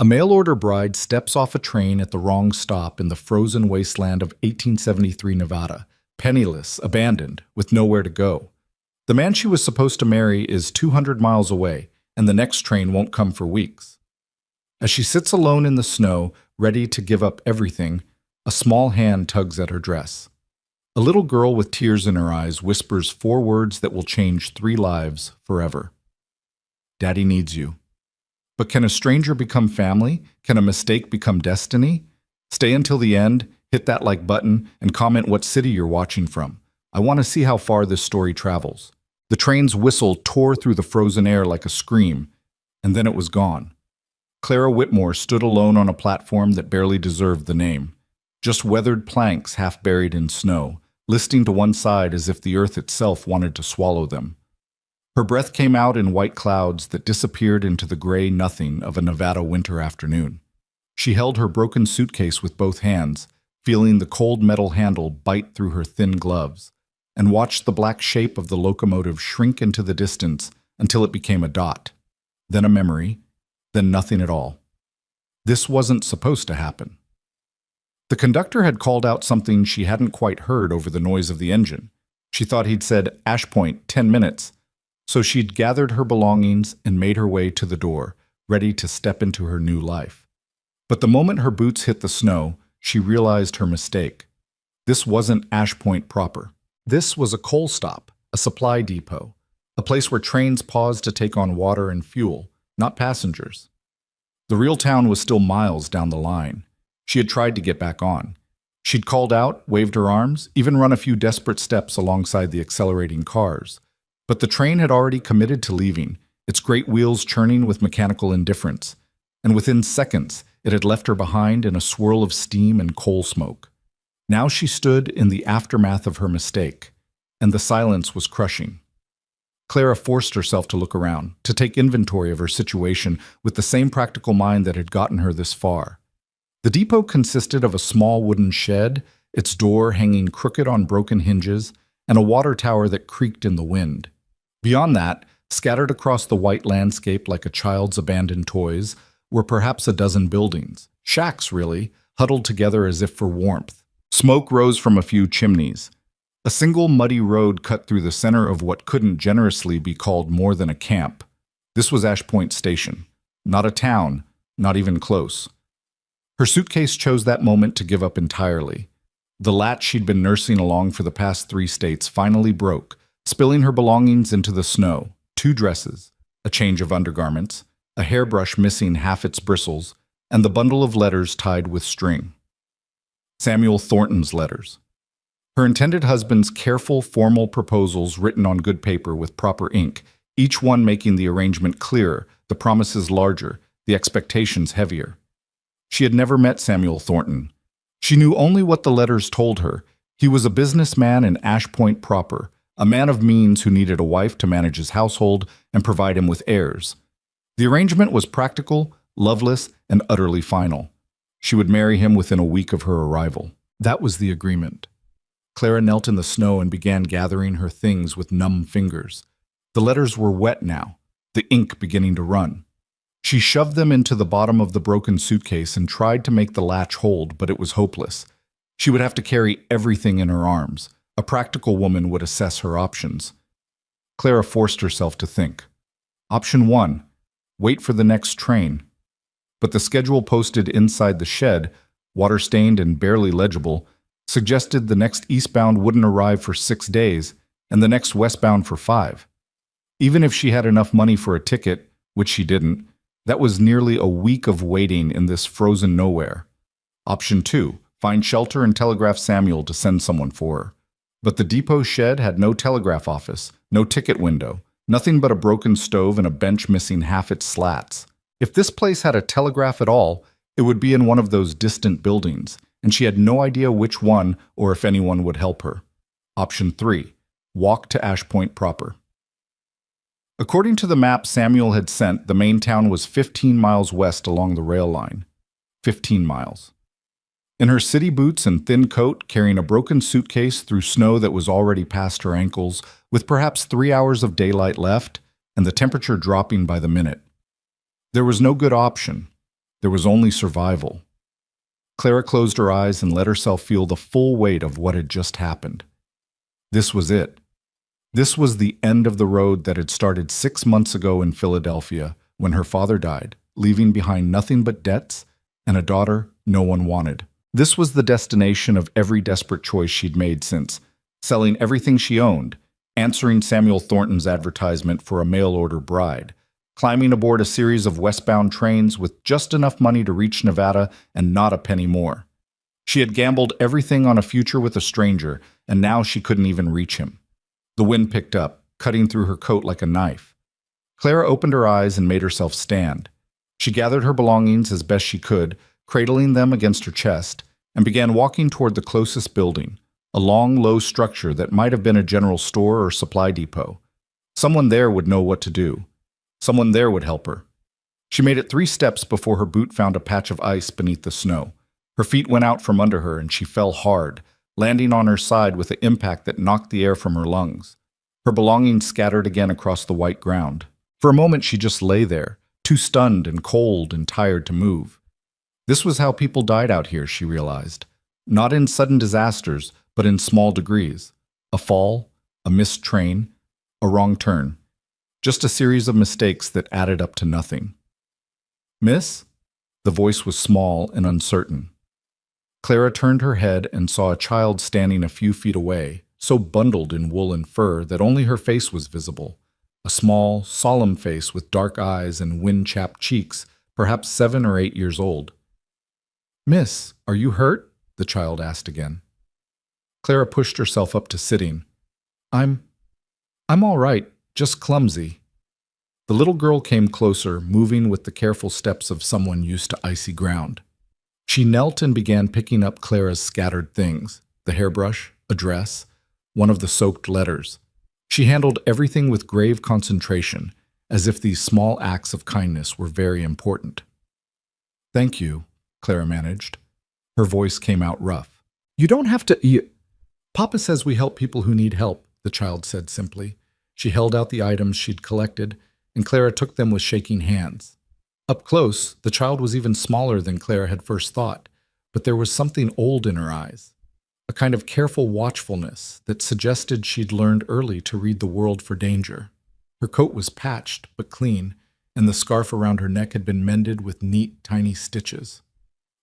A mail-order bride steps off a train at the wrong stop in the frozen wasteland of 1873 Nevada, penniless, abandoned, with nowhere to go. The man she was supposed to marry is 200 miles away, and the next train won't come for weeks. As she sits alone in the snow, ready to give up everything, a small hand tugs at her dress. A little girl with tears in her eyes whispers 4 words that will change 3 lives forever. Daddy needs you. But can a stranger become family? Can a mistake become destiny? Stay until the end, hit that like button, and comment what city you're watching from. I want to see how far this story travels. The train's whistle tore through the frozen air like a scream, and then it was gone. Clara Whitmore stood alone on a platform that barely deserved the name. Just weathered planks half buried in snow, listing to one side as if the earth itself wanted to swallow them. Her breath came out in white clouds that disappeared into the gray nothing of a Nevada winter afternoon. She held her broken suitcase with both hands, feeling the cold metal handle bite through her thin gloves, and watched the black shape of the locomotive shrink into the distance until it became a dot, then a memory, then nothing at all. This wasn't supposed to happen. The conductor had called out something she hadn't quite heard over the noise of the engine. She thought he'd said, "Ash Point, 10 minutes." So she'd gathered her belongings and made her way to the door, ready to step into her new life. But the moment her boots hit the snow, she realized her mistake. This wasn't Ash Point proper. This was a coal stop, a supply depot, a place where trains paused to take on water and fuel, not passengers. The real town was still miles down the line. She had tried to get back on. She'd called out, waved her arms, even run a few desperate steps alongside the accelerating cars. But the train had already committed to leaving, its great wheels churning with mechanical indifference, and within seconds it had left her behind in a swirl of steam and coal smoke. Now she stood in the aftermath of her mistake, and the silence was crushing. Clara forced herself to look around, to take inventory of her situation with the same practical mind that had gotten her this far. The depot consisted of a small wooden shed, its door hanging crooked on broken hinges, and a water tower that creaked in the wind. Beyond that, scattered across the white landscape like a child's abandoned toys, were perhaps a dozen buildings. Shacks, really, huddled together as if for warmth. Smoke rose from a few chimneys. A single muddy road cut through the center of what couldn't generously be called more than a camp. This was Ash Point Station. Not a town, not even close. Her suitcase chose that moment to give up entirely. The latch she'd been nursing along for the past 3 states finally broke, spilling her belongings into the snow. 2 dresses, a change of undergarments, a hairbrush missing half its bristles, and the bundle of letters tied with string. Samuel Thornton's letters. Her intended husband's careful, formal proposals written on good paper with proper ink, each one making the arrangement clearer, the promises larger, the expectations heavier. She had never met Samuel Thornton. She knew only what the letters told her. He was a businessman in Ash Point proper, a man of means who needed a wife to manage his household and provide him with heirs. The arrangement was practical, loveless, and utterly final. She would marry him within a week of her arrival. That was the agreement. Clara knelt in the snow and began gathering her things with numb fingers. The letters were wet now, the ink beginning to run. She shoved them into the bottom of the broken suitcase and tried to make the latch hold, but it was hopeless. She would have to carry everything in her arms. A practical woman would assess her options. Clara forced herself to think. Option 1, wait for the next train. But the schedule posted inside the shed, water-stained and barely legible, suggested the next eastbound wouldn't arrive for 6 days and the next westbound for 5. Even if she had enough money for a ticket, which she didn't, that was nearly a week of waiting in this frozen nowhere. Option 2, find shelter and telegraph Samuel to send someone for her. But the depot shed had no telegraph office, no ticket window, nothing but a broken stove and a bench missing half its slats. If this place had a telegraph at all, it would be in one of those distant buildings, and she had no idea which one or if anyone would help her. Option 3, walk to Ash Point proper. According to the map Samuel had sent, the main town was 15 miles west along the rail line. 15 miles. In her city boots and thin coat, carrying a broken suitcase through snow that was already past her ankles, with perhaps 3 hours of daylight left, and the temperature dropping by the minute. There was no good option. There was only survival. Clara closed her eyes and let herself feel the full weight of what had just happened. This was it. This was the end of the road that had started 6 months ago in Philadelphia when her father died, leaving behind nothing but debts and a daughter no one wanted. This was the destination of every desperate choice she'd made since, selling everything she owned, answering Samuel Thornton's advertisement for a mail-order bride, climbing aboard a series of westbound trains with just enough money to reach Nevada and not a penny more. She had gambled everything on a future with a stranger, and now she couldn't even reach him. The wind picked up, cutting through her coat like a knife. Clara opened her eyes and made herself stand. She gathered her belongings as best she could, cradling them against her chest, and began walking toward the closest building, a long, low structure that might have been a general store or supply depot. Someone there would know what to do. Someone there would help her. She made it 3 steps before her boot found a patch of ice beneath the snow. Her feet went out from under her and she fell hard, landing on her side with an impact that knocked the air from her lungs. Her belongings scattered again across the white ground. For a moment she just lay there, too stunned and cold and tired to move. This was how people died out here, she realized. Not in sudden disasters, but in small degrees. A fall, a missed train, a wrong turn. Just a series of mistakes that added up to nothing. "Miss?" The voice was small and uncertain. Clara turned her head and saw a child standing a few feet away, so bundled in wool and fur that only her face was visible. A small, solemn face with dark eyes and wind-chapped cheeks, perhaps 7 or 8 years old. "Miss, are you hurt?" the child asked again. Clara pushed herself up to sitting. I'm all right, just clumsy." The little girl came closer, moving with the careful steps of someone used to icy ground. She knelt and began picking up Clara's scattered things, the hairbrush, a dress, one of the soaked letters. She handled everything with grave concentration, as if these small acts of kindness were very important. "Thank you," Clara managed. Her voice came out rough. "You don't have to. Papa says we help people who need help," the child said simply. She held out the items she'd collected, and Clara took them with shaking hands. Up close, the child was even smaller than Clara had first thought, but there was something old in her eyes, a kind of careful watchfulness that suggested she'd learned early to read the world for danger. Her coat was patched but clean, and the scarf around her neck had been mended with neat, tiny stitches.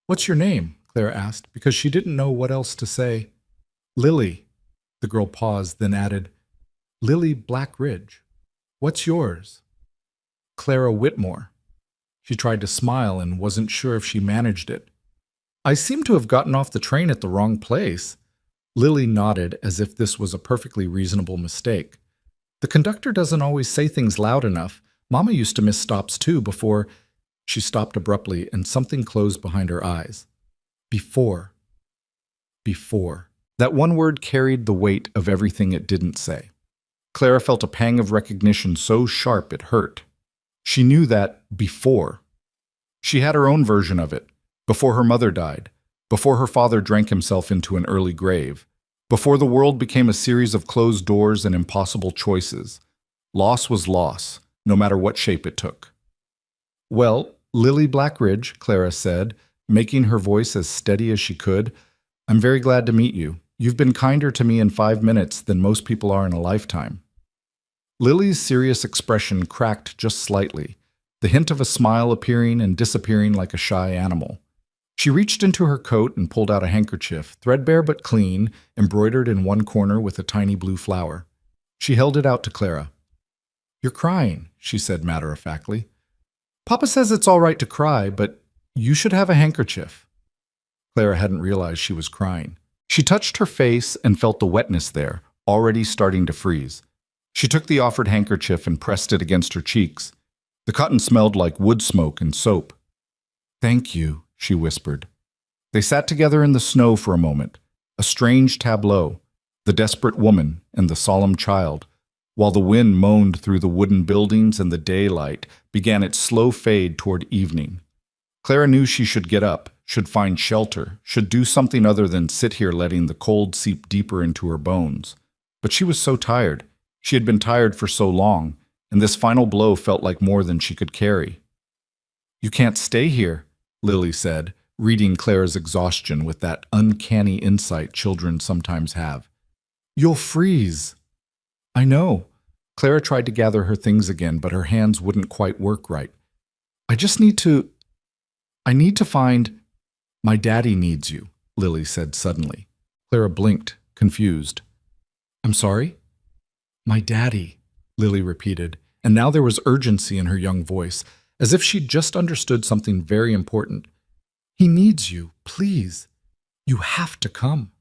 "What's your name?" Clara asked, because she didn't know what else to say. "Lily." The girl paused, then added, "Lily Blackridge. What's yours?" "Clara Whitmore." She tried to smile and wasn't sure if she managed it. "I seem to have gotten off the train at the wrong place." Lily nodded as if this was a perfectly reasonable mistake. "The conductor doesn't always say things loud enough. Mama used to miss stops too before—" She stopped abruptly and something closed behind her eyes. Before. Before. That one word carried the weight of everything it didn't say. Clara felt a pang of recognition so sharp it hurt. She knew that before. She had her own version of it, before her mother died, before her father drank himself into an early grave, before the world became a series of closed doors and impossible choices. Loss was loss, no matter what shape it took. "Well, Lily Blackridge," Clara said, making her voice as steady as she could, "I'm very glad to meet you. You've been kinder to me in 5 minutes than most people are in a lifetime." Lily's serious expression cracked just slightly, the hint of a smile appearing and disappearing like a shy animal. She reached into her coat and pulled out a handkerchief, threadbare but clean, embroidered in one corner with a tiny blue flower. She held it out to Clara. "You're crying," she said matter-of-factly. "Papa says it's all right to cry, but you should have a handkerchief." Clara hadn't realized she was crying. She touched her face and felt the wetness there, already starting to freeze. She took the offered handkerchief and pressed it against her cheeks. The cotton smelled like wood smoke and soap. "Thank you," she whispered. They sat together in the snow for a moment, a strange tableau, the desperate woman and the solemn child, while the wind moaned through the wooden buildings and the daylight began its slow fade toward evening. Clara knew she should get up, should find shelter, should do something other than sit here letting the cold seep deeper into her bones. But she was so tired. She had been tired for so long, and this final blow felt like more than she could carry. "You can't stay here," Lily said, reading Clara's exhaustion with that uncanny insight children sometimes have. You'll freeze. I know. Clara tried to gather her things again, but her hands wouldn't quite work right. I need to find. My daddy needs you, Lily said suddenly. Clara blinked, confused. I'm sorry? My daddy, Lily repeated, and now there was urgency in her young voice, as if she'd just understood something very important. He needs you, please. You have to come.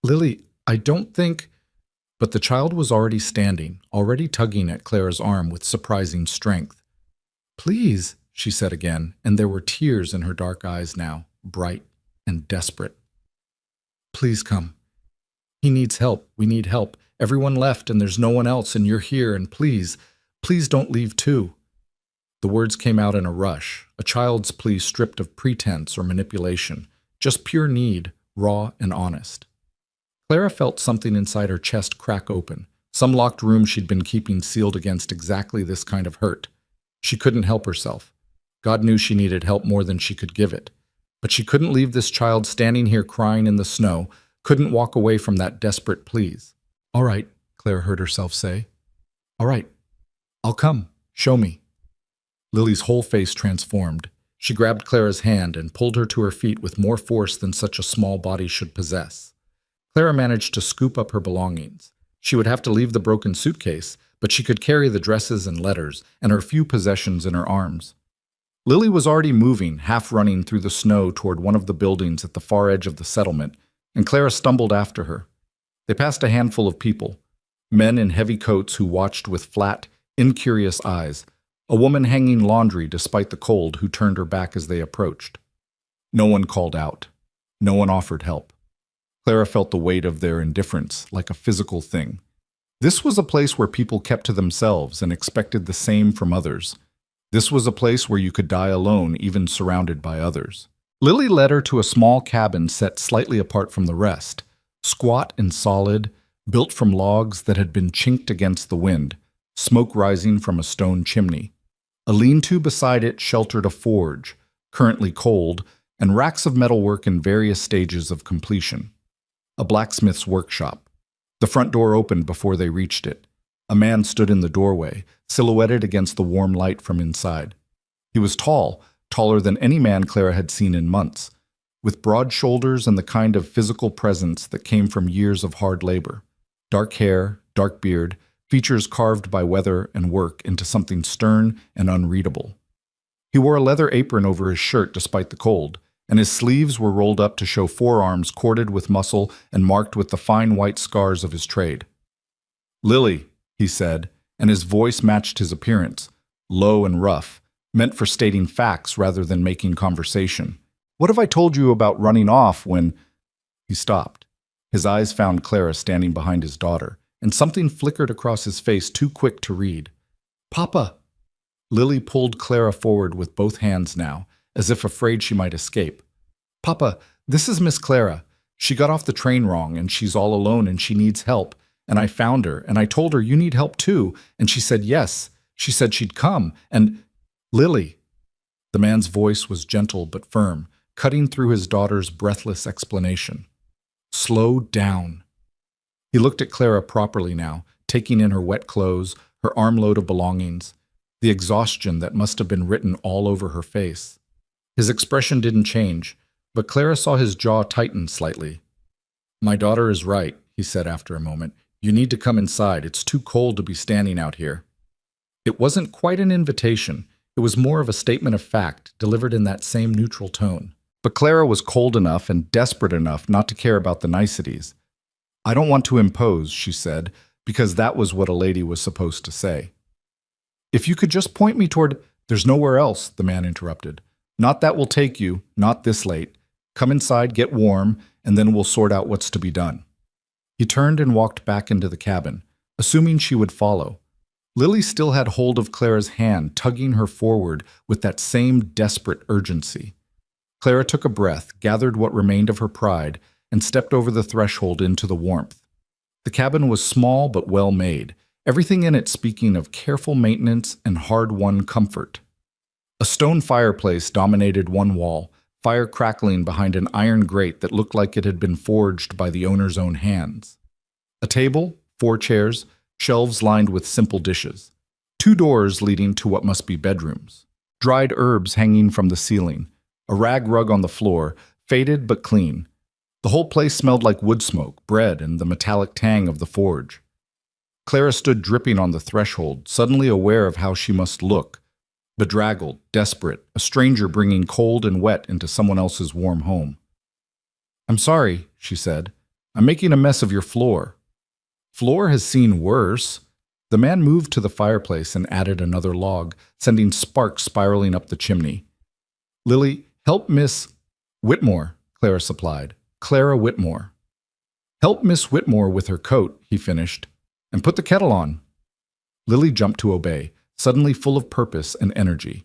Lily, I don't think. But the child was already standing, already tugging at Clara's arm with surprising strength. Please, she said again, and there were tears in her dark eyes now, bright and desperate. Please come. He needs help. We need help. Everyone left and there's no one else and you're here and please don't leave too. The words came out in a rush, a child's plea stripped of pretense or manipulation, just pure need, raw and honest. Clara felt something inside her chest crack open, some locked room she'd been keeping sealed against exactly this kind of hurt. She couldn't help herself. God knew she needed help more than she could give it. But she couldn't leave this child standing here crying in the snow, couldn't walk away from that desperate pleas. All right, Clara heard herself say. All right, I'll come. Show me. Lily's whole face transformed. She grabbed Clara's hand and pulled her to her feet with more force than such a small body should possess. Clara managed to scoop up her belongings. She would have to leave the broken suitcase, but she could carry the dresses and letters and her few possessions in her arms. Lily was already moving, half running through the snow toward one of the buildings at the far edge of the settlement, and Clara stumbled after her. They passed a handful of people, men in heavy coats who watched with flat, incurious eyes, a woman hanging laundry despite the cold who turned her back as they approached. No one called out. No one offered help. Clara felt the weight of their indifference, like a physical thing. This was a place where people kept to themselves and expected the same from others. This was a place where you could die alone, even surrounded by others. Lily led her to a small cabin set slightly apart from the rest, squat and solid, built from logs that had been chinked against the wind, smoke rising from a stone chimney. A lean-to beside it sheltered a forge, currently cold, and racks of metalwork in various stages of completion. A blacksmith's workshop. The front door opened before they reached it. A man stood in the doorway, silhouetted against the warm light from inside. He was tall, taller than any man Clara had seen in months, with broad shoulders and the kind of physical presence that came from years of hard labor. Dark hair, dark beard, features carved by weather and work into something stern and unreadable. He wore a leather apron over his shirt despite the cold, and his sleeves were rolled up to show forearms corded with muscle and marked with the fine white scars of his trade. "Lily," he said, and his voice matched his appearance, low and rough, meant for stating facts rather than making conversation. "What have I told you about running off when—" He stopped. His eyes found Clara standing behind his daughter, and something flickered across his face too quick to read. "Papa!" Lily pulled Clara forward with both hands now, as if afraid she might escape. "Papa, this is Miss Clara. She got off the train wrong, and she's all alone, and she needs help. And I found her, and I told her you need help too, and she said yes. She said she'd come, and—" "Lily!" The man's voice was gentle but firm, cutting through his daughter's breathless explanation. "Slow down." He looked at Clara properly now, taking in her wet clothes, her armload of belongings, the exhaustion that must have been written all over her face. His expression didn't change, but Clara saw his jaw tighten slightly. "My daughter is right," he said after a moment. "You need to come inside. It's too cold to be standing out here." It wasn't quite an invitation. It was more of a statement of fact, delivered in that same neutral tone. But Clara was cold enough and desperate enough not to care about the niceties. "I don't want to impose," she said, because that was what a lady was supposed to say. "If you could just point me toward—" "There's nowhere else," the man interrupted. "Not that will take you, not this late. Come inside, get warm, and then we'll sort out what's to be done." He turned and walked back into the cabin, assuming she would follow. Lily still had hold of Clara's hand, tugging her forward with that same desperate urgency. Clara took a breath, gathered what remained of her pride, and stepped over the threshold into the warmth. The cabin was small but well made, everything in it speaking of careful maintenance and hard-won comfort. A stone fireplace dominated one wall, fire crackling behind an iron grate that looked like it had been forged by the owner's own hands. A table, 4 chairs, shelves lined with simple dishes. 2 doors leading to what must be bedrooms. Dried herbs hanging from the ceiling. A rag rug on the floor, faded but clean. The whole place smelled like wood smoke, bread, and the metallic tang of the forge. Clara stood dripping on the threshold, suddenly aware of how she must look. Bedraggled, desperate, a stranger bringing cold and wet into someone else's warm home. "I'm sorry," she said. "I'm making a mess of your floor." "Floor has seen worse." The man moved to the fireplace and added another log, sending sparks spiraling up the chimney. "Lily, help Miss Whitmore," Clara supplied. "Clara Whitmore." "Help Miss Whitmore with her coat," he finished, "and put the kettle on." Lily jumped to obey, suddenly full of purpose and energy.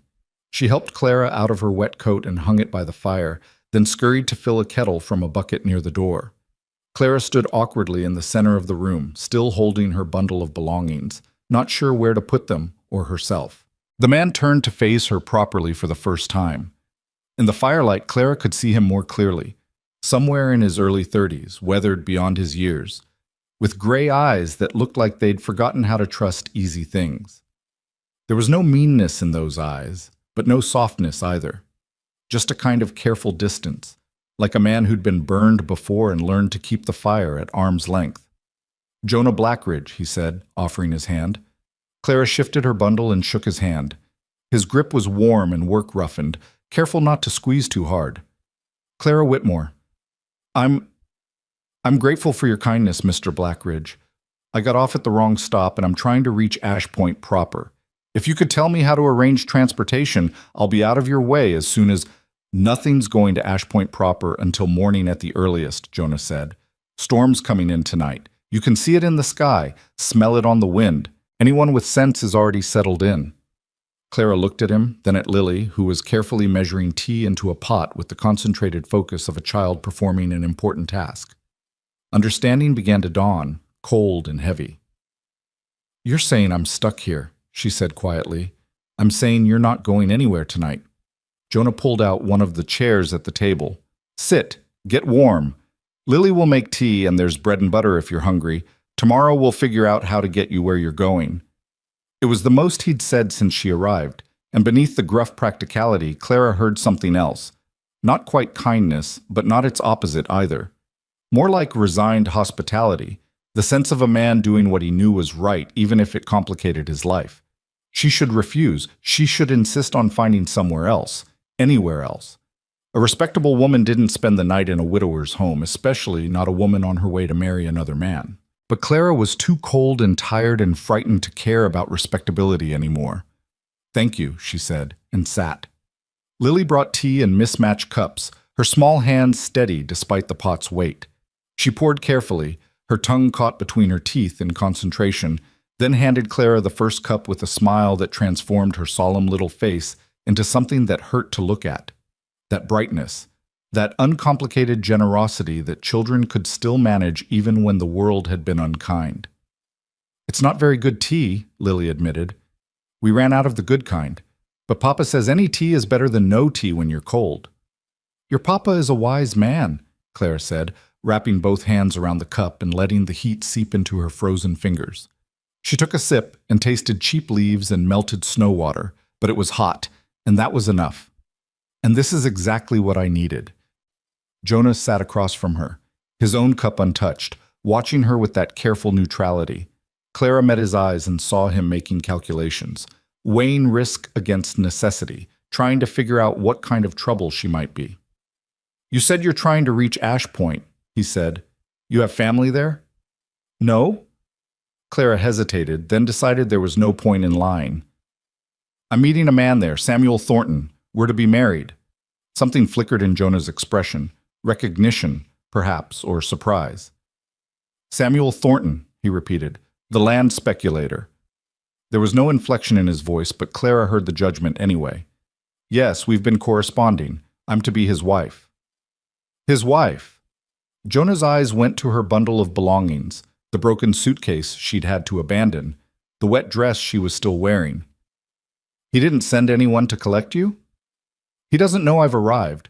She helped Clara out of her wet coat and hung it by the fire, then scurried to fill a kettle from a bucket near the door. Clara stood awkwardly in the center of the room, still holding her bundle of belongings, not sure where to put them or herself. The man turned to face her properly for the first time. In the firelight, Clara could see him more clearly, somewhere in his early 30s, weathered beyond his years, with gray eyes that looked like they'd forgotten how to trust easy things. There was no meanness in those eyes, but no softness either. Just a kind of careful distance, like a man who'd been burned before and learned to keep the fire at arm's length. "Jonah Blackridge," he said, offering his hand. Clara shifted her bundle and shook his hand. His grip was warm and work-roughened, careful not to squeeze too hard. "Clara Whitmore. I'm grateful for your kindness, Mr. Blackridge. I got off at the wrong stop and I'm trying to reach Ash Point proper. If you could tell me how to arrange transportation, I'll be out of your way as soon as—" "Nothing's going to Ash Point proper until morning at the earliest," Jonah said. "Storm's coming in tonight. You can see it in the sky, smell it on the wind. Anyone with sense is already settled in." Clara looked at him, then at Lily, who was carefully measuring tea into a pot with the concentrated focus of a child performing an important task. Understanding began to dawn, cold and heavy. "You're saying I'm stuck here," she said quietly. "I'm saying you're not going anywhere tonight." Jonah pulled out one of the chairs at the table. "Sit. Get warm. Lily will make tea and there's bread and butter if you're hungry. Tomorrow we'll figure out how to get you where you're going." It was the most he'd said since she arrived, and beneath the gruff practicality, Clara heard something else. Not quite kindness, but not its opposite either. More like resigned hospitality, the sense of a man doing what he knew was right, even if it complicated his life. She should refuse. She should insist on finding somewhere else, anywhere else. A respectable woman didn't spend the night in a widower's home, especially not a woman on her way to marry another man. But Clara was too cold and tired and frightened to care about respectability anymore. "Thank you," she said, and sat. Lily brought tea in mismatched cups, her small hands steady despite the pot's weight. She poured carefully, her tongue caught between her teeth in concentration, then handed Clara the first cup with a smile that transformed her solemn little face into something that hurt to look at. That brightness, that uncomplicated generosity that children could still manage even when the world had been unkind. "It's not very good tea," Lily admitted. "We ran out of the good kind. But Papa says any tea is better than no tea when you're cold." "Your Papa is a wise man," Clara said, wrapping both hands around the cup and letting the heat seep into her frozen fingers. She took a sip and tasted cheap leaves and melted snow water, but it was hot, and that was enough. "And this is exactly what I needed." Jonah sat across from her, his own cup untouched, watching her with that careful neutrality. Clara met his eyes and saw him making calculations, weighing risk against necessity, trying to figure out what kind of trouble she might be. "You said you're trying to reach Ash Point," he said. "You have family there?" "No." Clara hesitated, then decided there was no point in lying. "I'm meeting a man there, Samuel Thornton. We're to be married." Something flickered in Jonah's expression. Recognition, perhaps, or surprise. "Samuel Thornton," he repeated, "the land speculator." There was no inflection in his voice, but Clara heard the judgment anyway. "Yes, we've been corresponding. I'm to be his wife." His wife? Jonah's eyes went to her bundle of belongings, the broken suitcase she'd had to abandon, the wet dress she was still wearing. He didn't send anyone to collect you? He doesn't know I've arrived.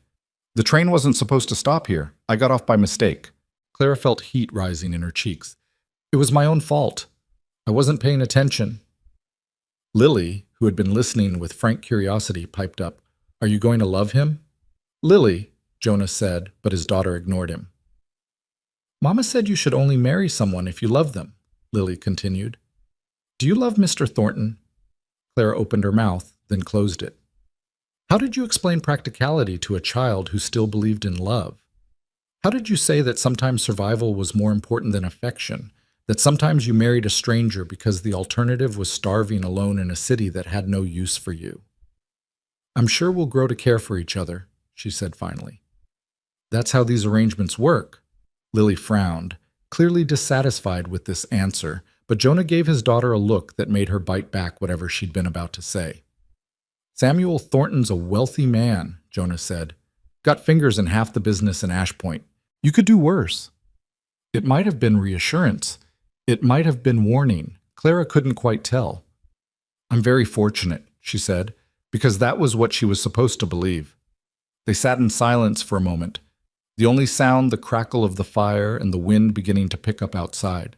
The train wasn't supposed to stop here. I got off by mistake. Clara felt heat rising in her cheeks. It was my own fault. I wasn't paying attention. Lily, who had been listening with frank curiosity, piped up, "Are you going to love him?" "Lily," Jonas said, but his daughter ignored him. "Mama said you should only marry someone if you love them," Lily continued. "Do you love Mr. Thornton?" Clara opened her mouth, then closed it. How did you explain practicality to a child who still believed in love? How did you say that sometimes survival was more important than affection, that sometimes you married a stranger because the alternative was starving alone in a city that had no use for you? "I'm sure we'll grow to care for each other," she said finally. "That's how these arrangements work." Lily frowned, clearly dissatisfied with this answer, but Jonah gave his daughter a look that made her bite back whatever she'd been about to say. "Samuel Thornton's a wealthy man," Jonah said. "Got fingers in half the business in Ashpoint. You could do worse." It might have been reassurance. It might have been warning. Clara couldn't quite tell. "I'm very fortunate," she said, because that was what she was supposed to believe. They sat in silence for a moment, the only sound the crackle of the fire and the wind beginning to pick up outside.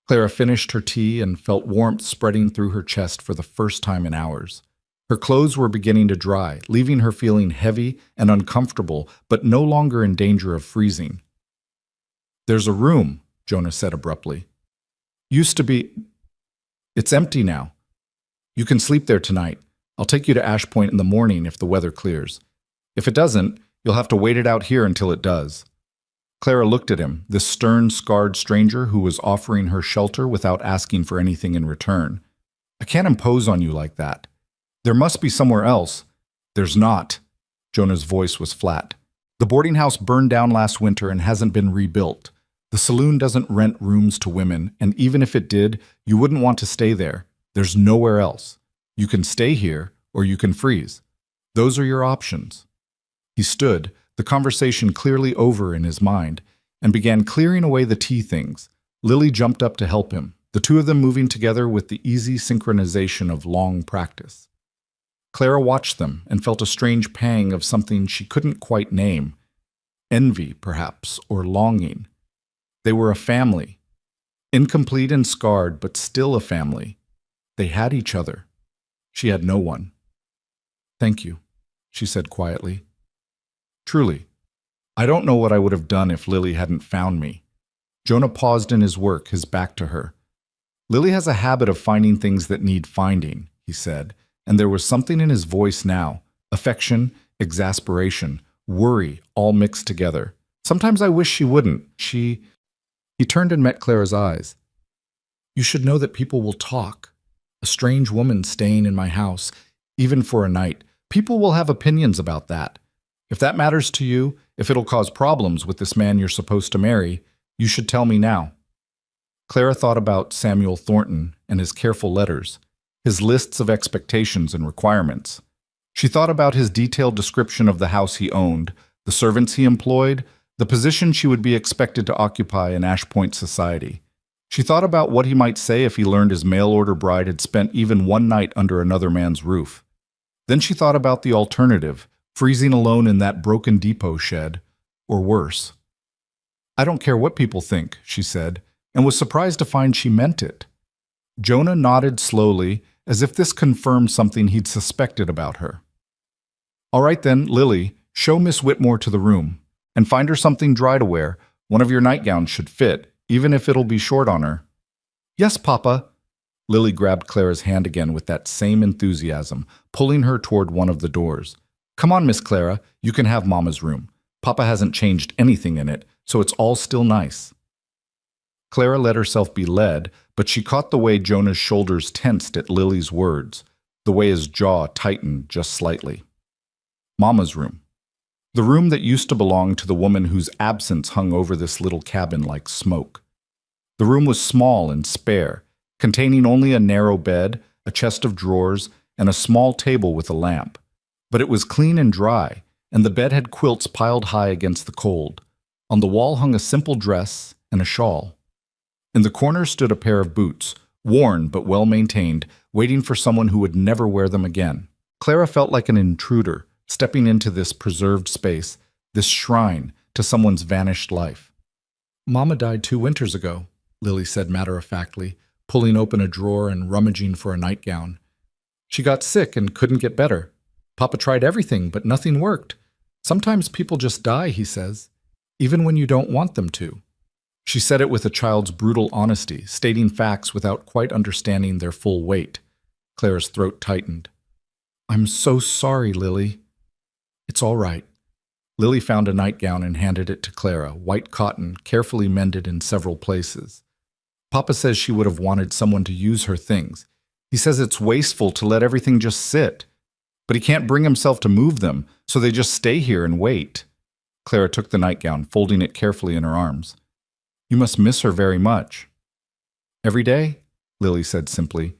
Clara finished her tea and felt warmth spreading through her chest for the first time in hours. Her clothes were beginning to dry, leaving her feeling heavy and uncomfortable, but no longer in danger of freezing. "There's a room," Jonah said abruptly. "Used to be. It's empty now. You can sleep there tonight. I'll take you to Ashpoint in the morning if the weather clears. If it doesn't, you'll have to wait it out here until it does." Clara looked at him, this stern, scarred stranger who was offering her shelter without asking for anything in return. "I can't impose on you like that. There must be somewhere else." "There's not." Jonah's voice was flat. "The boarding house burned down last winter and hasn't been rebuilt. The saloon doesn't rent rooms to women, and even if it did, you wouldn't want to stay there. There's nowhere else. You can stay here, or you can freeze. Those are your options." He stood, the conversation clearly over in his mind, and began clearing away the tea things. Lily jumped up to help him, the two of them moving together with the easy synchronization of long practice. Clara watched them and felt a strange pang of something she couldn't quite name. Envy, perhaps, or longing. They were a family. Incomplete and scarred, but still a family. They had each other. She had no one. "Thank you," she said quietly. "Truly, I don't know what I would have done if Lily hadn't found me." Jonah paused in his work, his back to her. "Lily has a habit of finding things that need finding," he said, and there was something in his voice now, affection, exasperation, worry, all mixed together. "Sometimes I wish she wouldn't. He turned and met Clara's eyes. "You should know that people will talk. A strange woman staying in my house, even for a night. People will have opinions about that. If that matters to you, if it'll cause problems with this man you're supposed to marry, you should tell me now." Clara thought about Samuel Thornton and his careful letters, his lists of expectations and requirements. She thought about his detailed description of the house he owned, the servants he employed, the position she would be expected to occupy in Ashpoint society. She thought about what he might say if he learned his mail-order bride had spent even one night under another man's roof. Then she thought about the alternative, freezing alone in that broken depot shed, or worse. "I don't care what people think," she said, and was surprised to find she meant it. Jonah nodded slowly, as if this confirmed something he'd suspected about her. "All right then, Lily, show Miss Whitmore to the room, and find her something dry to wear. One of your nightgowns should fit, even if it'll be short on her." "Yes, Papa." Lily grabbed Clara's hand again with that same enthusiasm, pulling her toward one of the doors. "Come on, Miss Clara, you can have Mama's room. Papa hasn't changed anything in it, so it's all still nice." Clara let herself be led, but she caught the way Jonah's shoulders tensed at Lily's words, the way his jaw tightened just slightly. Mama's room. The room that used to belong to the woman whose absence hung over this little cabin like smoke. The room was small and spare, containing only a narrow bed, a chest of drawers, and a small table with a lamp. But it was clean and dry, and the bed had quilts piled high against the cold. On the wall hung a simple dress and a shawl. In the corner stood a pair of boots, worn but well maintained, waiting for someone who would never wear them again. Clara felt like an intruder, stepping into this preserved space, this shrine to someone's vanished life. "Mama died 2 winters ago," Lily said matter-of-factly, pulling open a drawer and rummaging for a nightgown. "She got sick and couldn't get better. Papa tried everything, but nothing worked. Sometimes people just die," he says, "even when you don't want them to." She said it with a child's brutal honesty, stating facts without quite understanding their full weight. Clara's throat tightened. "I'm so sorry, Lily." "It's all right." Lily found a nightgown and handed it to Clara, white cotton, carefully mended in several places. "Papa says she would have wanted someone to use her things. He says it's wasteful to let everything just sit. But he can't bring himself to move them, so they just stay here and wait." Clara took the nightgown, folding it carefully in her arms. "You must miss her very much." "Every day?" Lily said simply.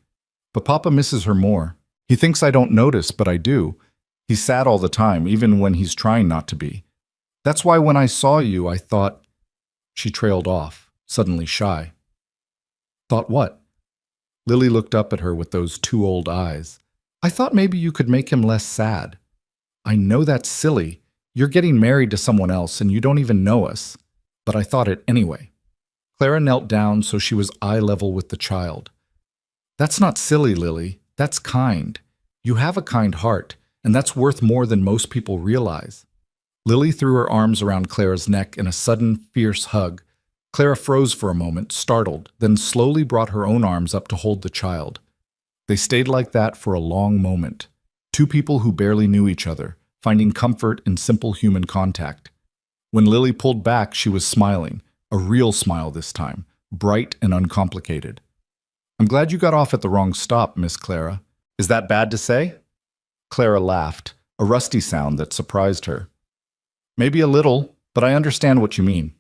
"But Papa misses her more. He thinks I don't notice, but I do. He's sad all the time, even when he's trying not to be. That's why when I saw you, I thought—" She trailed off, suddenly shy. "Thought what?" Lily looked up at her with those 2 old eyes. "I thought maybe you could make him less sad. I know that's silly. You're getting married to someone else and you don't even know us. But I thought it anyway." Clara knelt down so she was eye level with the child. "That's not silly, Lily. That's kind. You have a kind heart, and that's worth more than most people realize." Lily threw her arms around Clara's neck in a sudden, fierce hug. Clara froze for a moment, startled, then slowly brought her own arms up to hold the child. They stayed like that for a long moment. 2 people who barely knew each other, finding comfort in simple human contact. When Lily pulled back, she was smiling, a real smile this time, bright and uncomplicated. "I'm glad you got off at the wrong stop, Miss Clara. Is that bad to say?" Clara laughed, a rusty sound that surprised her. "Maybe a little, but I understand what you mean."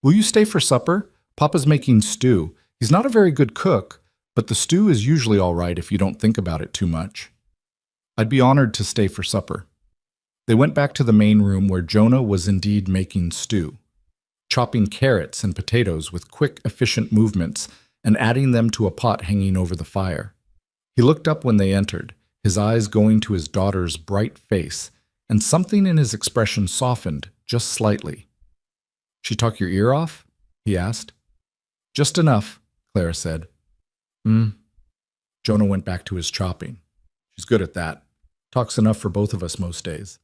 "Will you stay for supper? Papa's making stew. He's not a very good cook, but the stew is usually all right if you don't think about it too much." "I'd be honored to stay for supper." They went back to the main room where Jonah was indeed making stew, chopping carrots and potatoes with quick, efficient movements and adding them to a pot hanging over the fire. He looked up when they entered, his eyes going to his daughter's bright face, and something in his expression softened just slightly. "She talk your ear off?" he asked. "Just enough," Clara said. Jonah went back to his chopping. "She's good at that. Talks enough for both of us most days."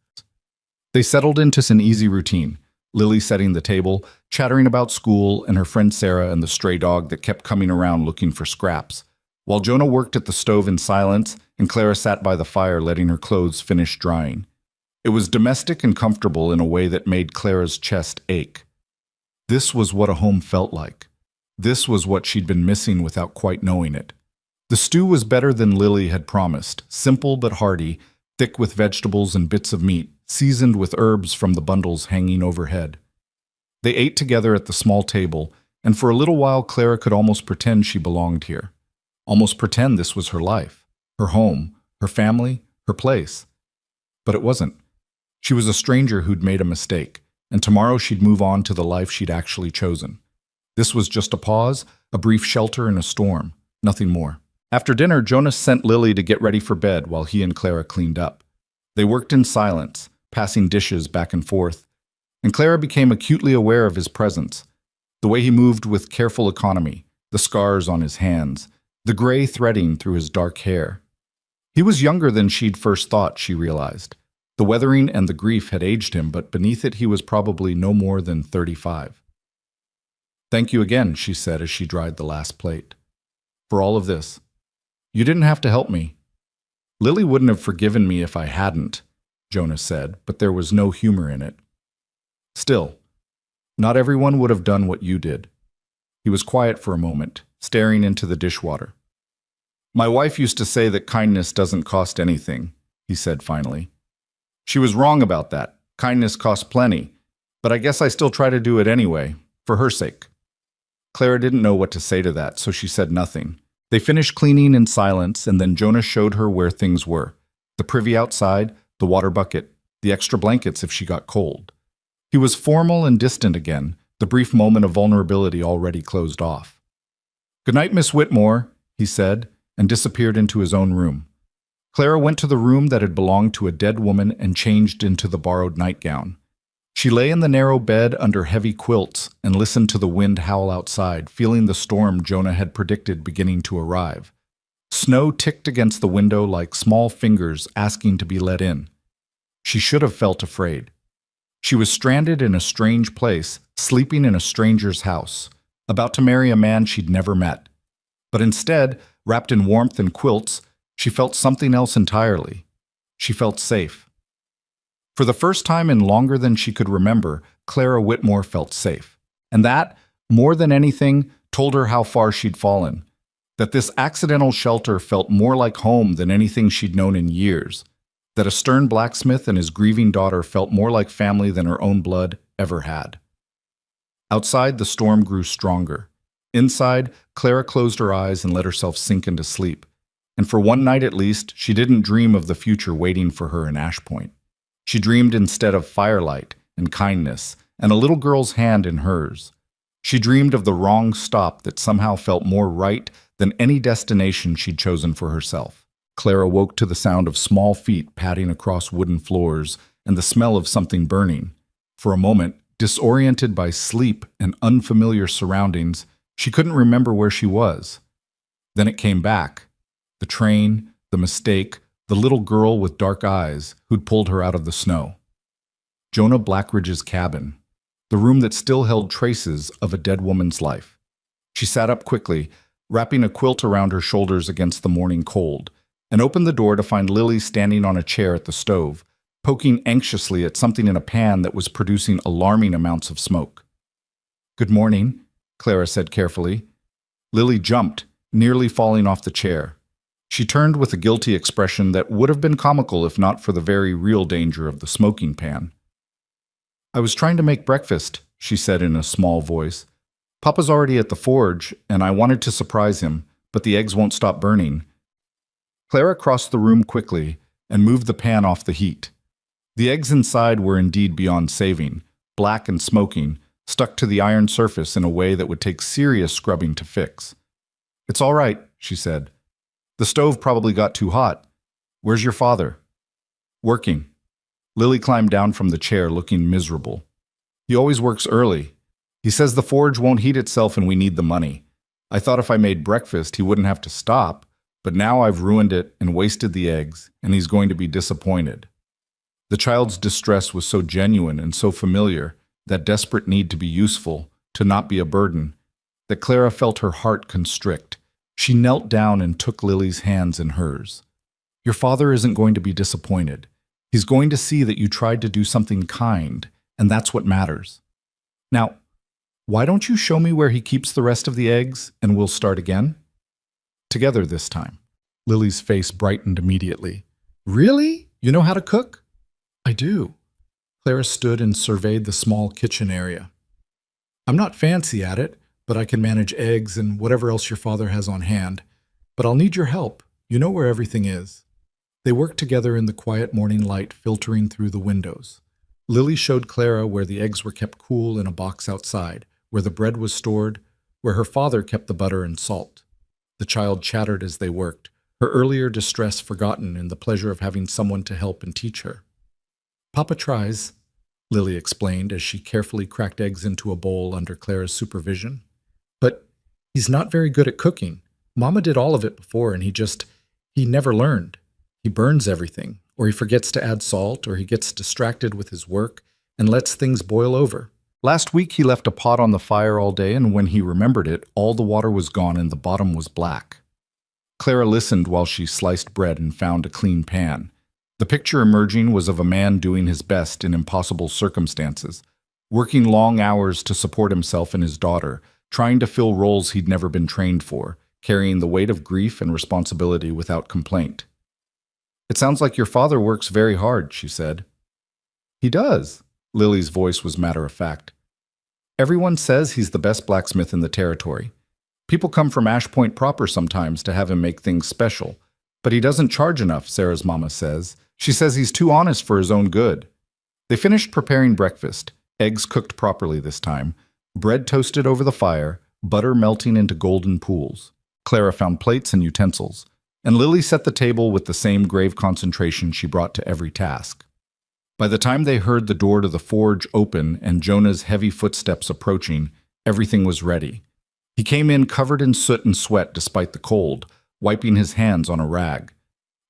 They settled into an easy routine, Lily setting the table, chattering about school and her friend Sarah and the stray dog that kept coming around looking for scraps, while Jonah worked at the stove in silence and Clara sat by the fire letting her clothes finish drying. It was domestic and comfortable in a way that made Clara's chest ache. This was what a home felt like. This was what she'd been missing without quite knowing it. The stew was better than Lily had promised, simple but hearty, thick with vegetables and bits of meat, seasoned with herbs from the bundles hanging overhead. They ate together at the small table, and for a little while Clara could almost pretend she belonged here. Almost pretend this was her life, her home, her family, her place. But it wasn't. She was a stranger who'd made a mistake, and tomorrow she'd move on to the life she'd actually chosen. This was just a pause, a brief shelter in a storm, nothing more. After dinner, Jonas sent Lily to get ready for bed while he and Clara cleaned up. They worked in silence, passing dishes back and forth, and Clara became acutely aware of his presence, the way he moved with careful economy, the scars on his hands, the gray threading through his dark hair. He was younger than she'd first thought, she realized. The weathering and the grief had aged him, but beneath it he was probably no more than 35. "Thank you again," she said as she dried the last plate. "For all of this. You didn't have to help me." "Lily wouldn't have forgiven me if I hadn't," Jonas said, but there was no humor in it. "Still, not everyone would have done what you did." He was quiet for a moment, staring into the dishwater. "My wife used to say that kindness doesn't cost anything," he said finally. "She was wrong about that. Kindness costs plenty, but I guess I still try to do it anyway, for her sake." Clara didn't know what to say to that, so she said nothing. They finished cleaning in silence, and then Jonas showed her where things were. The privy outside, the water bucket, the extra blankets if she got cold. He was formal and distant again, the brief moment of vulnerability already closed off. "Good night, Miss Whitmore," he said, and disappeared into his own room. Clara went to the room that had belonged to a dead woman and changed into the borrowed nightgown. She lay in the narrow bed under heavy quilts and listened to the wind howl outside, feeling the storm Jonah had predicted beginning to arrive. Snow ticked against the window like small fingers asking to be let in. She should have felt afraid. She was stranded in a strange place, sleeping in a stranger's house, about to marry a man she'd never met. But instead, wrapped in warmth and quilts, she felt something else entirely. She felt safe. For the first time in longer than she could remember, Clara Whitmore felt safe. And that, more than anything, told her how far she'd fallen. That this accidental shelter felt more like home than anything she'd known in years. That a stern blacksmith and his grieving daughter felt more like family than her own blood ever had. Outside, the storm grew stronger. Inside, Clara closed her eyes and let herself sink into sleep. And for one night at least, she didn't dream of the future waiting for her in Ashpoint. She dreamed instead of firelight and kindness and a little girl's hand in hers. She dreamed of the wrong stop that somehow felt more right than any destination she'd chosen for herself. Clara woke to the sound of small feet padding across wooden floors and the smell of something burning. For a moment, disoriented by sleep and unfamiliar surroundings, she couldn't remember where she was. Then it came back. The train, the mistake, the little girl with dark eyes who'd pulled her out of the snow. Jonah Blackridge's cabin, the room that still held traces of a dead woman's life. She sat up quickly, wrapping a quilt around her shoulders against the morning cold, and opened the door to find Lily standing on a chair at the stove, poking anxiously at something in a pan that was producing alarming amounts of smoke. "Good morning," Clara said carefully. Lily jumped, nearly falling off the chair. She turned with a guilty expression that would have been comical if not for the very real danger of the smoking pan. "I was trying to make breakfast," she said in a small voice. "Papa's already at the forge, and I wanted to surprise him, but the eggs won't stop burning." Clara crossed the room quickly and moved the pan off the heat. The eggs inside were indeed beyond saving, black and smoking, stuck to the iron surface in a way that would take serious scrubbing to fix. "It's all right," she said. "The stove probably got too hot. Where's your father?" "Working." Lily climbed down from the chair, looking miserable. "He always works early. He says the forge won't heat itself and we need the money. I thought if I made breakfast, he wouldn't have to stop, but now I've ruined it and wasted the eggs, and he's going to be disappointed." The child's distress was so genuine and so familiar, that desperate need to be useful, to not be a burden, that Clara felt her heart constrict. She knelt down and took Lily's hands in hers. "Your father isn't going to be disappointed. He's going to see that you tried to do something kind, and that's what matters. Now, why don't you show me where he keeps the rest of the eggs, and we'll start again? Together this time." Lily's face brightened immediately. "Really? You know how to cook?" "I do." Clara stood and surveyed the small kitchen area. "I'm not fancy at it, but I can manage eggs and whatever else your father has on hand. But I'll need your help. You know where everything is." They worked together in the quiet morning light filtering through the windows. Lily showed Clara where the eggs were kept cool in a box outside, where the bread was stored, where her father kept the butter and salt. The child chattered as they worked, her earlier distress forgotten in the pleasure of having someone to help and teach her. "Papa tries," Lily explained as she carefully cracked eggs into a bowl under Clara's supervision. "But he's not very good at cooking. Mama did all of it before and he never learned. He burns everything, or he forgets to add salt, or he gets distracted with his work and lets things boil over. Last week he left a pot on the fire all day, and when he remembered it, all the water was gone and the bottom was black." Clara listened while she sliced bread and found a clean pan. The picture emerging was of a man doing his best in impossible circumstances, working long hours to support himself and his daughter, trying to fill roles he'd never been trained for, carrying the weight of grief and responsibility without complaint. "It sounds like your father works very hard," she said. "He does." Lily's voice was matter-of-fact. "Everyone says he's the best blacksmith in the territory. People come from Ashpoint proper sometimes to have him make things special. But he doesn't charge enough, Sarah's mama says. She says he's too honest for his own good." They finished preparing breakfast, eggs cooked properly this time, bread toasted over the fire, butter melting into golden pools. Clara found plates and utensils, and Lily set the table with the same grave concentration she brought to every task. By the time they heard the door to the forge open and Jonah's heavy footsteps approaching, everything was ready. He came in covered in soot and sweat despite the cold, wiping his hands on a rag.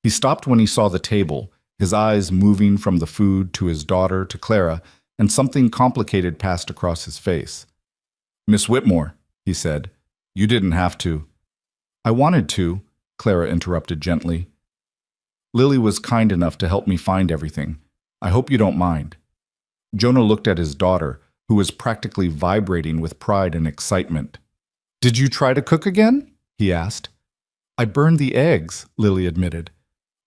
He stopped when he saw the table, his eyes moving from the food to his daughter to Clara, and something complicated passed across his face. "Miss Whitmore," he said, "you didn't have to." "I wanted to," Clara interrupted gently. "Lily was kind enough to help me find everything. I hope you don't mind." Jonah looked at his daughter, who was practically vibrating with pride and excitement. "Did you try to cook again?" he asked. "I burned the eggs," Lily admitted.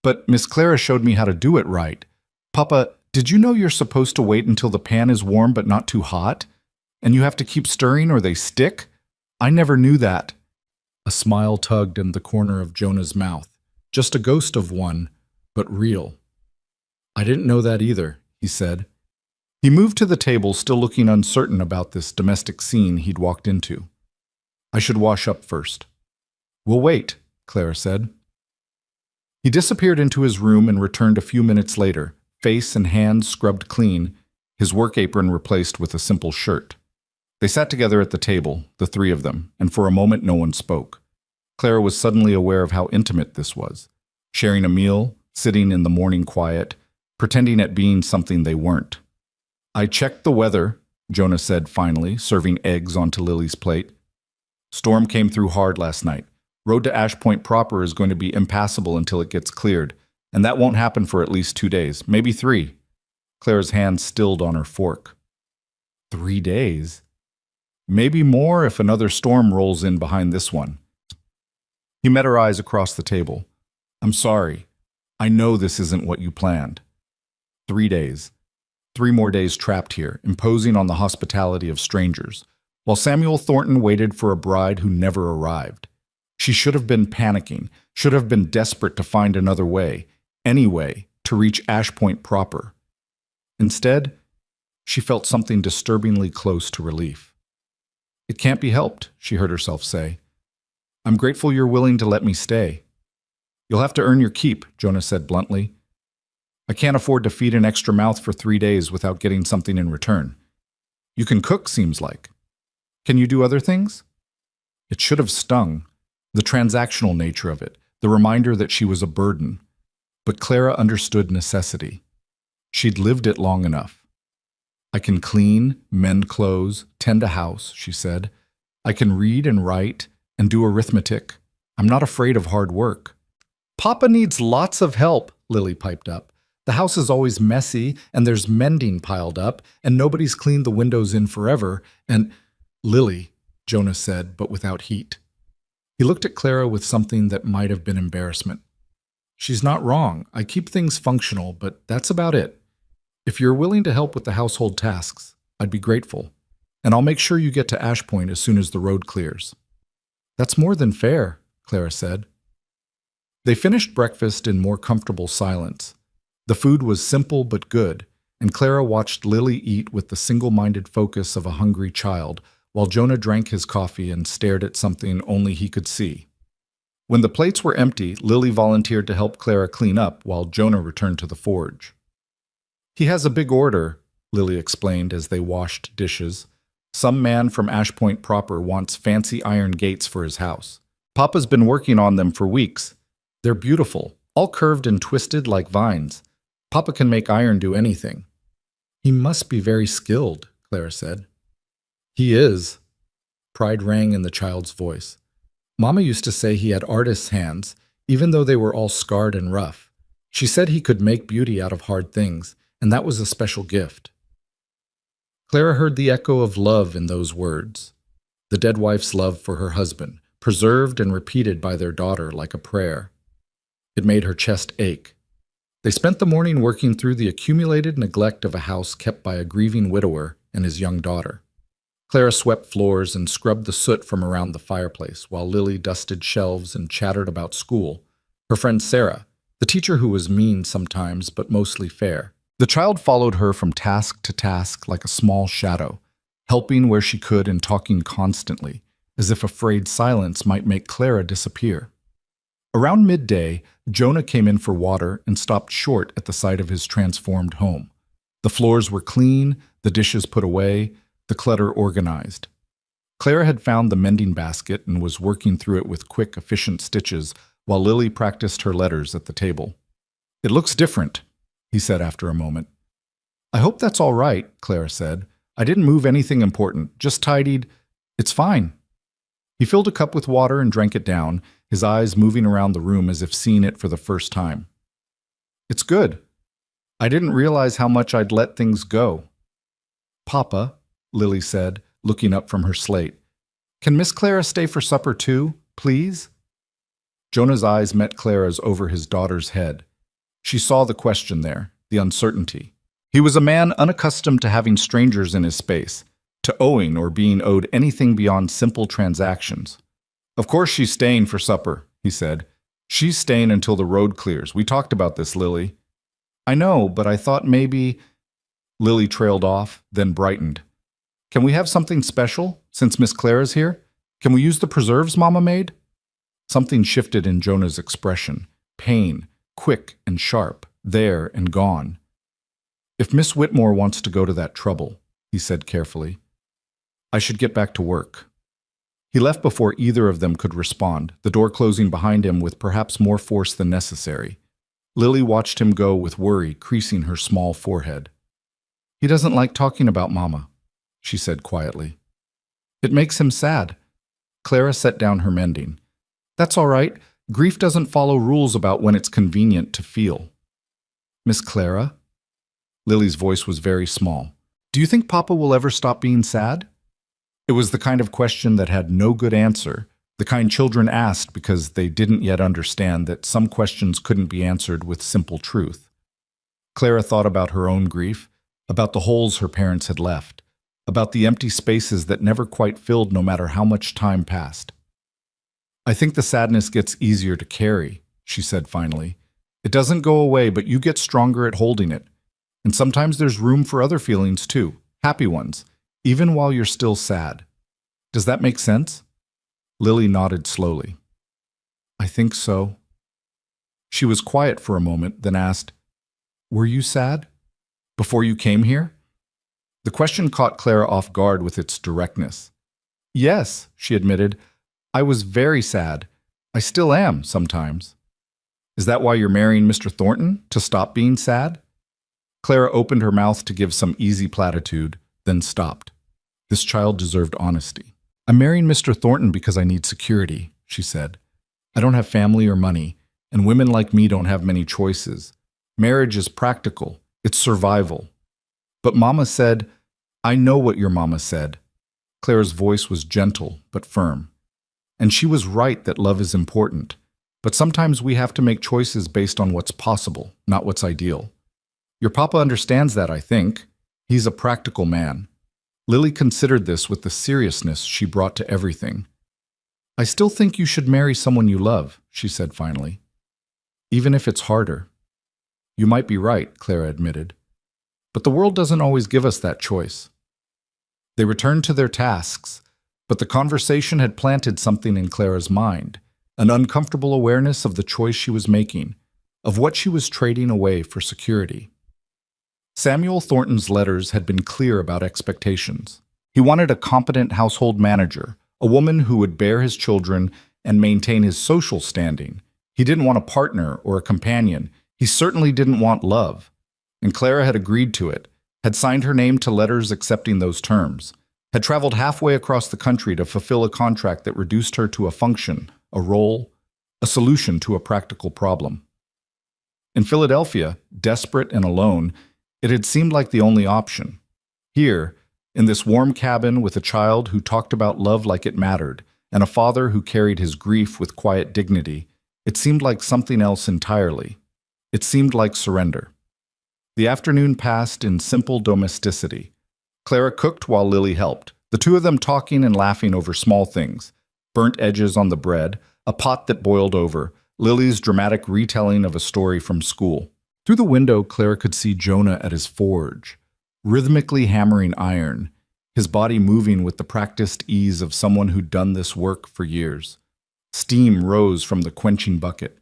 "But Miss Clara showed me how to do it right. Papa, did you know you're supposed to wait until the pan is warm but not too hot? And you have to keep stirring or they stick? I never knew that." A smile tugged in the corner of Jonah's mouth, just a ghost of one, but real. "I didn't know that either," he said. He moved to the table, still looking uncertain about this domestic scene he'd walked into. "I should wash up first." "We'll wait," Clara said. He disappeared into his room and returned a few minutes later, face and hands scrubbed clean, his work apron replaced with a simple shirt. They sat together at the table, the three of them, and for a moment no one spoke. Clara was suddenly aware of how intimate this was, sharing a meal, sitting in the morning quiet, pretending at being something they weren't. "I checked the weather," Jonah said finally, serving eggs onto Lily's plate. "Storm came through hard last night. Road to Ash Point proper is going to be impassable until it gets cleared, and that won't happen for at least 2 days, maybe 3. Clara's hand stilled on her fork. 3 days? Maybe more if another storm rolls in behind this one. He met her eyes across the table. "I'm sorry. I know this isn't what you planned." 3 days. 3 more days trapped here, imposing on the hospitality of strangers, while Samuel Thornton waited for a bride who never arrived. She should have been panicking, should have been desperate to find another way, any way, to reach Ash Point proper. Instead, she felt something disturbingly close to relief. "It can't be helped," she heard herself say. "I'm grateful you're willing to let me stay." "You'll have to earn your keep," Jonah said bluntly. "I can't afford to feed an extra mouth for 3 days without getting something in return. You can cook, seems like. Can you do other things?" It should have stung, the transactional nature of it, the reminder that she was a burden. But Clara understood necessity. She'd lived it long enough. "I can clean, mend clothes, tend a house," she said. "I can read and write and do arithmetic. I'm not afraid of hard work." "Papa needs lots of help," Lily piped up. "The house is always messy, and there's mending piled up, and nobody's cleaned the windows in forever, and—" "Lily," Jonah said, but without heat. He looked at Clara with something that might have been embarrassment. "She's not wrong. I keep things functional, but that's about it. If you're willing to help with the household tasks, I'd be grateful. And I'll make sure you get to Ash Point as soon as the road clears." "That's more than fair," Clara said. They finished breakfast in more comfortable silence. The food was simple but good, and Clara watched Lily eat with the single-minded focus of a hungry child, while Jonah drank his coffee and stared at something only he could see. When the plates were empty, Lily volunteered to help Clara clean up while Jonah returned to the forge. "He has a big order," Lily explained as they washed dishes. "Some man from Ash Point proper wants fancy iron gates for his house. Papa's been working on them for weeks. They're beautiful, all curved and twisted like vines. Papa can make iron do anything." "He must be very skilled," Clara said. "He is." Pride rang in the child's voice. "Mama used to say he had artist's hands, even though they were all scarred and rough. She said he could make beauty out of hard things, and that was a special gift." Clara heard the echo of love in those words, the dead wife's love for her husband, preserved and repeated by their daughter like a prayer. It made her chest ache. They spent the morning working through the accumulated neglect of a house kept by a grieving widower and his young daughter. Clara swept floors and scrubbed the soot from around the fireplace, while Lily dusted shelves and chattered about school. Her friend Sarah, the teacher who was mean sometimes but mostly fair. The child followed her from task to task like a small shadow, helping where she could and talking constantly, as if afraid silence might make Clara disappear. Around midday, Jonah came in for water and stopped short at the sight of his transformed home. The floors were clean, the dishes put away, the clutter organized. Clara had found the mending basket and was working through it with quick, efficient stitches while Lily practiced her letters at the table. "It looks different," he said after a moment. "I hope that's all right," Clara said. "I didn't move anything important, just tidied. It's fine." He filled a cup with water and drank it down, his eyes moving around the room as if seeing it for the first time. "It's good. I didn't realize how much I'd let things go." "Papa," Lily said, looking up from her slate, "can Miss Clara stay for supper too, please?" Jonah's eyes met Clara's over his daughter's head. She saw the question there, the uncertainty. He was a man unaccustomed to having strangers in his space, to owing or being owed anything beyond simple transactions. "Of course she's staying for supper," he said. "She's staying until the road clears. We talked about this, Lily." "I know, but I thought maybe—" Lily trailed off, then brightened. "Can we have something special, since Miss Clara's here? Can we use the preserves Mama made?" Something shifted in Jonah's expression. Pain, quick and sharp, there and gone. "If Miss Whitmore wants to go to that trouble," he said carefully, "I should get back to work." He left before either of them could respond, the door closing behind him with perhaps more force than necessary. Lily watched him go with worry creasing her small forehead. "He doesn't like talking about Mama," she said quietly. "It makes him sad." Clara set down her mending. "That's all right. Grief doesn't follow rules about when it's convenient to feel." "Miss Clara?" Lily's voice was very small. "Do you think Papa will ever stop being sad?" It was the kind of question that had no good answer, the kind children asked because they didn't yet understand that some questions couldn't be answered with simple truth. Clara thought about her own grief, about the holes her parents had left, about the empty spaces that never quite filled no matter how much time passed. "I think the sadness gets easier to carry," she said finally. "It doesn't go away, but you get stronger at holding it. And sometimes there's room for other feelings too, happy ones, even while you're still sad. Does that make sense?" Lily nodded slowly. "I think so." She was quiet for a moment, then asked, "Were you sad? Before you came here?" The question caught Clara off guard with its directness. "Yes," she admitted. "I was very sad. I still am, sometimes." "Is that why you're marrying Mr. Thornton, to stop being sad?" Clara opened her mouth to give some easy platitude, then stopped. This child deserved honesty. "I'm marrying Mr. Thornton because I need security," she said. "I don't have family or money, and women like me don't have many choices. Marriage is practical. It's survival." "But Mama said—" "I know what your Mama said." Clara's voice was gentle but firm. "And she was right that love is important. But sometimes we have to make choices based on what's possible, not what's ideal. Your Papa understands that, I think. He's a practical man." Lily considered this with the seriousness she brought to everything. "I still think you should marry someone you love," she said finally. "Even if it's harder." "You might be right," Clara admitted. "But the world doesn't always give us that choice." They returned to their tasks, but the conversation had planted something in Clara's mind, an uncomfortable awareness of the choice she was making, of what she was trading away for security. Samuel Thornton's letters had been clear about expectations. He wanted a competent household manager, a woman who would bear his children and maintain his social standing. He didn't want a partner or a companion. He certainly didn't want love. And Clara had agreed to it, had signed her name to letters accepting those terms, had traveled halfway across the country to fulfill a contract that reduced her to a function, a role, a solution to a practical problem. In Philadelphia, desperate and alone, it had seemed like the only option. Here, in this warm cabin with a child who talked about love like it mattered, and a father who carried his grief with quiet dignity, it seemed like something else entirely. It seemed like surrender. The afternoon passed in simple domesticity. Clara cooked while Lily helped, the two of them talking and laughing over small things, burnt edges on the bread, a pot that boiled over, Lily's dramatic retelling of a story from school. Through the window, Clara could see Jonah at his forge, rhythmically hammering iron, his body moving with the practiced ease of someone who'd done this work for years. Steam rose from the quenching bucket.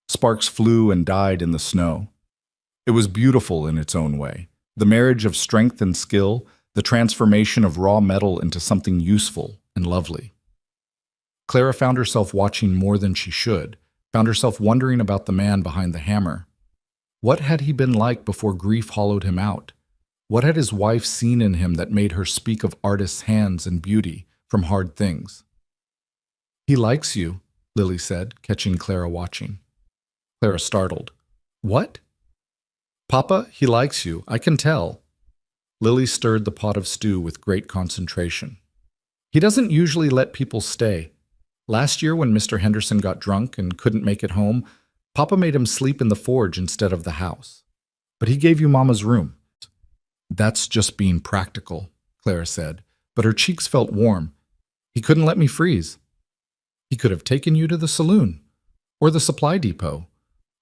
Sparks flew and died in the snow. It was beautiful in its own way. The marriage of strength and skill, the transformation of raw metal into something useful and lovely. Clara found herself watching more than she should, found herself wondering about the man behind the hammer. What had he been like before grief hollowed him out? What had his wife seen in him that made her speak of artists' hands and beauty from hard things? "He likes you," Lily said, catching Clara watching. Clara startled. "What?" "Papa, he likes you. I can tell." Lily stirred the pot of stew with great concentration. "He doesn't usually let people stay. Last year when Mr. Henderson got drunk and couldn't make it home, Papa made him sleep in the forge instead of the house. But he gave you Mama's room." "That's just being practical," Clara said, but her cheeks felt warm. "He couldn't let me freeze. He could have taken you to the saloon, or the supply depot,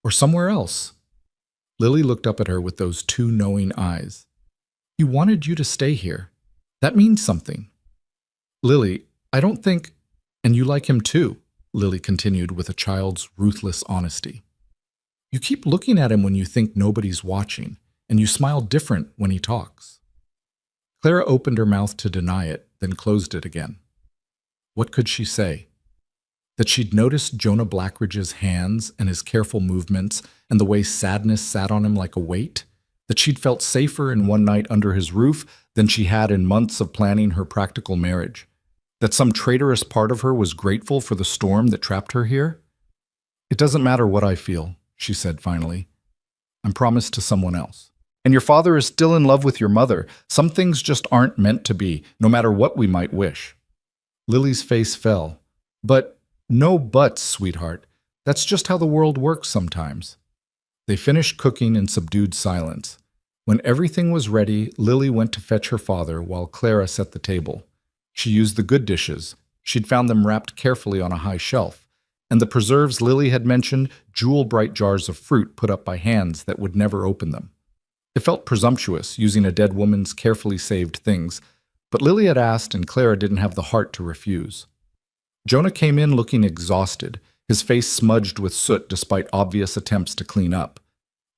or somewhere else." Lily looked up at her with those two knowing eyes. "He wanted you to stay here. That means something." "Lily, I don't think—" "And you like him too," Lily continued with a child's ruthless honesty. "You keep looking at him when you think nobody's watching, and you smile different when he talks." Clara opened her mouth to deny it, then closed it again. What could she say? That she'd noticed Jonah Blackridge's hands and his careful movements and the way sadness sat on him like a weight? That she'd felt safer in one night under his roof than she had in months of planning her practical marriage? That some traitorous part of her was grateful for the storm that trapped her here? "It doesn't matter what I feel," she said finally. "I'm promised to someone else. And your father is still in love with your mother. Some things just aren't meant to be, no matter what we might wish." Lily's face fell. "But no buts, sweetheart. That's just how the world works sometimes." They finished cooking in subdued silence. When everything was ready, Lily went to fetch her father while Clara set the table. She used the good dishes. She'd found them wrapped carefully on a high shelf. And the preserves Lily had mentioned, jewel-bright jars of fruit put up by hands that would never open them. It felt presumptuous, using a dead woman's carefully saved things, but Lily had asked and Clara didn't have the heart to refuse. Jonah came in looking exhausted, his face smudged with soot despite obvious attempts to clean up.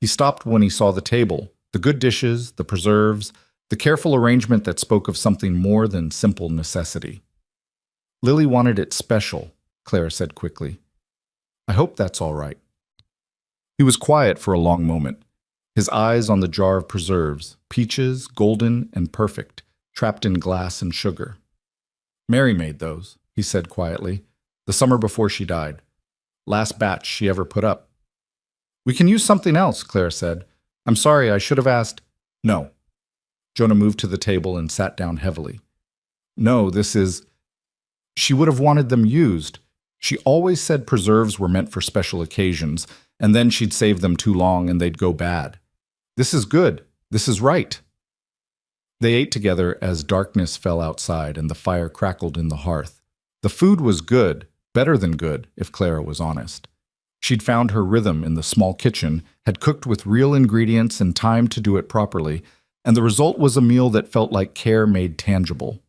He stopped when he saw the table, the good dishes, the preserves, the careful arrangement that spoke of something more than simple necessity. "Lily wanted it special," Clara said quickly. "I hope that's all right." He was quiet for a long moment, his eyes on the jar of preserves, peaches, golden and perfect, trapped in glass and sugar. "Mary made those," he said quietly, "the summer before she died. Last batch she ever put up." "We can use something else," Clara said. "I'm sorry, I should have asked—" "No." Jonah moved to the table and sat down heavily. "No, this is—" She would have wanted them used. She always said preserves were meant for special occasions, and then she'd save them too long and they'd go bad. "This is good. This is right." They ate together as darkness fell outside and the fire crackled in the hearth. The food was good, better than good, if Clara was honest. She'd found her rhythm in the small kitchen, had cooked with real ingredients and time to do it properly, and the result was a meal that felt like care made tangible.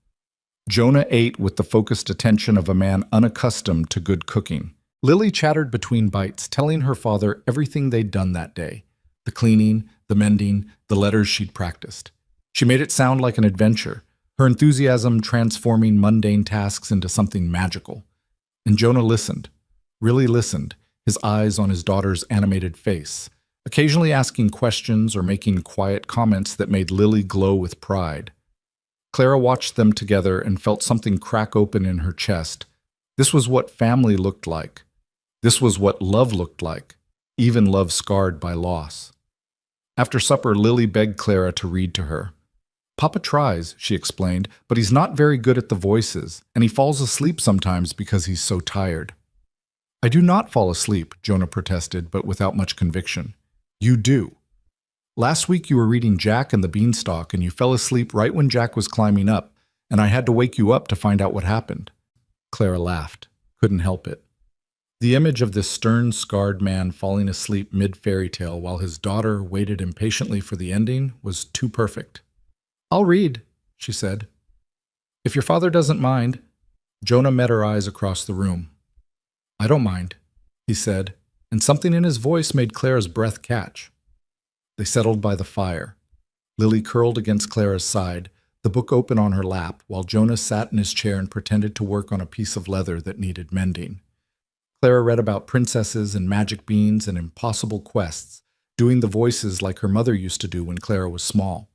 Jonah ate with the focused attention of a man unaccustomed to good cooking. Lily chattered between bites, telling her father everything they'd done that day. The cleaning, the mending, the letters she'd practiced. She made it sound like an adventure, her enthusiasm transforming mundane tasks into something magical. And Jonah listened, really listened, his eyes on his daughter's animated face, occasionally asking questions or making quiet comments that made Lily glow with pride. Clara watched them together and felt something crack open in her chest. This was what family looked like. This was what love looked like, even love scarred by loss. After supper, Lily begged Clara to read to her. "Papa tries," she explained, "but he's not very good at the voices, and he falls asleep sometimes because he's so tired." "I do not fall asleep," Jonah protested, but without much conviction. "You do. Last week you were reading Jack and the Beanstalk, and you fell asleep right when Jack was climbing up, and I had to wake you up to find out what happened." Clara laughed, couldn't help it. The image of this stern, scarred man falling asleep mid-fairy tale while his daughter waited impatiently for the ending was too perfect. "I'll read," she said. If your father doesn't mind. Jonah met her eyes across the room. I don't mind, he said, and something in his voice made Clara's breath catch. They settled by the fire. Lily curled against Clara's side, the book open on her lap, while Jonah sat in his chair and pretended to work on a piece of leather that needed mending. Clara read about princesses and magic beans and impossible quests, doing the voices like her mother used to do when Clara was small.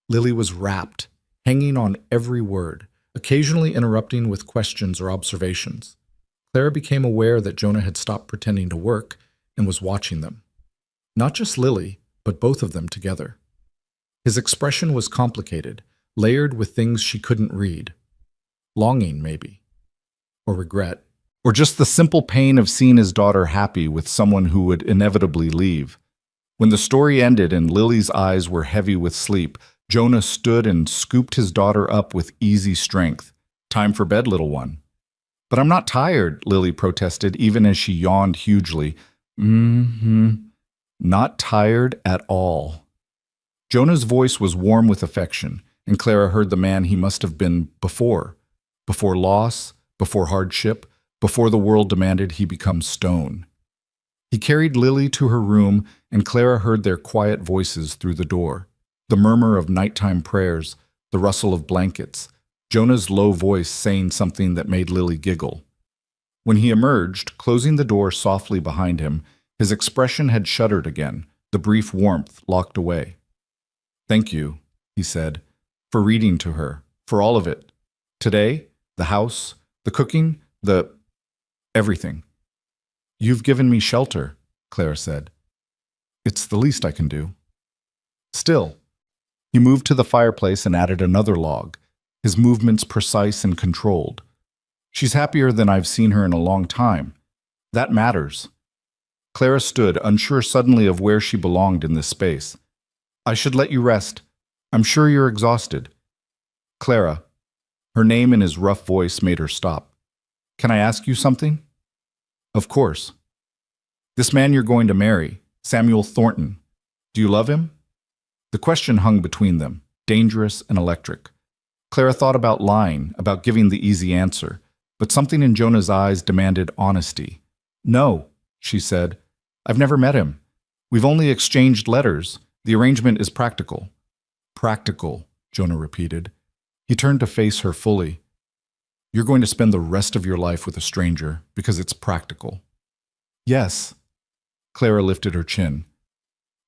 Lily was rapt, hanging on every word, occasionally interrupting with questions or observations. Clara became aware that Jonah had stopped pretending to work and was watching them. Not just Lily, but both of them together. His expression was complicated, layered with things she couldn't read. Longing, maybe. Or regret. Or just the simple pain of seeing his daughter happy with someone who would inevitably leave. When the story ended and Lily's eyes were heavy with sleep, Jonah stood and scooped his daughter up with easy strength. Time for bed, little one. But I'm not tired, Lily protested, even as she yawned hugely. Not tired at all. Jonah's voice was warm with affection, and Clara heard the man he must have been before. Before loss, before hardship, before the world demanded he become stone. He carried Lily to her room, and Clara heard their quiet voices through the door. The murmur of nighttime prayers, the rustle of blankets, Jonah's low voice saying something that made Lily giggle. When he emerged, closing the door softly behind him, his expression had shuddered again, the brief warmth locked away. Thank you, he said, for reading to her, for all of it. Today, the house, the cooking, everything. You've given me shelter, Clara said. It's the least I can do. Still, he moved to the fireplace and added another log, his movements precise and controlled. She's happier than I've seen her in a long time. That matters. Clara stood, unsure suddenly of where she belonged in this space. I should let you rest. I'm sure you're exhausted. Clara. Her name in his rough voice made her stop. Can I ask you something? Of course. This man you're going to marry, Samuel Thornton, do you love him? The question hung between them, dangerous and electric. Clara thought about lying, about giving the easy answer, but something in Jonah's eyes demanded honesty. No, she said. I've never met him. We've only exchanged letters. The arrangement is practical. Practical, Jonah repeated. He turned to face her fully. You're going to spend the rest of your life with a stranger because it's practical. Yes. Clara lifted her chin.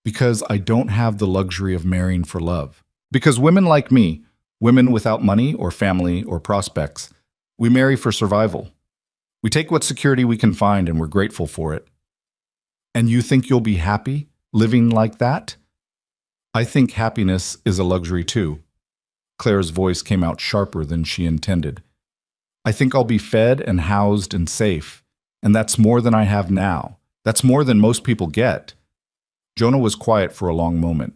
Because I don't have the luxury of marrying for love. Because women like me, women without money or family or prospects, we marry for survival. We take what security we can find and we're grateful for it. And you think you'll be happy living like that? I think happiness is a luxury too. Clara's voice came out sharper than she intended. I think I'll be fed and housed and safe, and that's more than I have now. That's more than most people get. Jonah was quiet for a long moment.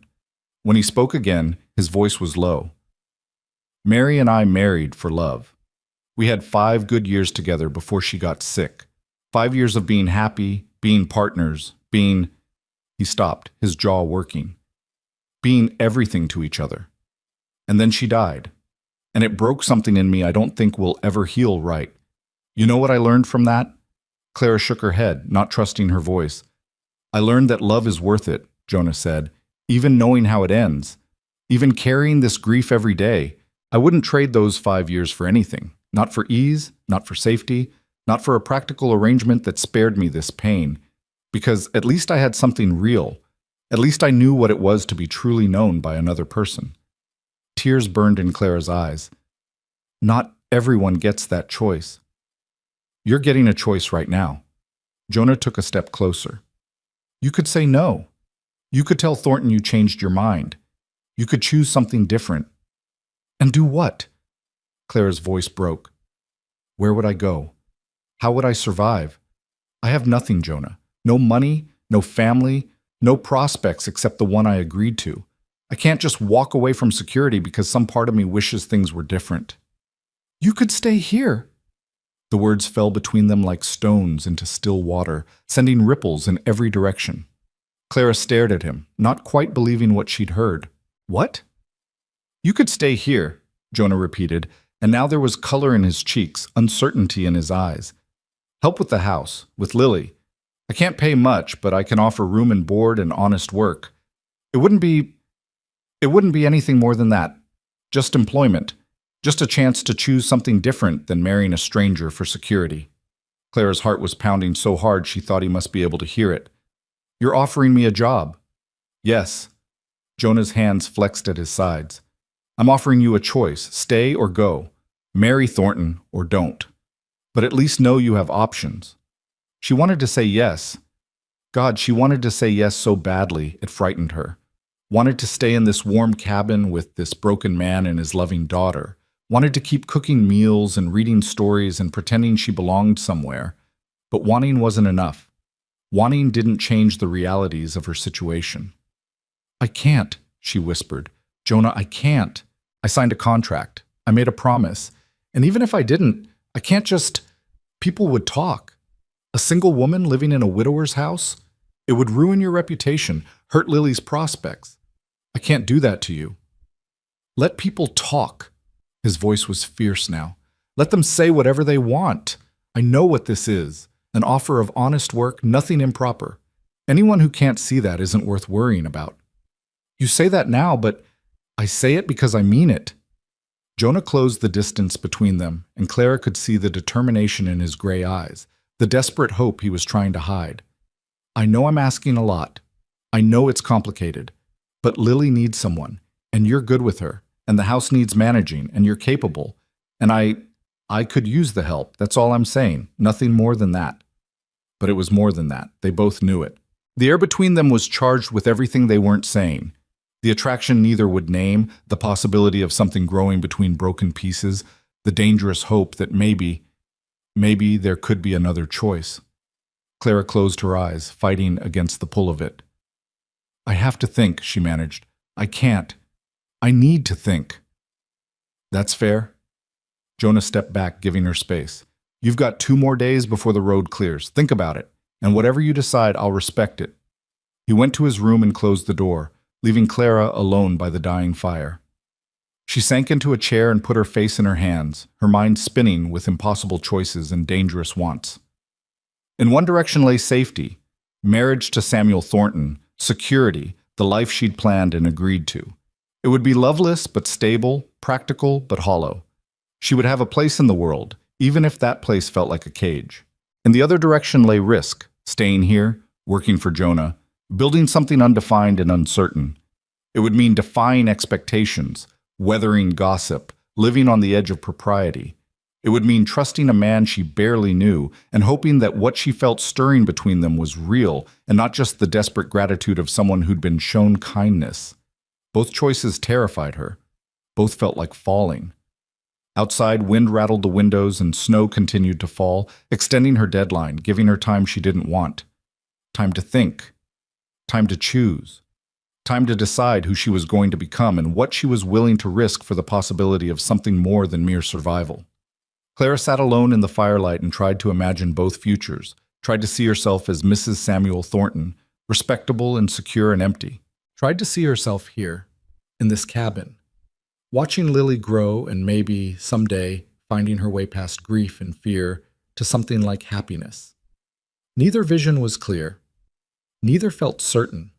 When he spoke again, his voice was low. Mary and I married for love. We had 5 good years together before she got sick. 5 years of being happy, being partners, being... He stopped, his jaw working. Being everything to each other. And then she died. And it broke something in me I don't think will ever heal right. You know what I learned from that? Clara shook her head, not trusting her voice. I learned that love is worth it, Jonah said, even knowing how it ends. Even carrying this grief every day. I wouldn't trade those 5 years for anything. Not for ease, not for safety, not for a practical arrangement that spared me this pain. Because at least I had something real. At least I knew what it was to be truly known by another person. Tears burned in Clara's eyes. Not everyone gets that choice. You're getting a choice right now. Jonah took a step closer. You could say no. You could tell Thornton you changed your mind. You could choose something different. And do what? Clara's voice broke. Where would I go? How would I survive? I have nothing, Jonah. No money, no family, no prospects except the one I agreed to. I can't just walk away from security because some part of me wishes things were different. You could stay here. The words fell between them like stones into still water, sending ripples in every direction. Clara stared at him, not quite believing what she'd heard. What? You could stay here, Jonah repeated, And now there was color in his cheeks, uncertainty in his eyes. Help with the house, with Lily. I can't pay much, but I can offer room and board and honest work. It wouldn't be anything more than that. Just employment. Just a chance to choose something different than marrying a stranger for security. Clara's heart was pounding so hard she thought he must be able to hear it. You're offering me a job. Yes. Jonah's hands flexed at his sides. I'm offering you a choice, stay or go. Marry Thornton or don't. But at least know you have options. She wanted to say yes. God, she wanted to say yes so badly it frightened her. Wanted to stay in this warm cabin with this broken man and his loving daughter. Wanted to keep cooking meals and reading stories and pretending she belonged somewhere. But wanting wasn't enough. Wanting didn't change the realities of her situation. I can't, she whispered. Jonah, I can't. I signed a contract. I made a promise. And even if I didn't, I can't just... People would talk. A single woman living in a widower's house? It would ruin your reputation, hurt Lily's prospects. I can't do that to you. Let people talk. His voice was fierce now. Let them say whatever they want. I know what this is. An offer of honest work, nothing improper. Anyone who can't see that isn't worth worrying about. You say that now, but I say it because I mean it. Jonah closed the distance between them, and Clara could see the determination in his gray eyes, the desperate hope he was trying to hide. I know I'm asking a lot. I know it's complicated. But Lily needs someone, and you're good with her, and the house needs managing, and you're capable. And I could use the help, that's all I'm saying, nothing more than that. But it was more than that. They both knew it. The air between them was charged with everything they weren't saying. The attraction neither would name, the possibility of something growing between broken pieces, the dangerous hope that maybe there could be another choice. Clara closed her eyes, fighting against the pull of it. I have to think, she managed. I can't. I need to think. That's fair. Jonah stepped back, giving her space. You've got 2 more days before the road clears. Think about it. And whatever you decide, I'll respect it. He went to his room and closed the door, leaving Clara alone by the dying fire. She sank into a chair and put her face in her hands, her mind spinning with impossible choices and dangerous wants. In one direction lay safety, marriage to Samuel Thornton, security, the life she'd planned and agreed to. It would be loveless but stable, practical but hollow. She would have a place in the world, even if that place felt like a cage. In the other direction lay risk, staying here, working for Jonah, building something undefined and uncertain. It would mean defying expectations, weathering gossip, living on the edge of propriety. It would mean trusting a man she barely knew and hoping that what she felt stirring between them was real and not just the desperate gratitude of someone who'd been shown kindness. Both choices terrified her. Both felt like falling. Outside, wind rattled the windows and snow continued to fall, extending her deadline, giving her time she didn't want. Time to think. Time to choose. Time to decide who she was going to become and what she was willing to risk for the possibility of something more than mere survival. Clara sat alone in the firelight and tried to imagine both futures, tried to see herself as Mrs. Samuel Thornton, respectable and secure and empty. Tried to see herself here, in this cabin, watching Lily grow and maybe, someday, finding her way past grief and fear to something like happiness. Neither vision was clear. Neither felt certain,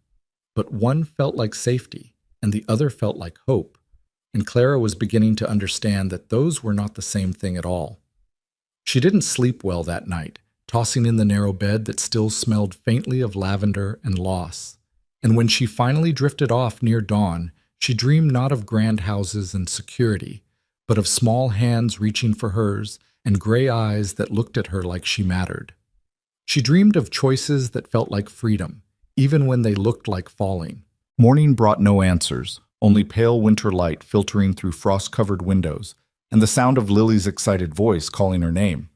but one felt like safety, and the other felt like hope. And Clara was beginning to understand that those were not the same thing at all. She didn't sleep well that night, tossing in the narrow bed that still smelled faintly of lavender and loss. And when she finally drifted off near dawn, she dreamed not of grand houses and security, but of small hands reaching for hers and gray eyes that looked at her like she mattered. She dreamed of choices that felt like freedom, even when they looked like falling. Morning brought no answers. Only pale winter light filtering through frost-covered windows, and the sound of Lily's excited voice calling her name.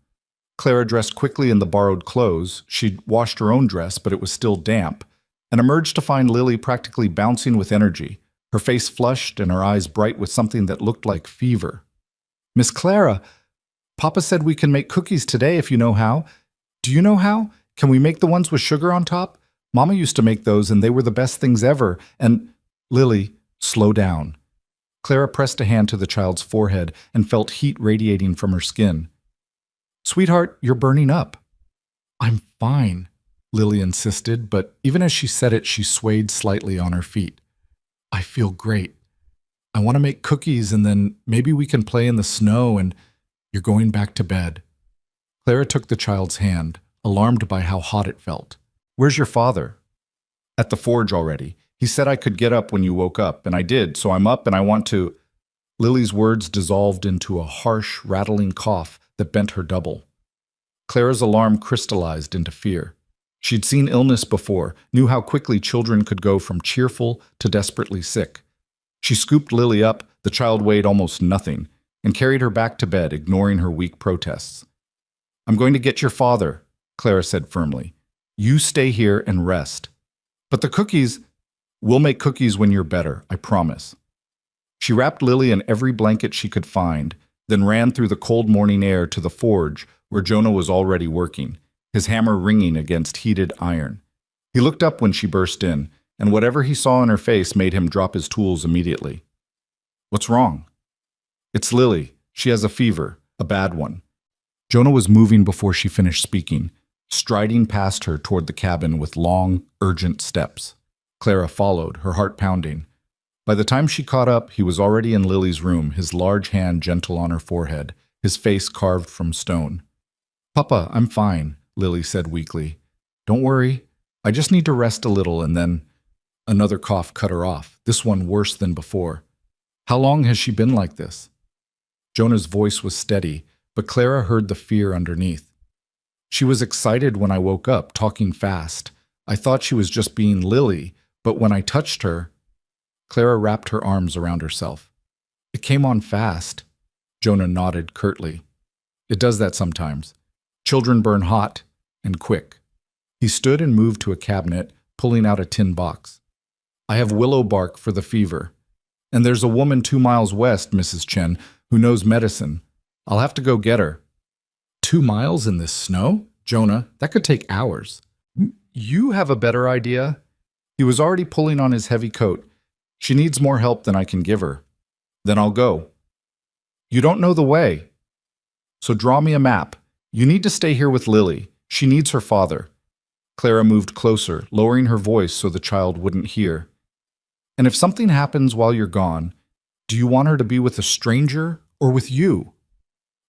Clara dressed quickly in the borrowed clothes. She'd washed her own dress, but it was still damp, and emerged to find Lily practically bouncing with energy, her face flushed and her eyes bright with something that looked like fever. "Miss Clara, Papa said we can make cookies today if you know how. Do you know how? Can we make the ones with sugar on top? Mama used to make those, and they were the best things ever, and..." "Lily, slow down." Clara pressed a hand to the child's forehead and felt heat radiating from her skin. Sweetheart, you're burning up. I'm fine, Lily insisted, but even as she said it, she swayed slightly on her feet. I feel great. I want to make cookies and then maybe we can play in the snow and you're going back to bed. Clara took the child's hand, alarmed by how hot it felt. Where's your father? At the forge already. He said I could get up when you woke up, and I did, so I'm up and I want to… Lily's words dissolved into a harsh, rattling cough that bent her double. Clara's alarm crystallized into fear. She'd seen illness before, knew how quickly children could go from cheerful to desperately sick. She scooped Lily up, the child weighed almost nothing, and carried her back to bed, ignoring her weak protests. I'm going to get your father, Clara said firmly. You stay here and rest. But the cookies… We'll make cookies when you're better, I promise. She wrapped Lily in every blanket she could find, then ran through the cold morning air to the forge where Jonah was already working, his hammer ringing against heated iron. He looked up when she burst in, and whatever he saw in her face made him drop his tools immediately. What's wrong? It's Lily. She has a fever, a bad one. Jonah was moving before she finished speaking, striding past her toward the cabin with long, urgent steps. Clara followed, her heart pounding. By the time she caught up, he was already in Lily's room, his large hand gentle on her forehead, his face carved from stone. Papa, I'm fine, Lily said weakly. Don't worry. I just need to rest a little and then… Another cough cut her off, this one worse than before. How long has she been like this? Jonah's voice was steady, but Clara heard the fear underneath. She was excited when I woke up, talking fast. I thought she was just being Lily, but when I touched her… Clara wrapped her arms around herself. It came on fast. Jonah nodded curtly. It does that sometimes. Children burn hot and quick. He stood and moved to a cabinet, pulling out a tin box. I have willow bark for the fever. And there's a woman 2 miles west, Mrs. Chen, who knows medicine. I'll have to go get her. 2 miles in this snow? Jonah, that could take hours. You have a better idea? He was already pulling on his heavy coat. She needs more help than I can give her. Then I'll go. You don't know the way. So draw me a map. You need to stay here with Lily. She needs her father. Clara moved closer, lowering her voice so the child wouldn't hear. And if something happens while you're gone, do you want her to be with a stranger or with you?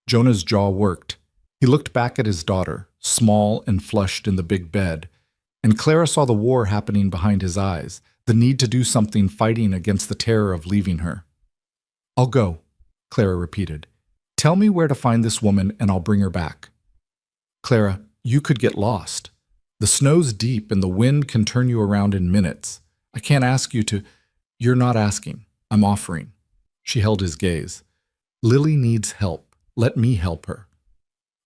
Jonah's jaw worked. He looked back at his daughter, small and flushed in the big bed, and Clara saw the war happening behind his eyes, the need to do something fighting against the terror of leaving her. I'll go, Clara repeated. Tell me where to find this woman and I'll bring her back. Clara, you could get lost. The snow's deep and the wind can turn you around in minutes. I can't ask you to… You're not asking. I'm offering. She held his gaze. Lily needs help. Let me help her.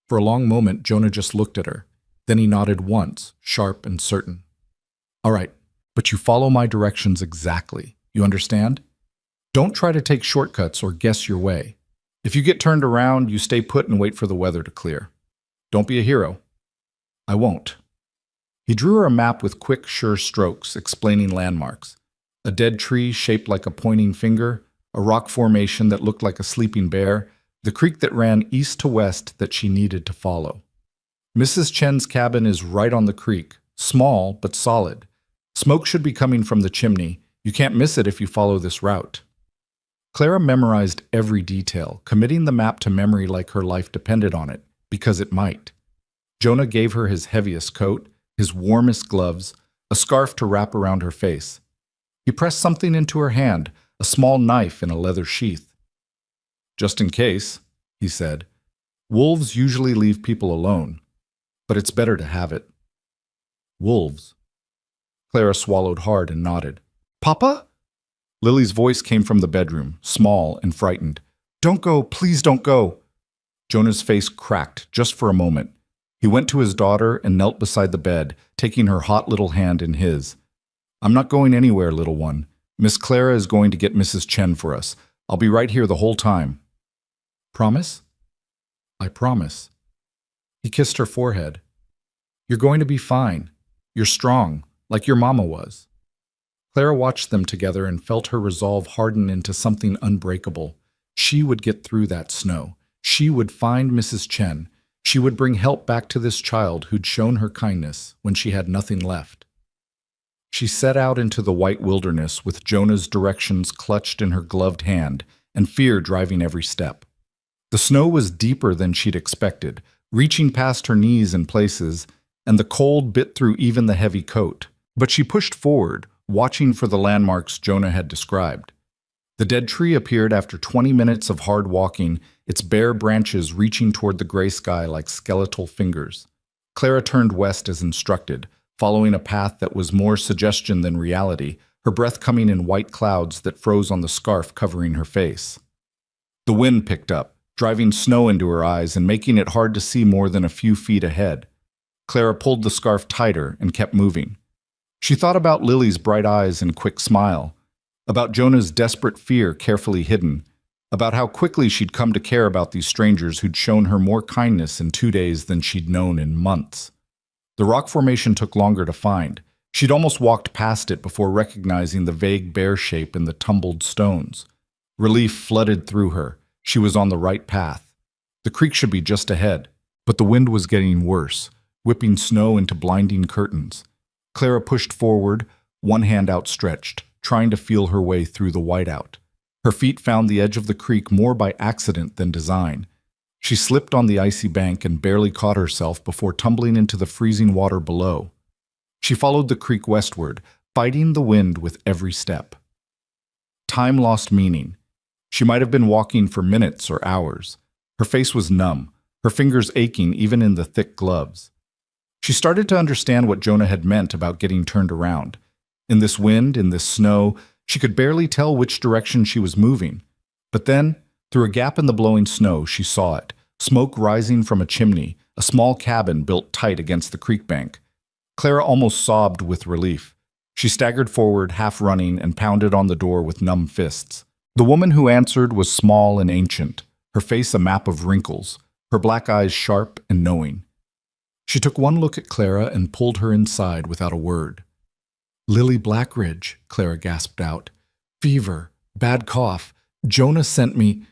For a long moment, Jonah just looked at her. Then he nodded once, sharp and certain. All right, but you follow my directions exactly. You understand? Don't try to take shortcuts or guess your way. If you get turned around, you stay put and wait for the weather to clear. Don't be a hero. I won't. He drew her a map with quick, sure strokes, explaining landmarks. A dead tree shaped like a pointing finger, a rock formation that looked like a sleeping bear, the creek that ran east to west that she needed to follow. Mrs. Chen's cabin is right on the creek, small but solid. Smoke should be coming from the chimney. You can't miss it if you follow this route. Clara memorized every detail, committing the map to memory like her life depended on it, because it might. Jonah gave her his heaviest coat, his warmest gloves, a scarf to wrap around her face. He pressed something into her hand, a small knife in a leather sheath. Just in case, he said. Wolves usually leave people alone, but it's better to have it. Wolves. Clara swallowed hard and nodded. Papa? Lily's voice came from the bedroom, small and frightened. Don't go, please don't go. Jonah's face cracked just for a moment. He went to his daughter and knelt beside the bed, taking her hot little hand in his. I'm not going anywhere, little one. Miss Clara is going to get Mrs. Chen for us. I'll be right here the whole time. Promise? I promise. He kissed her forehead. You're going to be fine. You're strong, like your mama was. Clara watched them together and felt her resolve harden into something unbreakable. She would get through that snow. She would find Mrs. Chen. She would bring help back to this child who'd shown her kindness when she had nothing left. She set out into the white wilderness with Jonah's directions clutched in her gloved hand and fear driving every step. The snow was deeper than she'd expected, reaching past her knees in places, and the cold bit through even the heavy coat. But she pushed forward, watching for the landmarks Jonah had described. The dead tree appeared after 20 minutes of hard walking, its bare branches reaching toward the gray sky like skeletal fingers. Clara turned west as instructed, following a path that was more suggestion than reality, her breath coming in white clouds that froze on the scarf covering her face. The wind picked up, driving snow into her eyes and making it hard to see more than a few feet ahead. Clara pulled the scarf tighter and kept moving. She thought about Lily's bright eyes and quick smile, about Jonah's desperate fear carefully hidden, about how quickly she'd come to care about these strangers who'd shown her more kindness in 2 days than she'd known in months. The rock formation took longer to find. She'd almost walked past it before recognizing the vague bear shape in the tumbled stones. Relief flooded through her. She was on the right path. The creek should be just ahead, but the wind was getting worse, whipping snow into blinding curtains. Clara pushed forward, one hand outstretched, trying to feel her way through the whiteout. Her feet found the edge of the creek more by accident than design. She slipped on the icy bank and barely caught herself before tumbling into the freezing water below. She followed the creek westward, fighting the wind with every step. Time lost meaning. She might have been walking for minutes or hours. Her face was numb, her fingers aching even in the thick gloves. She started to understand what Jonah had meant about getting turned around. In this wind, in this snow, she could barely tell which direction she was moving. But then, through a gap in the blowing snow, she saw it, smoke rising from a chimney, a small cabin built tight against the creek bank. Clara almost sobbed with relief. She staggered forward, half running, and pounded on the door with numb fists. The woman who answered was small and ancient, her face a map of wrinkles, her black eyes sharp and knowing. She took one look at Clara and pulled her inside without a word. "Lily Blackridge," Clara gasped out. "Fever, bad cough. Jonah sent me—"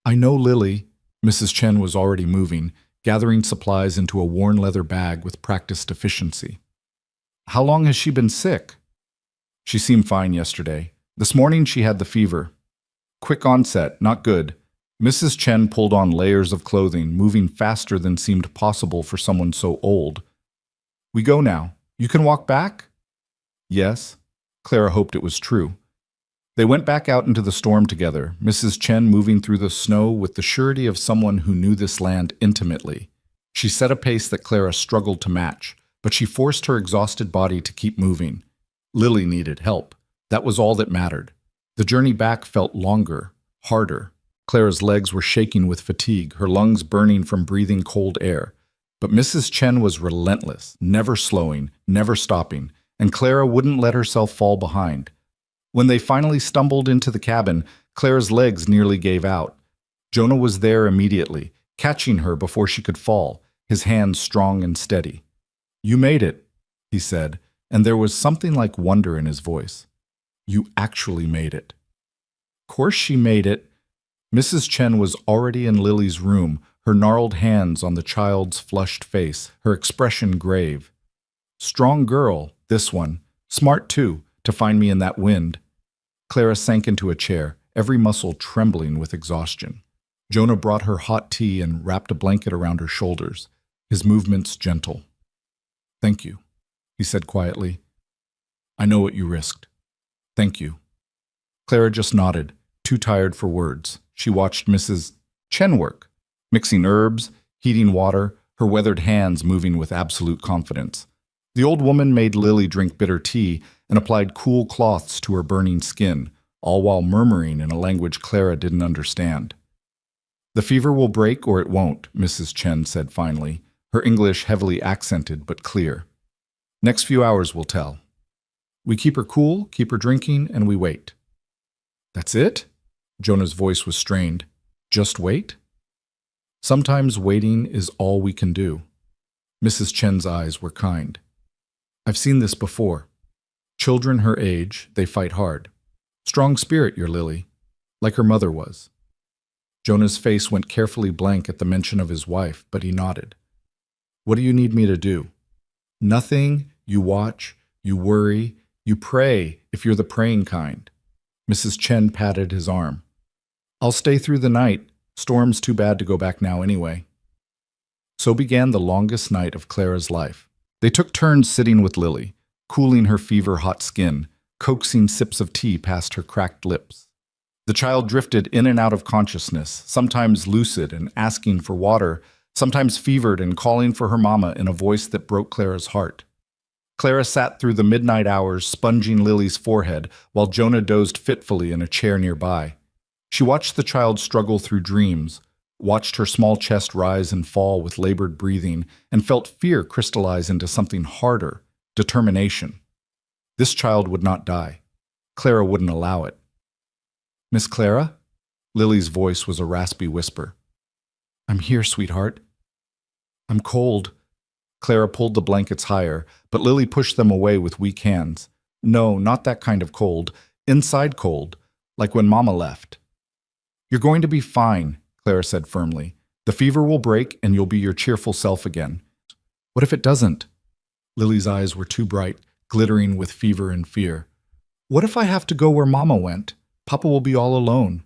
"I know Lily." Mrs. Chen was already moving, gathering supplies into a worn leather bag with practiced efficiency. "How long has she been sick?" "She seemed fine yesterday. This morning she had the fever. Quick onset, not good." Mrs. Chen pulled on layers of clothing, moving faster than seemed possible for someone so old. "We go now. You can walk back?" "Yes." Clara hoped it was true. They went back out into the storm together, Mrs. Chen moving through the snow with the surety of someone who knew this land intimately. She set a pace that Clara struggled to match, but she forced her exhausted body to keep moving. Lily needed help. That was all that mattered. The journey back felt longer, harder. Clara's legs were shaking with fatigue, her lungs burning from breathing cold air. But Mrs. Chen was relentless, never slowing, never stopping, and Clara wouldn't let herself fall behind. When they finally stumbled into the cabin, Clara's legs nearly gave out. Jonah was there immediately, catching her before she could fall, his hands strong and steady. "You made it," he said, and there was something like wonder in his voice. "You actually made it." Course she made it. Mrs. Chen was already in Lily's room, her gnarled hands on the child's flushed face, her expression grave. "Strong girl, this one. Smart, too, to find me in that wind." Clara sank into a chair, every muscle trembling with exhaustion. Jonah brought her hot tea and wrapped a blanket around her shoulders, his movements gentle. "Thank you," he said quietly. "I know what you risked. Thank you." Clara just nodded, too tired for words. She watched Mrs. Chen work, mixing herbs, heating water, her weathered hands moving with absolute confidence. The old woman made Lily drink bitter tea and applied cool cloths to her burning skin, all while murmuring in a language Clara didn't understand. "The fever will break or it won't," Mrs. Chen said finally, her English heavily accented but clear. "Next few hours will tell. We keep her cool, keep her drinking, and we wait." "That's it?" Jonah's voice was strained. "Just wait?" "Sometimes waiting is all we can do." Mrs. Chen's eyes were kind. "I've seen this before. Children her age, they fight hard. Strong spirit, your Lily, like her mother was. Jonah's face went carefully blank at the mention of his wife, but he nodded. What do you need me to do? Nothing. You watch, you worry, you pray if you're the praying kind. Mrs. Chen patted his arm. I'll stay through the night. Storm's too bad to go back now anyway. So began the longest night of Clara's life. They took turns sitting with Lily, cooling her fever-hot skin, coaxing sips of tea past her cracked lips. The child drifted in and out of consciousness, sometimes lucid and asking for water, sometimes fevered and calling for her mama in a voice that broke Clara's heart. Clara sat through the midnight hours, sponging Lily's forehead, while Jonah dozed fitfully in a chair nearby. She watched the child struggle through dreams, watched her small chest rise and fall with labored breathing, and felt fear crystallize into something harder, determination. This child would not die. Clara wouldn't allow it. Miss Clara? Lily's voice was a raspy whisper. I'm here, sweetheart. I'm cold. Clara pulled the blankets higher, but Lily pushed them away with weak hands. No, not that kind of cold. Inside cold, like when Mama left. You're going to be fine, Clara said firmly. The fever will break and you'll be your cheerful self again. What if it doesn't? Lily's eyes were too bright, glittering with fever and fear. What if I have to go where Mama went? Papa will be all alone.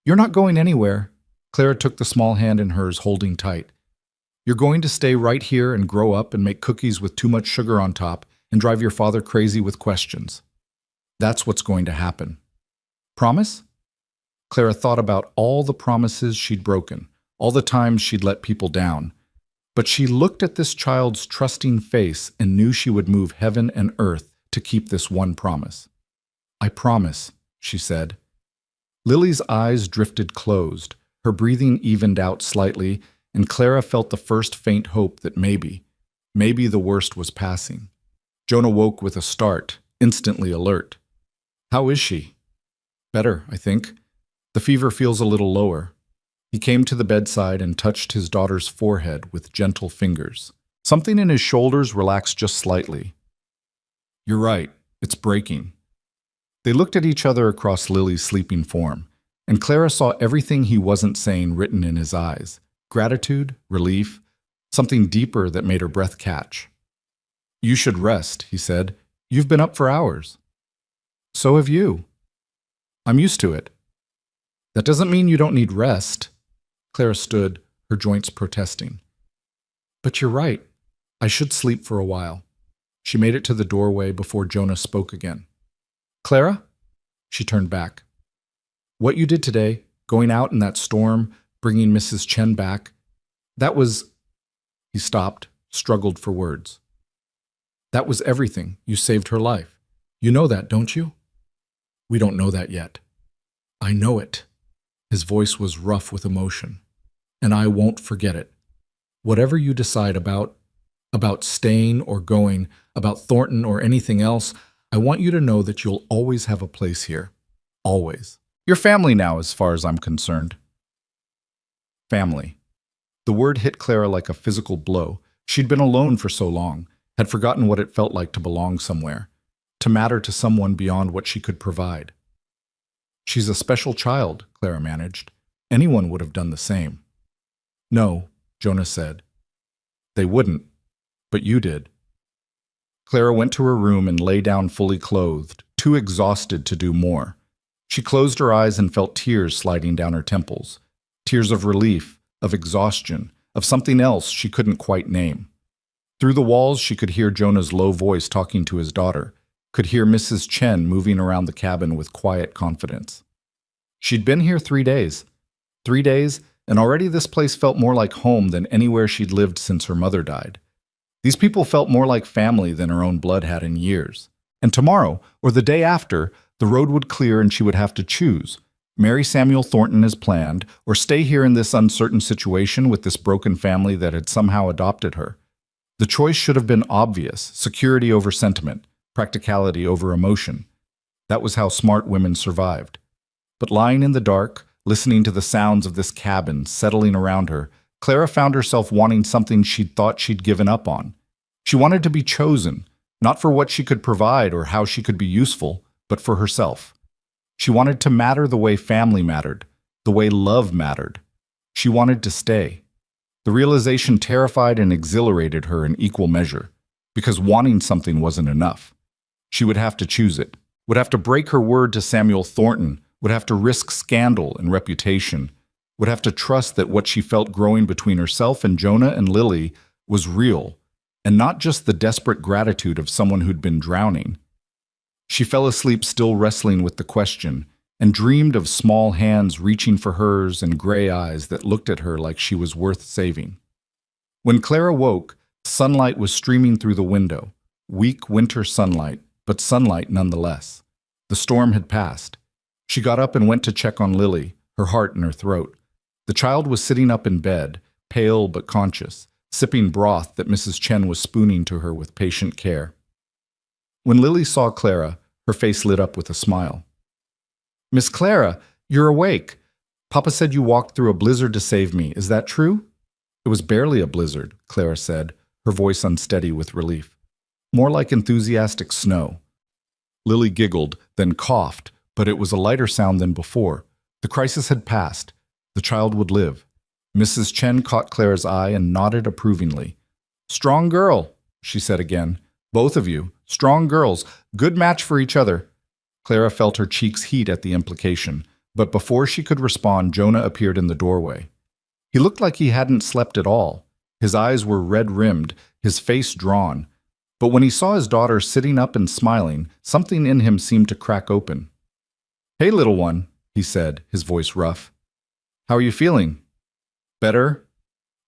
You're not going anywhere. Clara took the small hand in hers, holding tight. You're going to stay right here and grow up and make cookies with too much sugar on top and drive your father crazy with questions. That's what's going to happen. Promise? Clara thought about all the promises she'd broken, all the times she'd let people down. But she looked at this child's trusting face and knew she would move heaven and earth to keep this one promise. I promise, she said. Lily's eyes drifted closed, her breathing evened out slightly, and Clara felt the first faint hope that maybe the worst was passing. Jonah woke with a start, instantly alert. How is she? Better, I think. The fever feels a little lower. He came to the bedside and touched his daughter's forehead with gentle fingers. Something in his shoulders relaxed just slightly. You're right, it's breaking. They looked at each other across Lily's sleeping form, and Clara saw everything he wasn't saying written in his eyes. Gratitude, relief, something deeper that made her breath catch. You should rest, he said. You've been up for hours. So have you. I'm used to it. That doesn't mean you don't need rest. Clara stood, her joints protesting. But you're right. I should sleep for a while. She made it to the doorway before Jonah spoke again. Clara? She turned back. What you did today, going out in that storm, bringing Mrs. Chen back, that was... He stopped, struggled for words. That was everything. You saved her life. You know that, don't you? We don't know that yet. I know it. His voice was rough with emotion. And I won't forget it. Whatever you decide about staying or going, about Thornton or anything else, I want you to know that you'll always have a place here. Always. You're family now, as far as I'm concerned. Family. The word hit Clara like a physical blow. She'd been alone for so long, had forgotten what it felt like to belong somewhere, to matter to someone beyond what she could provide. She's a special child, Clara managed. Anyone would have done the same. No, Jonah said. They wouldn't, but you did. Clara went to her room and lay down fully clothed, too exhausted to do more. She closed her eyes and felt tears sliding down her temples. Tears of relief, of exhaustion, of something else she couldn't quite name. Through the walls she could hear Jonah's low voice talking to his daughter, could hear Mrs. Chen moving around the cabin with quiet confidence. She'd been here 3 days. 3 days, and already this place felt more like home than anywhere she'd lived since her mother died. These people felt more like family than her own blood had in years. And tomorrow, or the day after, the road would clear and she would have to choose. Marry Samuel Thornton as planned, or stay here in this uncertain situation with this broken family that had somehow adopted her. The choice should have been obvious: security over sentiment, practicality over emotion. That was how smart women survived. But lying in the dark, listening to the sounds of this cabin settling around her, Clara found herself wanting something she'd thought she'd given up on. She wanted to be chosen, Not for what she could provide or how she could be useful, but for herself. She wanted to matter the way family mattered, the way love mattered. She wanted to stay. The realization terrified and exhilarated her in equal measure, because wanting something wasn't enough. She would have to choose it, would have to break her word to Samuel Thornton, would have to risk scandal and reputation, would have to trust that what she felt growing between herself and Jonah and Lily was real, and not just the desperate gratitude of someone who'd been drowning. She fell asleep still wrestling with the question, and dreamed of small hands reaching for hers and gray eyes that looked at her like she was worth saving. When Clara woke, sunlight was streaming through the window, weak winter sunlight, but sunlight nonetheless. The storm had passed. She got up and went to check on Lily, her heart in her throat. The child was sitting up in bed, pale but conscious, sipping broth that Mrs. Chen was spooning to her with patient care. When Lily saw Clara, her face lit up with a smile. "Miss Clara, you're awake. Papa said you walked through a blizzard to save me. Is that true?" "It was barely a blizzard," Clara said, her voice unsteady with relief. "More like enthusiastic snow." Lily giggled, then coughed, but it was a lighter sound than before. The crisis had passed. The child would live. Mrs. Chen caught Clara's eye and nodded approvingly. "Strong girl," she said again. "Both of you. Strong girls. Good match for each other." Clara felt her cheeks heat at the implication, but before she could respond, Jonah appeared in the doorway. He looked like he hadn't slept at all. His eyes were red-rimmed, his face drawn. But when he saw his daughter sitting up and smiling, something in him seemed to crack open. "Hey, little one," he said, his voice rough. "How are you feeling?" "Better?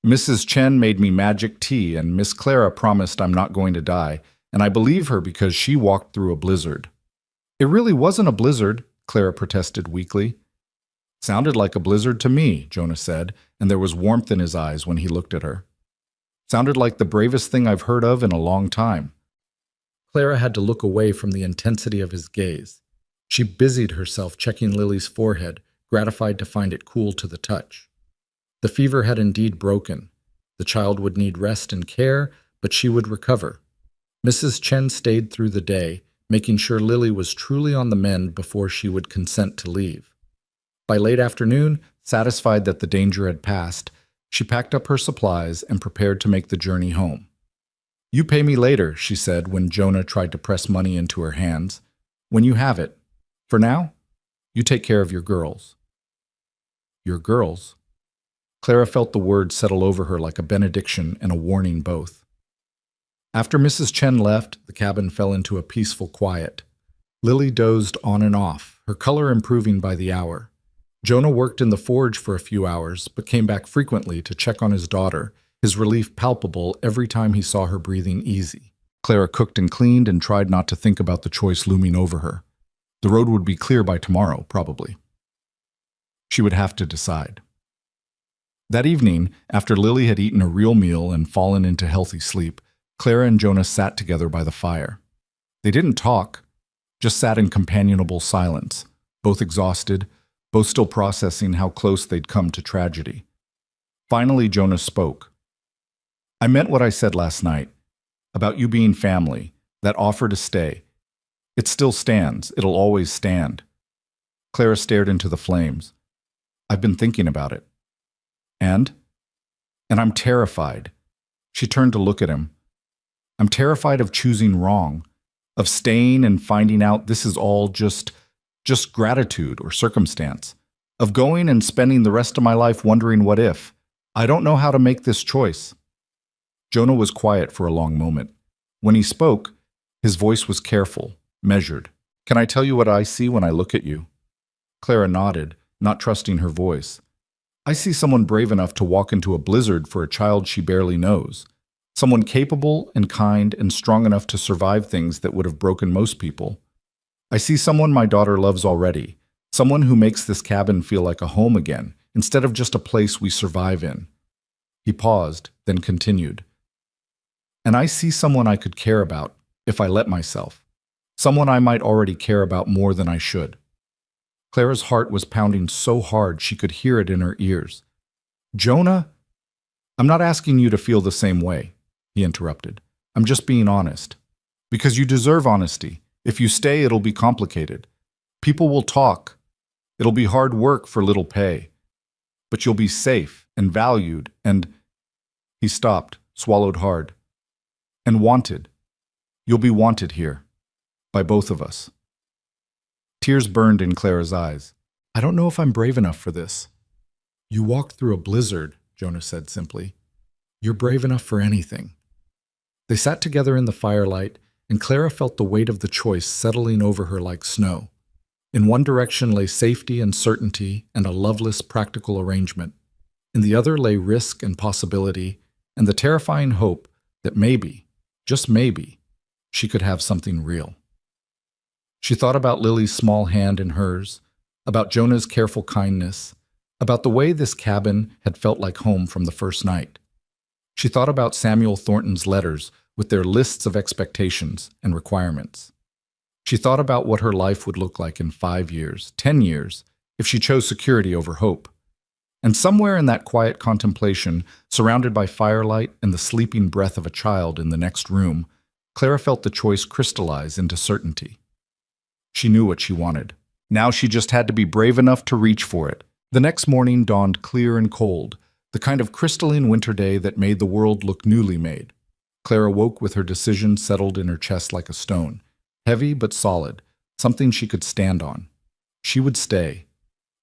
Mrs. Chen made me magic tea, and Miss Clara promised I'm not going to die, and I believe her because she walked through a blizzard." "It really wasn't a blizzard," Clara protested weakly. "Sounded like a blizzard to me," Jonah said, and there was warmth in his eyes when he looked at her. "Sounded like the bravest thing I've heard of in a long time." Clara had to look away from the intensity of his gaze. She busied herself checking Lily's forehead, gratified to find it cool to the touch. The fever had indeed broken. The child would need rest and care, but she would recover. Mrs. Chen stayed through the day, making sure Lily was truly on the mend before she would consent to leave. By late afternoon, satisfied that the danger had passed, she packed up her supplies and prepared to make the journey home. "You pay me later," she said when Jonah tried to press money into her hands. "When you have it. For now, you take care of your girls." "Your girls?" Clara felt the word settle over her like a benediction and a warning both. After Mrs. Chen left, the cabin fell into a peaceful quiet. Lily dozed on and off, her color improving by the hour. Jonah worked in the forge for a few hours, but came back frequently to check on his daughter, his relief palpable every time he saw her breathing easy. Clara cooked and cleaned and tried not to think about the choice looming over her. The road would be clear by tomorrow, probably. She would have to decide. That evening, after Lily had eaten a real meal and fallen into healthy sleep, Clara and Jonah sat together by the fire. They didn't talk, just sat in companionable silence, both exhausted, both still processing how close they'd come to tragedy. Finally, Jonah spoke. "I meant what I said last night, about you being family, that offer to stay. It still stands. It'll always stand." Clara stared into the flames. "I've been thinking about it." And I'm terrified." She turned to look at him. "I'm terrified of choosing wrong, of staying and finding out this is all just gratitude or circumstance, of going and spending the rest of my life wondering what if. I don't know how to make this choice." Jonah was quiet for a long moment. When he spoke, his voice was careful, measured. "Can I tell you what I see when I look at you?" Clara nodded, not trusting her voice. "I see someone brave enough to walk into a blizzard for a child she barely knows. Someone capable and kind and strong enough to survive things that would have broken most people. I see someone my daughter loves already, someone who makes this cabin feel like a home again, instead of just a place we survive in." He paused, then continued. "And I see someone I could care about, if I let myself. Someone I might already care about more than I should." Clara's heart was pounding so hard she could hear it in her ears. "Jonah, I'm not asking you to feel the same way," he interrupted. "I'm just being honest. Because you deserve honesty. If you stay, it'll be complicated. People will talk. It'll be hard work for little pay. But you'll be safe and valued and— He stopped, swallowed hard. And wanted. You'll be wanted here. By both of us. Tears burned in Clara's eyes. I don't know if I'm brave enough for this. You walked through a blizzard, Jonah said simply. You're brave enough for anything. They sat together in the firelight, and Clara felt the weight of the choice settling over her like snow. In one direction lay safety and certainty and a loveless, practical arrangement. In the other lay risk and possibility, and the terrifying hope that maybe, just maybe, she could have something real. She thought about Lily's small hand in hers, about Jonah's careful kindness, about the way this cabin had felt like home from the first night. She thought about Samuel Thornton's letters with their lists of expectations and requirements. She thought about what her life would look like in 5 years, 10 years, if she chose security over hope. And somewhere in that quiet contemplation, surrounded by firelight and the sleeping breath of a child in the next room, Clara felt the choice crystallize into certainty. She knew what she wanted. Now she just had to be brave enough to reach for it. The next morning dawned clear and cold, the kind of crystalline winter day that made the world look newly made. Clara woke with her decision settled in her chest like a stone, heavy but solid, something she could stand on. She would stay.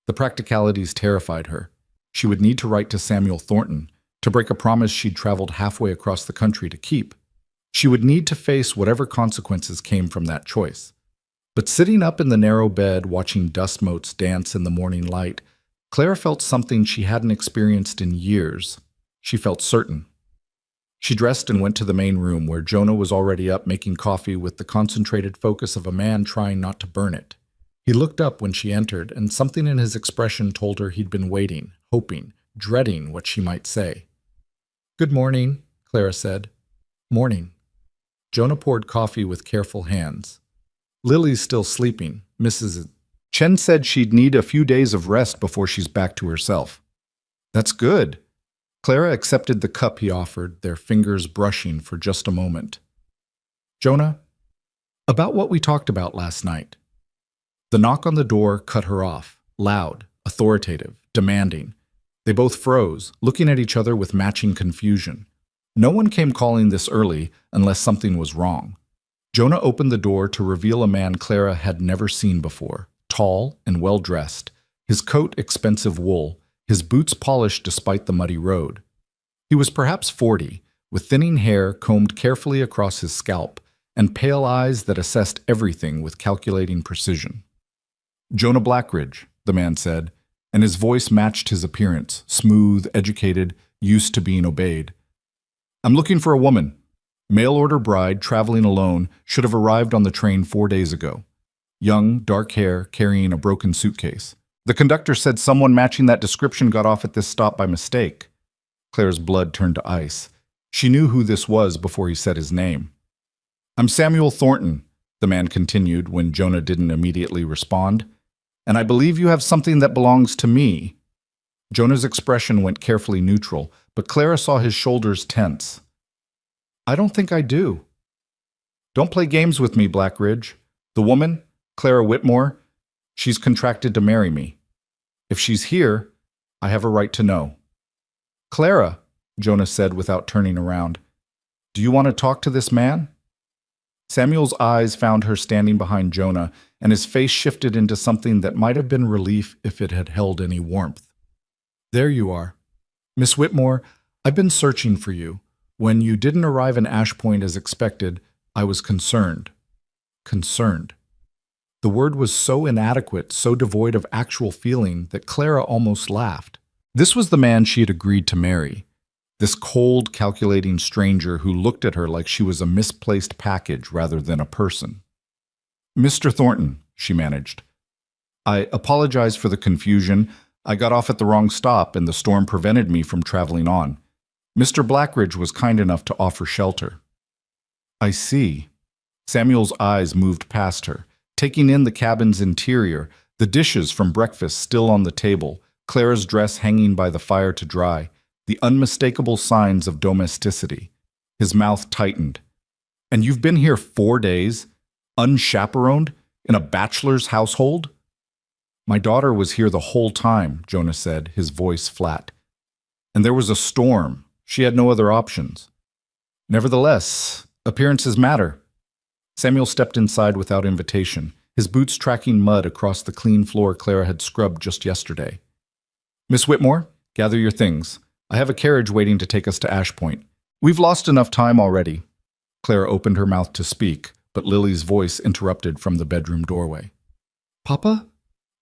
The practicalities terrified her. She would need to write to Samuel Thornton, to break a promise she'd traveled halfway across the country to keep. She would need to face whatever consequences came from that choice. But sitting up in the narrow bed watching dust motes dance in the morning light, Clara felt something she hadn't experienced in years. She felt certain. She dressed and went to the main room where Jonah was already up making coffee with the concentrated focus of a man trying not to burn it. He looked up when she entered, and something in his expression told her he'd been waiting, hoping, dreading what she might say. "Good morning," Clara said. "Morning." Jonah poured coffee with careful hands. "Lily's still sleeping, Mrs. Chen said she'd need a few days of rest before she's back to herself." "That's good." Clara accepted the cup he offered, their fingers brushing for just a moment. "Jonah, about what we talked about last night." The knock on the door cut her off, loud, authoritative, demanding. They both froze, looking at each other with matching confusion. No one came calling this early unless something was wrong. Jonah opened the door to reveal a man Clara had never seen before, tall and well-dressed, his coat expensive wool, his boots polished despite the muddy road. He was perhaps 40, with thinning hair combed carefully across his scalp, and pale eyes that assessed everything with calculating precision. "Jonah Blackridge," the man said, and his voice matched his appearance, smooth, educated, used to being obeyed. "I'm looking for a woman. Mail-order bride traveling alone, should have arrived on the train 4 days ago. Young, dark hair, carrying a broken suitcase. The conductor said someone matching that description got off at this stop by mistake." Claire's blood turned to ice. She knew who this was before he said his name. "I'm Samuel Thornton," the man continued when Jonah didn't immediately respond. "And I believe you have something that belongs to me." Jonah's expression went carefully neutral, but Clara saw his shoulders tense. "I don't think I do." "Don't play games with me, Blackridge. The woman, Clara Whitmore, she's contracted to marry me. If she's here, I have a right to know." "Clara," Jonah said without turning around, "do you want to talk to this man?" Samuel's eyes found her standing behind Jonah, and his face shifted into something that might have been relief if it had held any warmth. "There you are. Miss Whitmore, I've been searching for you. When you didn't arrive in Ash Point as expected, I was concerned." Concerned. The word was so inadequate, so devoid of actual feeling, that Clara almost laughed. This was the man she had agreed to marry. This cold, calculating stranger who looked at her like she was a misplaced package rather than a person. "Mr. Thornton," she managed. "I apologize for the confusion. I got off at the wrong stop and the storm prevented me from traveling on. Mr. Blackridge was kind enough to offer shelter." "I see." Samuel's eyes moved past her, taking in the cabin's interior, the dishes from breakfast still on the table, Clara's dress hanging by the fire to dry, the unmistakable signs of domesticity. His mouth tightened. And you've been here 4 days, unchaperoned, in a bachelor's household? My daughter was here the whole time, Jonah said, his voice flat. And there was a storm. She had no other options. Nevertheless, appearances matter. Samuel stepped inside without invitation, his boots tracking mud across the clean floor Clara had scrubbed just yesterday. Miss Whitmore, gather your things. I have a carriage waiting to take us to Ashpoint. We've lost enough time already. Clara opened her mouth to speak, but Lily's voice interrupted from the bedroom doorway. Papa?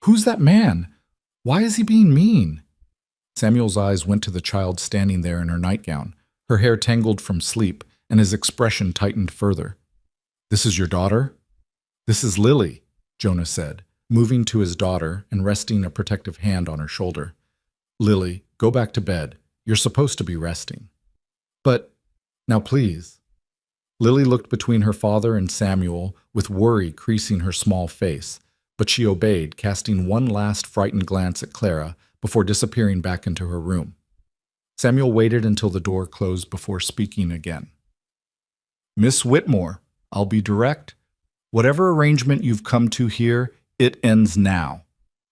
Who's that man? Why is he being mean? Samuel's eyes went to the child standing there in her nightgown, her hair tangled from sleep, and his expression tightened further. This is your daughter? This is Lily, Jonah said, moving to his daughter and resting a protective hand on her shoulder. Lily, go back to bed. You're supposed to be resting. But, now please. Lily looked between her father and Samuel, with worry creasing her small face, but she obeyed, casting one last frightened glance at Clara before disappearing back into her room. Samuel waited until the door closed before speaking again. Miss Whitmore, I'll be direct. Whatever arrangement you've come to here, it ends now.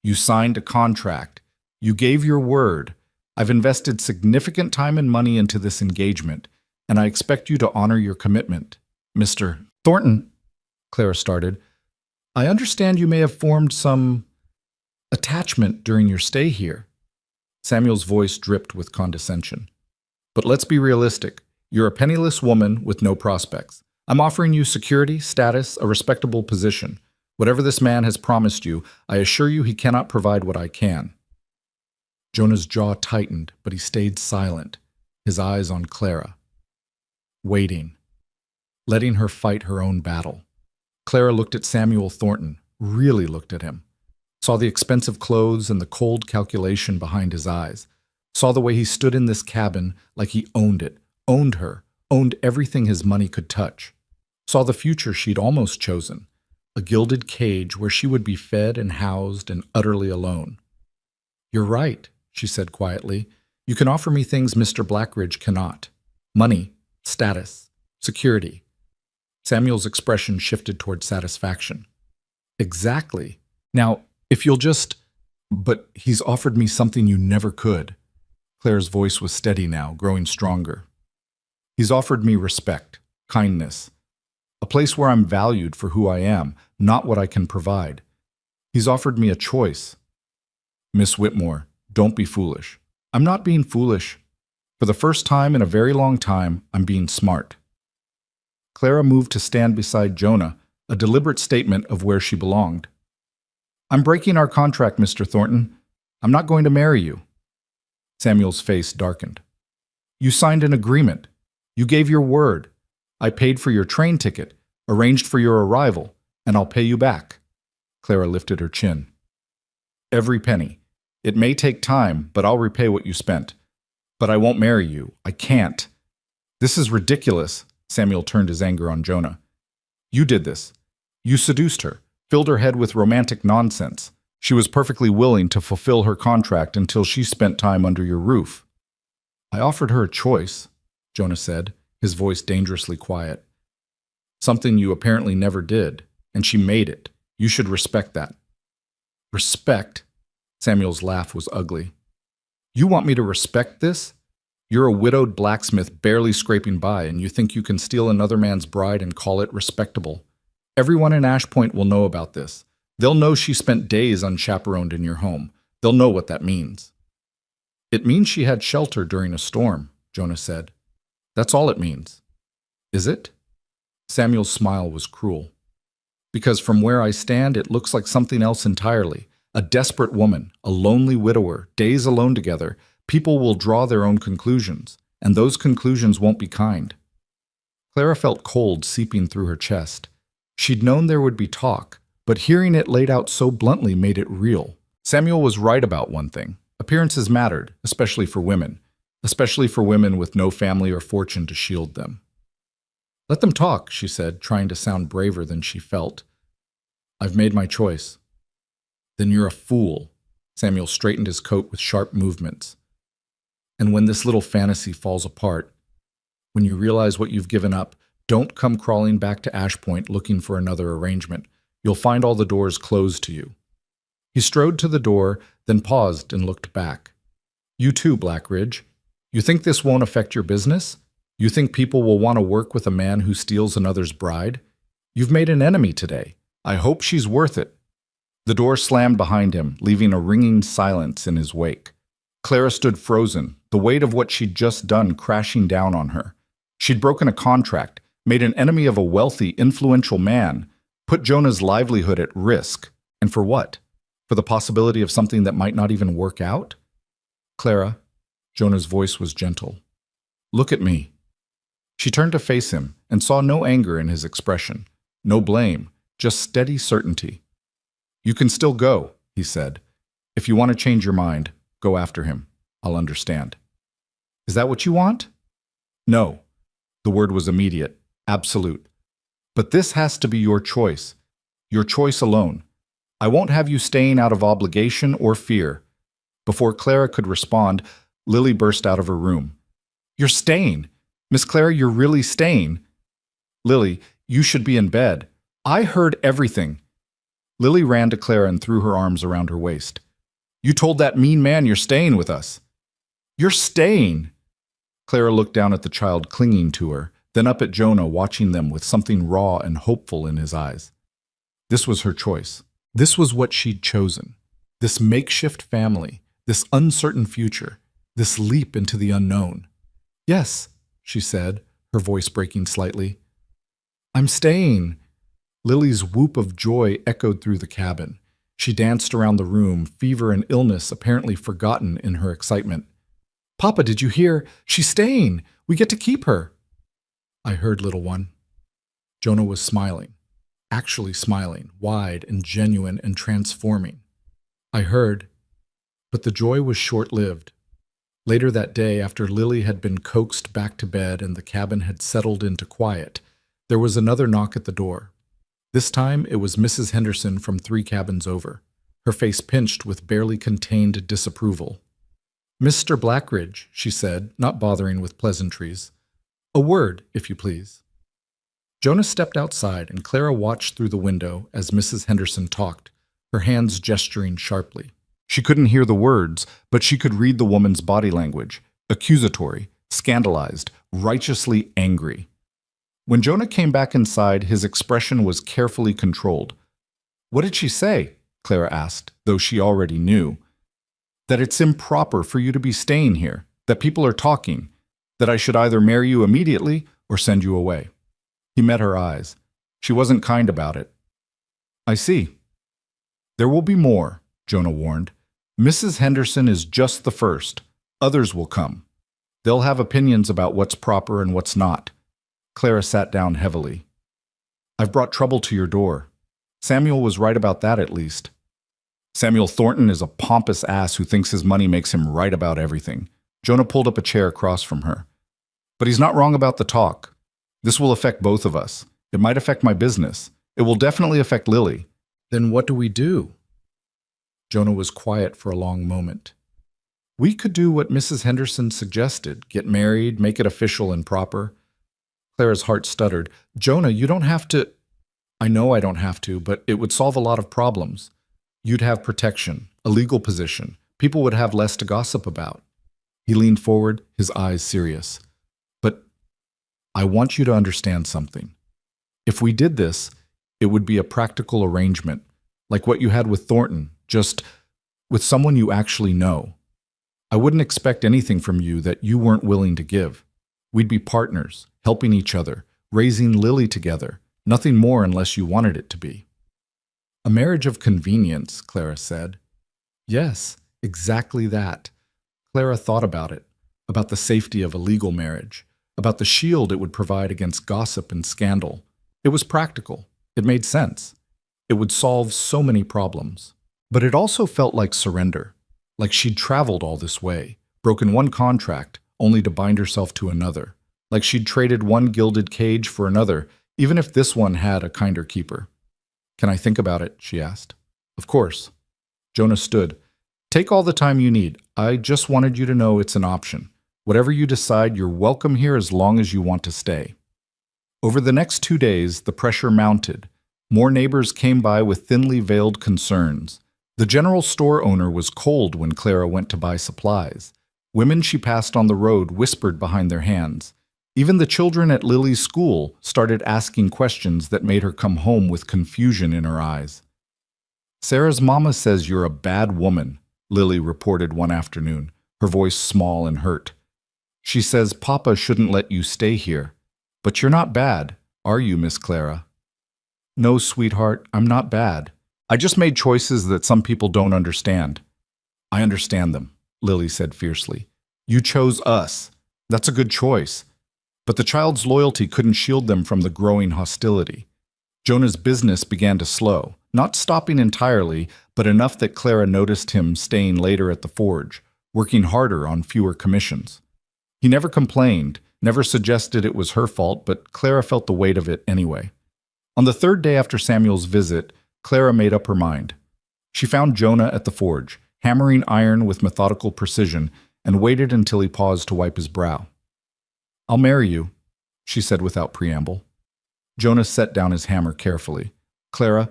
You signed a contract. You gave your word. I've invested significant time and money into this engagement, and I expect you to honor your commitment. Mr. Thornton, Clara started, I understand you may have formed some attachment during your stay here. Samuel's voice dripped with condescension. But let's be realistic. You're a penniless woman with no prospects. I'm offering you security, status, a respectable position. Whatever this man has promised you, I assure you he cannot provide what I can. Jonah's jaw tightened, but he stayed silent, his eyes on Clara. Waiting. Letting her fight her own battle. Clara looked at Samuel Thornton, really looked at him. Saw the expensive clothes and the cold calculation behind his eyes. Saw the way he stood in this cabin like he owned it, owned her, owned everything his money could touch. Saw the future she'd almost chosen, a gilded cage where she would be fed and housed and utterly alone. You're right, she said quietly. You can offer me things Mr. Blackridge cannot. Money, status, security. Samuel's expression shifted toward satisfaction. Exactly. Now, if you'll just... But he's offered me something you never could. Claire's voice was steady now, growing stronger. He's offered me respect, kindness, a place where I'm valued for who I am, not what I can provide. He's offered me a choice. Miss Whitmore, don't be foolish. I'm not being foolish. For the first time in a very long time, I'm being smart. Clara moved to stand beside Jonah, a deliberate statement of where she belonged. I'm breaking our contract, Mr. Thornton. I'm not going to marry you. Samuel's face darkened. You signed an agreement. You gave your word. I paid for your train ticket, arranged for your arrival, and I'll pay you back. Clara lifted her chin. Every penny. It may take time, but I'll repay what you spent. But I won't marry you. I can't. This is ridiculous. Samuel turned his anger on Jonah. You did this. You seduced her, filled her head with romantic nonsense. She was perfectly willing to fulfill her contract until she spent time under your roof. I offered her a choice, Jonah said, his voice dangerously quiet. Something you apparently never did, and she made it. You should respect that. Respect? Samuel's laugh was ugly. You want me to respect this? You're a widowed blacksmith barely scraping by, and you think you can steal another man's bride and call it respectable. Everyone in Ashpoint will know about this. They'll know she spent days unchaperoned in your home. They'll know what that means. It means she had shelter during a storm, Jonah said. That's all it means. Is it? Samuel's smile was cruel. Because from where I stand, it looks like something else entirely. A desperate woman, a lonely widower, days alone together. People will draw their own conclusions, and those conclusions won't be kind. Clara felt cold seeping through her chest. She'd known there would be talk, but hearing it laid out so bluntly made it real. Samuel was right about one thing. Appearances mattered, especially for women with no family or fortune to shield them. Let them talk, she said, trying to sound braver than she felt. I've made my choice. Then you're a fool. Samuel straightened his coat with sharp movements. And when this little fantasy falls apart, when you realize what you've given up, Don't come crawling back to Ash Point looking for another arrangement. You'll find all the doors closed to you. He strode to the door, then paused and looked back. You too, Blackridge. You think this won't affect your business? You think people will want to work with a man who steals another's bride? You've made an enemy today. I hope she's worth it. The door slammed behind him, leaving a ringing silence in his wake. Clara stood frozen, the weight of what she'd just done crashing down on her. She'd broken a contract, made an enemy of a wealthy, influential man, put Jonah's livelihood at risk. And for what? For the possibility of something that might not even work out? Clara, Jonah's voice was gentle. Look at me. She turned to face him and saw no anger in his expression, no blame, just steady certainty. You can still go, he said. If you want to change your mind, go after him. I'll understand. Is that what you want? No. The word was immediate, absolute. But this has to be your choice alone. I won't have you staying out of obligation or fear. Before Clara could respond, Lily burst out of her room. You're staying. Miss Clara, you're really staying. Lily, you should be in bed. I heard everything. Lily ran to Clara and threw her arms around her waist. You told that mean man you're staying with us. You're staying. Clara looked down at the child clinging to her, then up at Jonah, watching them with something raw and hopeful in his eyes. This was her choice. This was what she'd chosen. This makeshift family, this uncertain future, this leap into the unknown. Yes, she said, her voice breaking slightly. I'm staying. Lily's whoop of joy echoed through the cabin. She danced around the room, fever and illness apparently forgotten in her excitement. Papa, did you hear? She's staying. We get to keep her. I heard, little one. Jonah was smiling, actually smiling, wide and genuine and transforming. I heard, but the joy was short-lived. Later that day, after Lily had been coaxed back to bed and the cabin had settled into quiet, there was another knock at the door. This time, it was Mrs. Henderson from 3 cabins over, her face pinched with barely contained disapproval. Mr. Blackridge, she said, not bothering with pleasantries. A word, if you please. Jonah stepped outside, and Clara watched through the window as Mrs. Henderson talked, her hands gesturing sharply. She couldn't hear the words, but she could read the woman's body language, accusatory, scandalized, righteously angry. When Jonah came back inside, his expression was carefully controlled. What did she say? Clara asked, though she already knew. That it's improper for you to be staying here, that people are talking, that I should either marry you immediately or send you away. He met her eyes. She wasn't kind about it. I see. There will be more, Jonah warned. Mrs. Henderson is just the first. Others will come. They'll have opinions about what's proper and what's not. Clara sat down heavily. I've brought trouble to your door. Samuel was right about that, at least. Samuel Thornton is a pompous ass who thinks his money makes him right about everything. Jonah pulled up a chair across from her. But he's not wrong about the talk. This will affect both of us. It might affect my business. It will definitely affect Lily. Then what do we do? Jonah was quiet for a long moment. We could do what Mrs. Henderson suggested, get married, make it official and proper. Clara's heart stuttered. Jonah, you don't have to. I know I don't have to, but it would solve a lot of problems. You'd have protection, a legal position. People would have less to gossip about. He leaned forward, his eyes serious. But I want you to understand something. If we did this, it would be a practical arrangement, like what you had with Thornton, just with someone you actually know. I wouldn't expect anything from you that you weren't willing to give. We'd be partners, helping each other, raising Lily together, nothing more unless you wanted it to be. A marriage of convenience, Clara said. Yes, exactly that. Clara thought about it, about the safety of a legal marriage, about the shield it would provide against gossip and scandal. It was practical. It made sense. It would solve so many problems. But it also felt like surrender, like she'd traveled all this way, broken one contract only to bind herself to another, like she'd traded one gilded cage for another, even if this one had a kinder keeper. Can I think about it? She asked. Of course. Jonah stood. Take all the time you need. I just wanted you to know it's an option. Whatever you decide, you're welcome here as long as you want to stay. Over the next 2 days, the pressure mounted. More neighbors came by with thinly veiled concerns. The general store owner was cold when Clara went to buy supplies. Women she passed on the road whispered behind their hands. Even the children at Lily's school started asking questions that made her come home with confusion in her eyes. "Sarah's mama says you're a bad woman," Lily reported one afternoon, her voice small and hurt. "She says Papa shouldn't let you stay here. But you're not bad, are you, Miss Clara?" "No, sweetheart, I'm not bad. I just made choices that some people don't understand." "I understand them," Lily said fiercely. "You chose us. That's a good choice." But the child's loyalty couldn't shield them from the growing hostility. Jonah's business began to slow, not stopping entirely, but enough that Clara noticed him staying later at the forge, working harder on fewer commissions. He never complained, never suggested it was her fault, but Clara felt the weight of it anyway. On the third day after Samuel's visit, Clara made up her mind. She found Jonah at the forge, hammering iron with methodical precision, and waited until he paused to wipe his brow. "I'll marry you," she said without preamble. Jonah set down his hammer carefully. "Clara,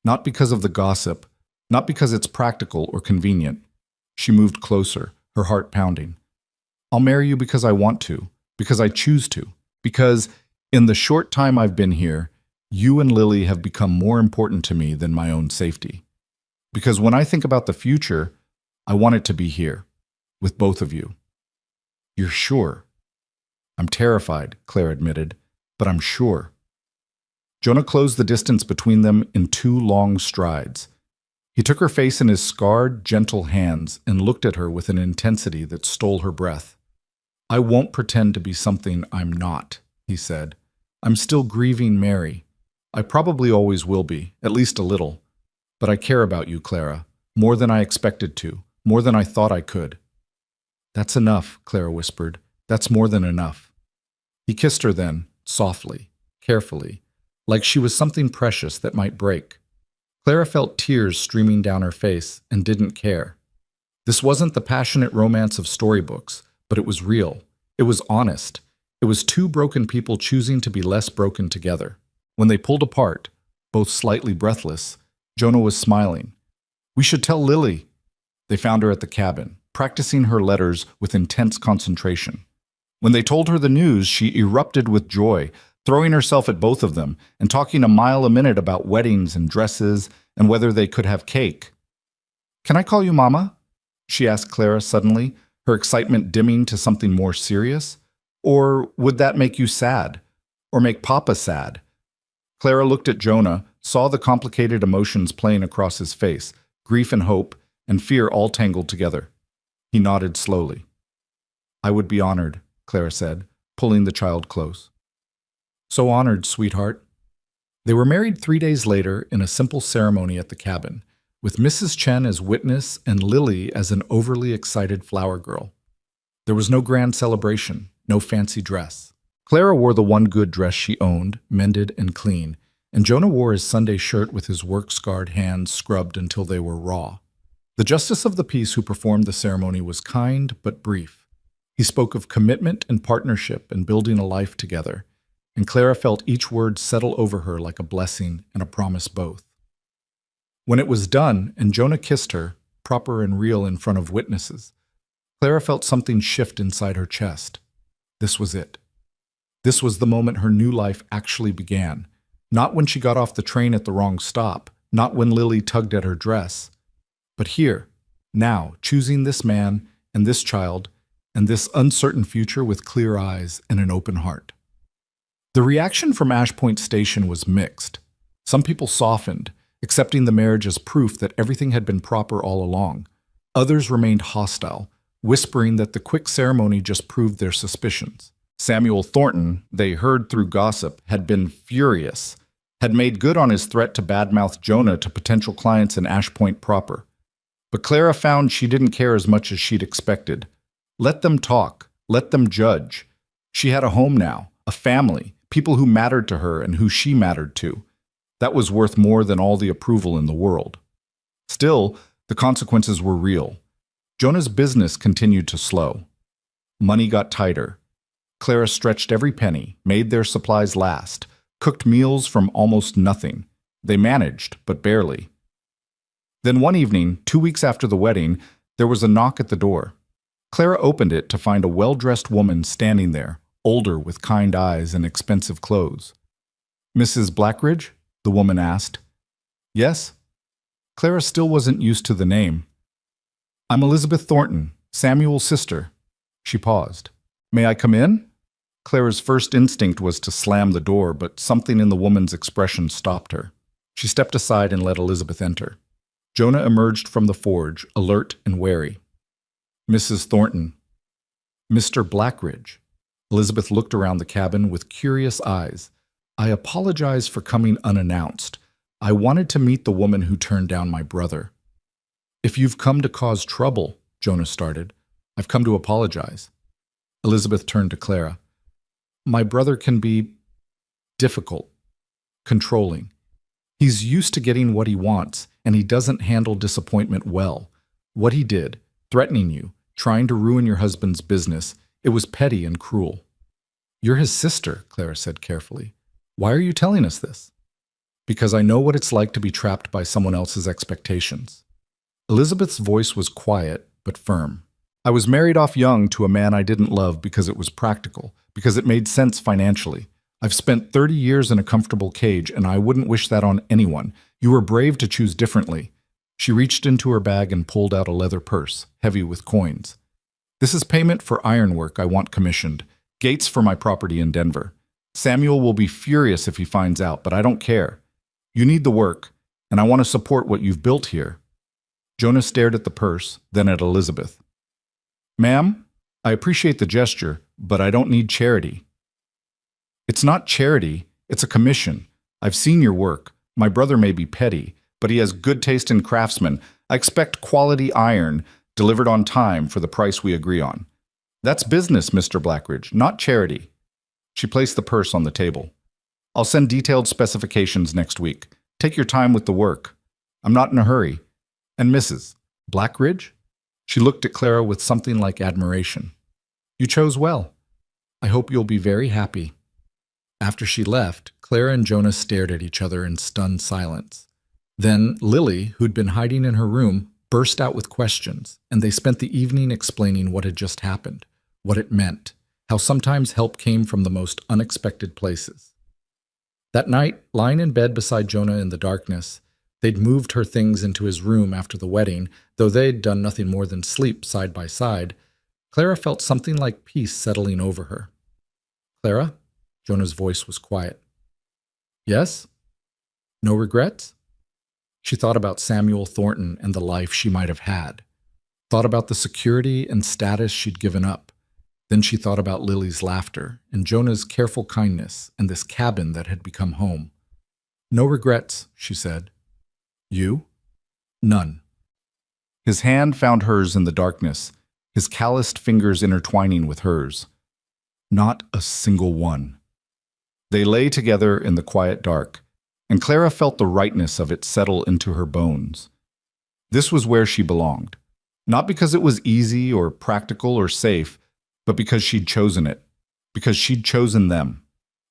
not because of the gossip, not because it's practical or convenient." She moved closer, her heart pounding. "I'll marry you because I want to, because I choose to, because, in the short time I've been here, you and Lily have become more important to me than my own safety. Because when I think about the future, I want it to be here, with both of you." "You're sure?" "I'm terrified," Claire admitted, "but I'm sure." Jonah closed the distance between them in 2 long strides. He took her face in his scarred, gentle hands and looked at her with an intensity that stole her breath. "I won't pretend to be something I'm not," he said. "I'm still grieving Mary. I probably always will be, at least a little. But I care about you, Clara, more than I expected to, more than I thought I could." "That's enough," Clara whispered. "That's more than enough." He kissed her then, softly, carefully, like she was something precious that might break. Clara felt tears streaming down her face and didn't care. This wasn't the passionate romance of storybooks, but it was real. It was honest. It was 2 broken people choosing to be less broken together. When they pulled apart, both slightly breathless, Jonah was smiling. "We should tell Lily." They found her at the cabin, practicing her letters with intense concentration. When they told her the news, she erupted with joy, throwing herself at both of them and talking a mile a minute about weddings and dresses and whether they could have cake. "Can I call you Mama?" she asked Clara suddenly, her excitement dimming to something more serious. "Or would that make you sad? Or make Papa sad?" Clara looked at Jonah, saw the complicated emotions playing across his face, grief and hope, and fear all tangled together. He nodded slowly. "I would be honored," Clara said, pulling the child close. "So honored, sweetheart." They were married 3 days later in a simple ceremony at the cabin, with Mrs. Chen as witness and Lily as an overly excited flower girl. There was no grand celebration, no fancy dress. Clara wore the one good dress she owned, mended and clean, and Jonah wore his Sunday shirt with his work-scarred hands scrubbed until they were raw. The justice of the peace who performed the ceremony was kind but brief. He spoke of commitment and partnership and building a life together, and Clara felt each word settle over her like a blessing and a promise both. When it was done and Jonah kissed her, proper and real in front of witnesses, Clara felt something shift inside her chest. This was it. This was the moment her new life actually began. Not when she got off the train at the wrong stop, not when Lily tugged at her dress, but here, now, choosing this man and this child and this uncertain future with clear eyes and an open heart. The reaction from Ash Point Station was mixed. Some people softened, accepting the marriage as proof that everything had been proper all along. Others remained hostile, whispering that the quick ceremony just proved their suspicions. Samuel Thornton, they heard through gossip, had been furious, had made good on his threat to badmouth Jonah to potential clients in Ash Point proper. But Clara found she didn't care as much as she'd expected. Let them talk, let them judge. She had a home now, a family, people who mattered to her and who she mattered to. That was worth more than all the approval in the world. Still, the consequences were real. Jonah's business continued to slow. Money got tighter. Clara stretched every penny, made their supplies last, cooked meals from almost nothing. They managed, but barely. Then one evening, 2 weeks after the wedding, there was a knock at the door. Clara opened it to find a well-dressed woman standing there, older with kind eyes and expensive clothes. "Mrs. Blackridge?" the woman asked. "Yes?" Clara still wasn't used to the name. "I'm Elizabeth Thornton, Samuel's sister." She paused. "May I come in?" Clara's first instinct was to slam the door, but something in the woman's expression stopped her. She stepped aside and let Elizabeth enter. Jonah emerged from the forge, alert and wary. "Mrs. Thornton." "Mr. Blackridge." Elizabeth looked around the cabin with curious eyes. "I apologize for coming unannounced. I wanted to meet the woman who turned down my brother." "If you've come to cause trouble," Jonah started, "I've come to apologize." Elizabeth turned to Clara. "My brother can be difficult, controlling. He's used to getting what he wants, and he doesn't handle disappointment well. What he did, threatening you, trying to ruin your husband's business, it was petty and cruel." "You're his sister," Clara said carefully. "Why are you telling us this?" "Because I know what it's like to be trapped by someone else's expectations." Elizabeth's voice was quiet but firm. "I was married off young to a man I didn't love because it was practical, because it made sense financially. I've spent 30 years in a comfortable cage, and I wouldn't wish that on anyone. You were brave to choose differently." She reached into her bag and pulled out a leather purse, heavy with coins. "This is payment for ironwork I want commissioned, gates for my property in Denver. Samuel will be furious if he finds out, but I don't care. You need the work, and I want to support what you've built here." Jonah stared at the purse, then at Elizabeth. "Ma'am, I appreciate the gesture, but I don't need charity." "It's not charity, it's a commission. I've seen your work. My brother may be petty, but he has good taste in craftsmen. I expect quality iron delivered on time for the price we agree on. That's business, Mr. Blackridge, not charity." She placed the purse on the table. "I'll send detailed specifications next week. Take your time with the work. I'm not in a hurry. And Mrs. Blackridge?" She looked at Clara with something like admiration. "You chose well. I hope you'll be very happy." After she left, Clara and Jonah stared at each other in stunned silence. Then Lily, who'd been hiding in her room, burst out with questions, and they spent the evening explaining what had just happened, what it meant, how sometimes help came from the most unexpected places. That night, lying in bed beside Jonah in the darkness, they'd moved her things into his room after the wedding, though they'd done nothing more than sleep side by side. Clara felt something like peace settling over her. "Clara?" Jonah's voice was quiet. "Yes? No regrets?" She thought about Samuel Thornton and the life she might have had. Thought about the security and status she'd given up. Then she thought about Lily's laughter and Jonah's careful kindness and this cabin that had become home. "No regrets," she said. "You?" "None." His hand found hers in the darkness, his calloused fingers intertwining with hers. "Not a single one." They lay together in the quiet dark, and Clara felt the rightness of it settle into her bones. This was where she belonged, not because it was easy or practical or safe, but because she'd chosen it, because she'd chosen them,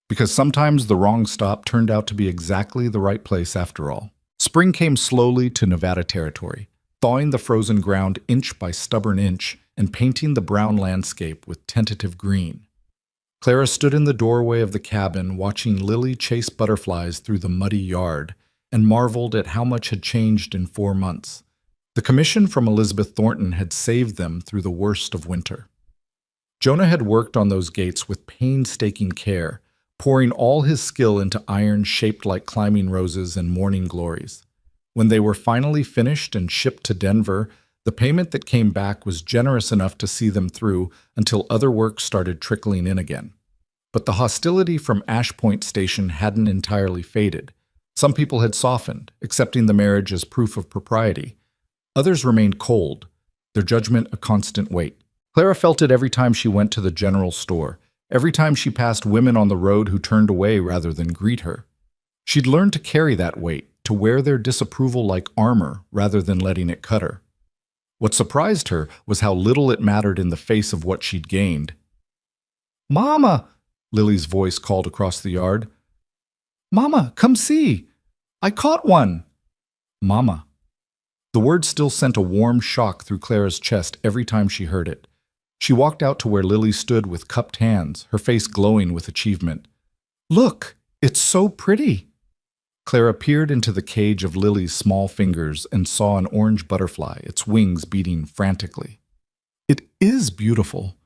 because sometimes the wrong stop turned out to be exactly the right place after all. Spring came slowly to Nevada territory, thawing the frozen ground inch by stubborn inch and painting the brown landscape with tentative green. Clara stood in the doorway of the cabin watching Lily chase butterflies through the muddy yard and marveled at how much had changed in 4 months. The commission from Elizabeth Thornton had saved them through the worst of winter. Jonah had worked on those gates with painstaking care, pouring all his skill into iron shaped like climbing roses and morning glories. When they were finally finished and shipped to Denver, the payment that came back was generous enough to see them through until other work started trickling in again. But the hostility from Ash Point Station hadn't entirely faded. Some people had softened, accepting the marriage as proof of propriety. Others remained cold, their judgment a constant weight. Clara felt it every time she went to the general store, every time she passed women on the road who turned away rather than greet her. She'd learned to carry that weight, to wear their disapproval like armor rather than letting it cut her. What surprised her was how little it mattered in the face of what she'd gained. Mama! Lily's voice called across the yard. Mama, come see! I caught one! Mama. The word still sent a warm shock through Clara's chest every time she heard it. She walked out to where Lily stood with cupped hands, her face glowing with achievement. Look, it's so pretty! Clara peered into the cage of Lily's small fingers and saw an orange butterfly, its wings beating frantically. It is beautiful,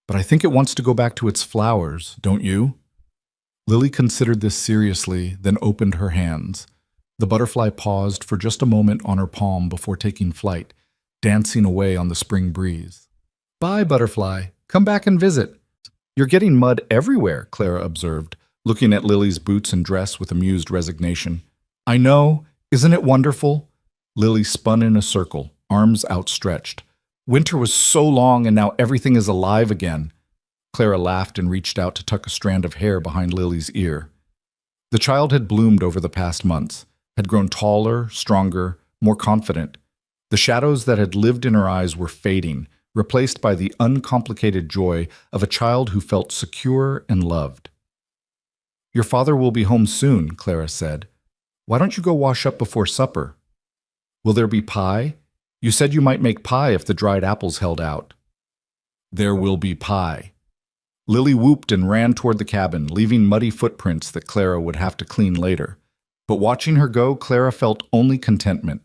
but I think it wants to go back to its flowers, don't you? Lily considered this seriously, then opened her hands. The butterfly paused for just a moment on her palm before taking flight, dancing away on the spring breeze. Bye, butterfly. Come back and visit. You're getting mud everywhere, Clara observed, looking at Lily's boots and dress with amused resignation. I know. Isn't it wonderful? Lily spun in a circle, arms outstretched. Winter was so long and now everything is alive again. Clara laughed and reached out to tuck a strand of hair behind Lily's ear. The child had bloomed over the past months, had grown taller, stronger, more confident. The shadows that had lived in her eyes were fading, replaced by the uncomplicated joy of a child who felt secure and loved. Your father will be home soon, Clara said. Why don't you go wash up before supper? Will there be pie? You said you might make pie if the dried apples held out. There will be pie. Lily whooped and ran toward the cabin, leaving muddy footprints that Clara would have to clean later. But watching her go, Clara felt only contentment.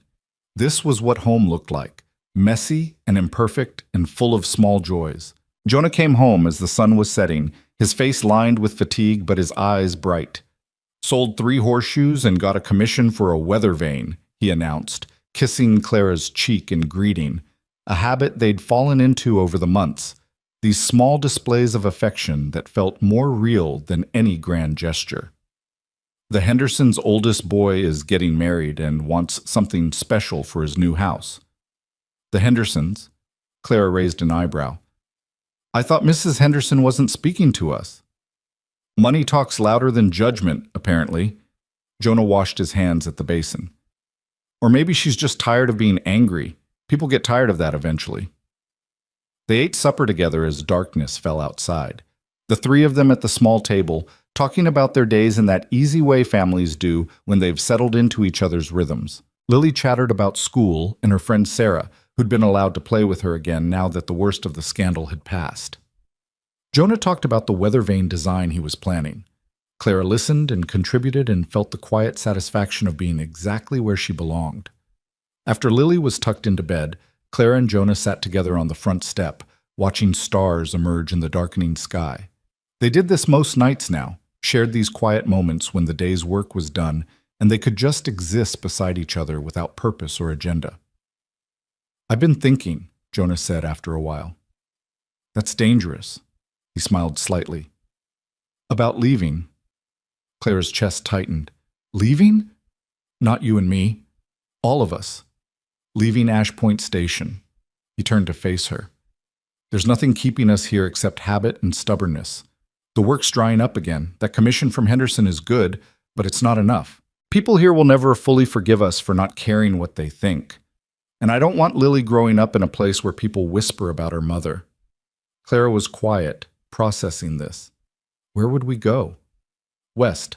This was what home looked like, messy and imperfect and full of small joys. Jonah came home as the sun was setting, his face lined with fatigue but his eyes bright. Sold 3 horseshoes and got a commission for a weather vane, he announced, kissing Clara's cheek in greeting, a habit they'd fallen into over the months. These small displays of affection that felt more real than any grand gesture. The Hendersons' oldest boy is getting married and wants something special for his new house. The Hendersons? Clara raised an eyebrow. I thought Mrs. Henderson wasn't speaking to us. Money talks louder than judgment, apparently. Jonah washed his hands at the basin. Or maybe she's just tired of being angry. People get tired of that eventually. They ate supper together as darkness fell outside. The 3 of them at the small table, talking about their days in that easy way families do when they've settled into each other's rhythms. Lily chattered about school and her friend Sarah, who'd been allowed to play with her again now that the worst of the scandal had passed. Jonah talked about the weather vane design he was planning. Clara listened and contributed and felt the quiet satisfaction of being exactly where she belonged. After Lily was tucked into bed, Clara and Jonah sat together on the front step, watching stars emerge in the darkening sky. They did this most nights now, shared these quiet moments when the day's work was done, and they could just exist beside each other without purpose or agenda. I've been thinking, Jonah said after a while. That's dangerous. He smiled slightly. About leaving. Clara's chest tightened. Leaving? Not you and me. All of us. Leaving Ash Point Station. He turned to face her. There's nothing keeping us here except habit and stubbornness. The work's drying up again. That commission from Henderson is good, but it's not enough. People here will never fully forgive us for not caring what they think. And I don't want Lily growing up in a place where people whisper about her mother. Clara was quiet, processing this. Where would we go? West.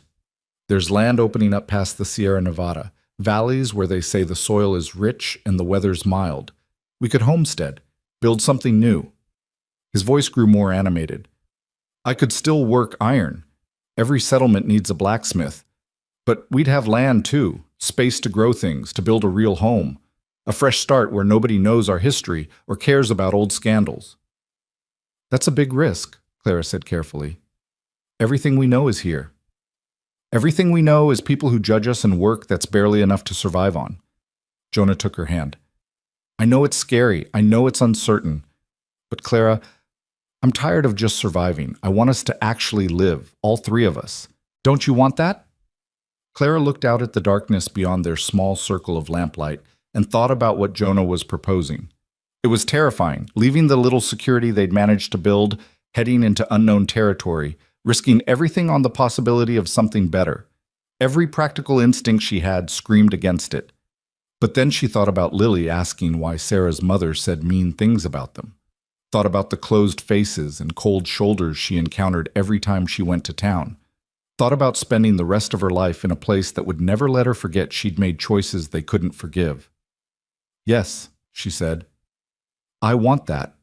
There's land opening up past the Sierra Nevada, valleys where they say the soil is rich and the weather's mild. We could homestead, build something new. His voice grew more animated. I could still work iron. Every settlement needs a blacksmith. But we'd have land too, space to grow things, to build a real home. A fresh start where nobody knows our history or cares about old scandals. That's a big risk, Clara said carefully. Everything we know is here. Everything we know is people who judge us and work that's barely enough to survive on. Jonah took her hand. I know it's scary. I know it's uncertain. But Clara, I'm tired of just surviving. I want us to actually live, all 3 of us. Don't you want that? Clara looked out at the darkness beyond their small circle of lamplight and thought about what Jonah was proposing. It was terrifying, leaving the little security they'd managed to build, heading into unknown territory, risking everything on the possibility of something better. Every practical instinct she had screamed against it. But then she thought about Lily asking why Sarah's mother said mean things about them. thought about the closed faces and cold shoulders she encountered every time she went to town, thought about spending the rest of her life in a place that would never let her forget she'd made choices they couldn't forgive. "Yes," she said. "I want that.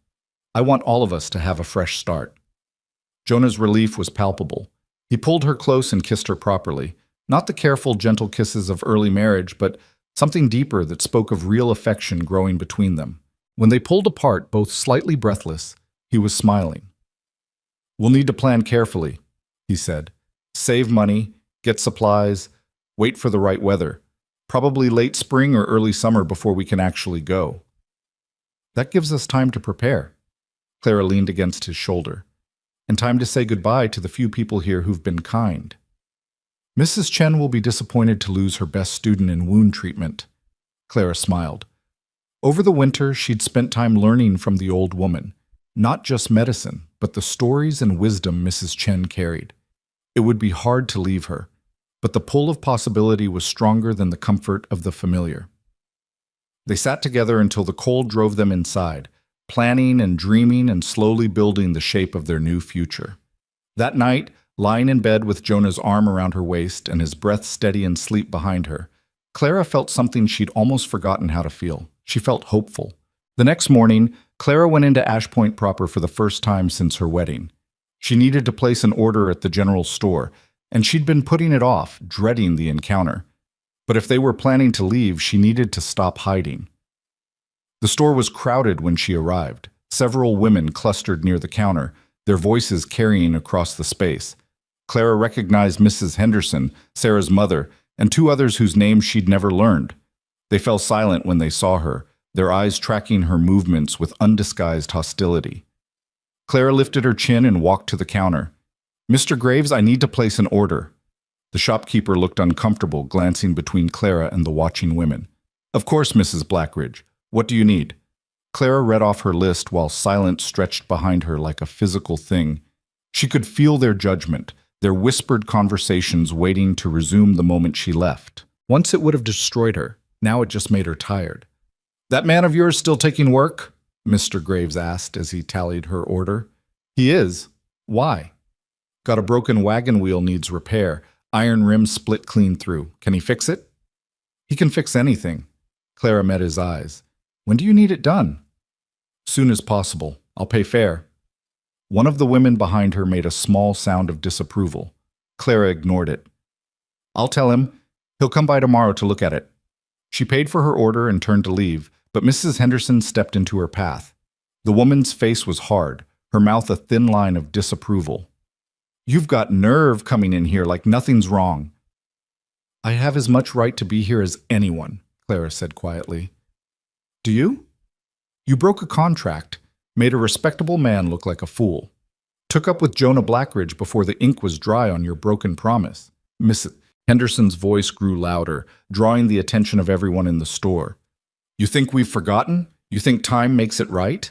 I want all of us to have a fresh start." Jonah's relief was palpable. He pulled her close and kissed her properly, not the careful, gentle kisses of early marriage, but something deeper that spoke of real affection growing between them. When they pulled apart, both slightly breathless, he was smiling. "We'll need to plan carefully," he said. "Save money, get supplies, wait for the right weather. Probably late spring or early summer before we can actually go." "That gives us time to prepare." Clara leaned against his shoulder. "And time to say goodbye to the few people here who've been kind." "Mrs. Chen will be disappointed to lose her best student in wound treatment." Clara smiled. Over the winter, she'd spent time learning from the old woman, not just medicine, but the stories and wisdom Mrs. Chen carried. It would be hard to leave her, but the pull of possibility was stronger than the comfort of the familiar. They sat together until the cold drove them inside, planning and dreaming and slowly building the shape of their new future. That night, lying in bed with Jonah's arm around her waist and his breath steady in sleep behind her, Clara felt something she'd almost forgotten how to feel. She felt hopeful. The next morning, Clara went into Ash Point proper for the first time since her wedding. She needed to place an order at the general store, and she'd been putting it off, dreading the encounter. But if they were planning to leave, she needed to stop hiding. The store was crowded when she arrived. Several women clustered near the counter, their voices carrying across the space. Clara recognized Mrs. Henderson, Sarah's mother, and two others whose names she'd never learned. They fell silent when they saw her, their eyes tracking her movements with undisguised hostility. Clara lifted her chin and walked to the counter. "Mr. Graves, I need to place an order." The shopkeeper looked uncomfortable, glancing between Clara and the watching women. "Of course, Mrs. Blackridge. What do you need?" Clara read off her list while silence stretched behind her like a physical thing. She could feel their judgment, their whispered conversations waiting to resume the moment she left. Once it would have destroyed her. Now it just made her tired. "That man of yours still taking work?" Mr. Graves asked as he tallied her order. "He is. Why?" "Got a broken wagon wheel, needs repair. Iron rim split clean through. Can he fix it?" "He can fix anything." Clara met his eyes. "When do you need it done?" "Soon as possible. I'll pay fair." One of the women behind her made a small sound of disapproval. Clara ignored it. "I'll tell him. He'll come by tomorrow to look at it." She paid for her order and turned to leave, but Mrs. Henderson stepped into her path. The woman's face was hard, her mouth a thin line of disapproval. "You've got nerve coming in here like nothing's wrong." "I have as much right to be here as anyone," Clara said quietly. "Do you? You broke a contract, made a respectable man look like a fool. Took up with Jonah Blackridge before the ink was dry on your broken promise." Mrs. Henderson's voice grew louder, drawing the attention of everyone in the store. "You think we've forgotten? You think time makes it right?"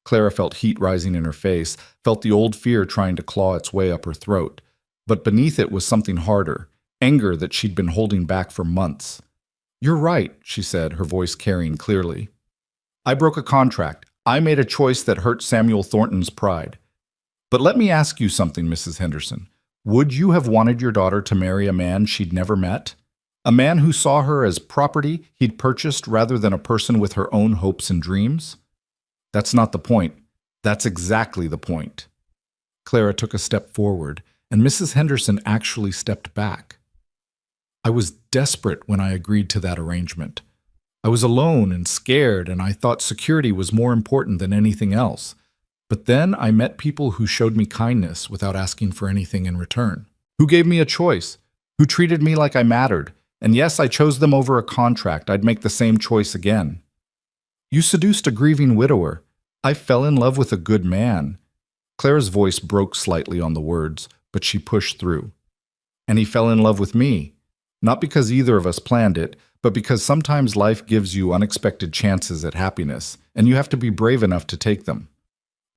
Clara felt heat rising in her face, felt the old fear trying to claw its way up her throat. But beneath it was something harder, anger that she'd been holding back for months. "You're right," she said, her voice carrying clearly. "I broke a contract. I made a choice that hurt Samuel Thornton's pride. But let me ask you something, Mrs. Henderson. Would you have wanted your daughter to marry a man she'd never met? A man who saw her as property he'd purchased rather than a person with her own hopes and dreams?" "That's not the point. That's exactly the point." Clara took a step forward, and Mrs. Henderson actually stepped back. "I was desperate when I agreed to that arrangement. I was alone and scared, and I thought security was more important than anything else. But then I met people who showed me kindness without asking for anything in return, who gave me a choice, who treated me like I mattered. And yes, I chose them over a contract. I'd make the same choice again." "You seduced a grieving widower. I fell in love with a good man." Clara's voice broke slightly on the words, but she pushed through. "And he fell in love with me. Not because either of us planned it, but because sometimes life gives you unexpected chances at happiness, and you have to be brave enough to take them.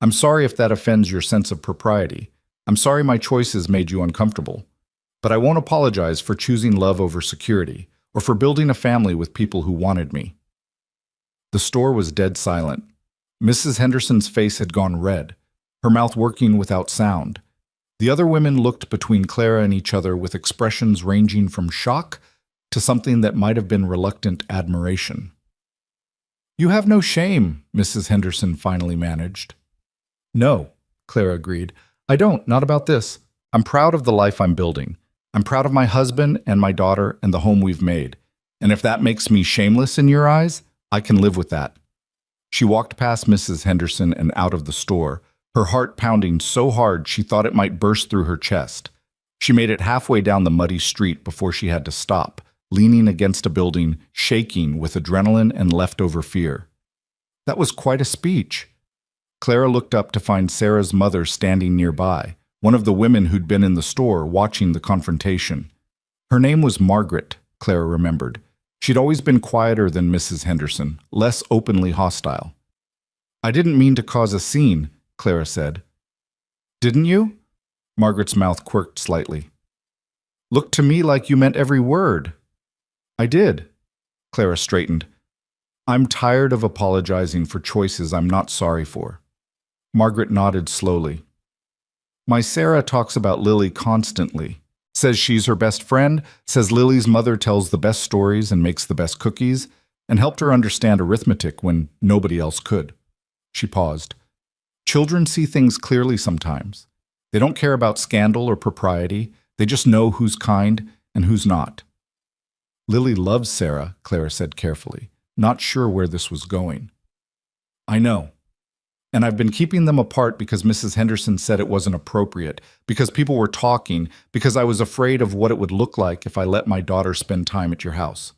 I'm sorry if that offends your sense of propriety. I'm sorry my choices made you uncomfortable. But I won't apologize for choosing love over security, or for building a family with people who wanted me." The store was dead silent. Mrs. Henderson's face had gone red, her mouth working without sound. The other women looked between Clara and each other with expressions ranging from shock to something that might have been reluctant admiration. "You have no shame," Mrs. Henderson finally managed. "No," Clara agreed. "I don't, not about this. I'm proud of the life I'm building. I'm proud of my husband and my daughter and the home we've made. And if that makes me shameless in your eyes, I can live with that." She walked past Mrs. Henderson and out of the store, her heart pounding so hard she thought it might burst through her chest. She made it halfway down the muddy street before she had to stop, leaning against a building, shaking with adrenaline and leftover fear. That was quite a speech. Clara looked up to find Sarah's mother standing nearby, one of the women who'd been in the store watching the confrontation. Her name was Margaret, Clara remembered. She'd always been quieter than Mrs. Henderson, less openly hostile. "I didn't mean to cause a scene," Clara said. "Didn't you?" Margaret's mouth quirked slightly. "Looked to me like you meant every word." "I did." Clara straightened. "I'm tired of apologizing for choices I'm not sorry for." Margaret nodded slowly. "My Sarah talks about Lily constantly. Says she's her best friend, says Lily's mother tells the best stories and makes the best cookies, and helped her understand arithmetic when nobody else could." She paused. "Children see things clearly sometimes. They don't care about scandal or propriety. They just know who's kind and who's not." "Lily loves Sarah," Clara said carefully, not sure where this was going. "I know. And I've been keeping them apart because Mrs. Henderson said it wasn't appropriate, because people were talking, because I was afraid of what it would look like if I let my daughter spend time at your house."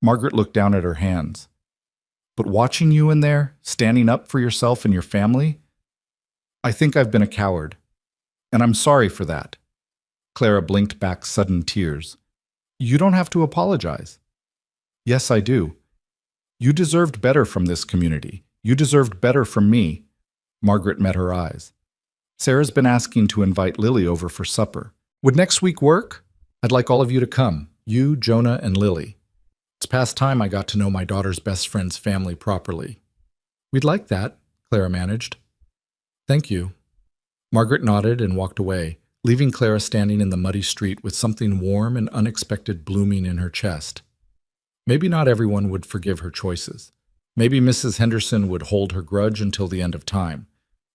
Margaret looked down at her hands. "But watching you in there, standing up for yourself and your family, I think I've been a coward. And I'm sorry for that." Clara blinked back sudden tears. "You don't have to apologize." "Yes, I do. You deserved better from this community. You deserved better from me." Margaret met her eyes. "Sarah's been asking to invite Lily over for supper. Would next week work? I'd like all of you to come, you, Jonah, and Lily. It's past time I got to know my daughter's best friend's family properly." "We'd like that," Clara managed. "Thank you." Margaret nodded and walked away, leaving Clara standing in the muddy street with something warm and unexpected blooming in her chest. Maybe not everyone would forgive her choices. Maybe Mrs. Henderson would hold her grudge until the end of time.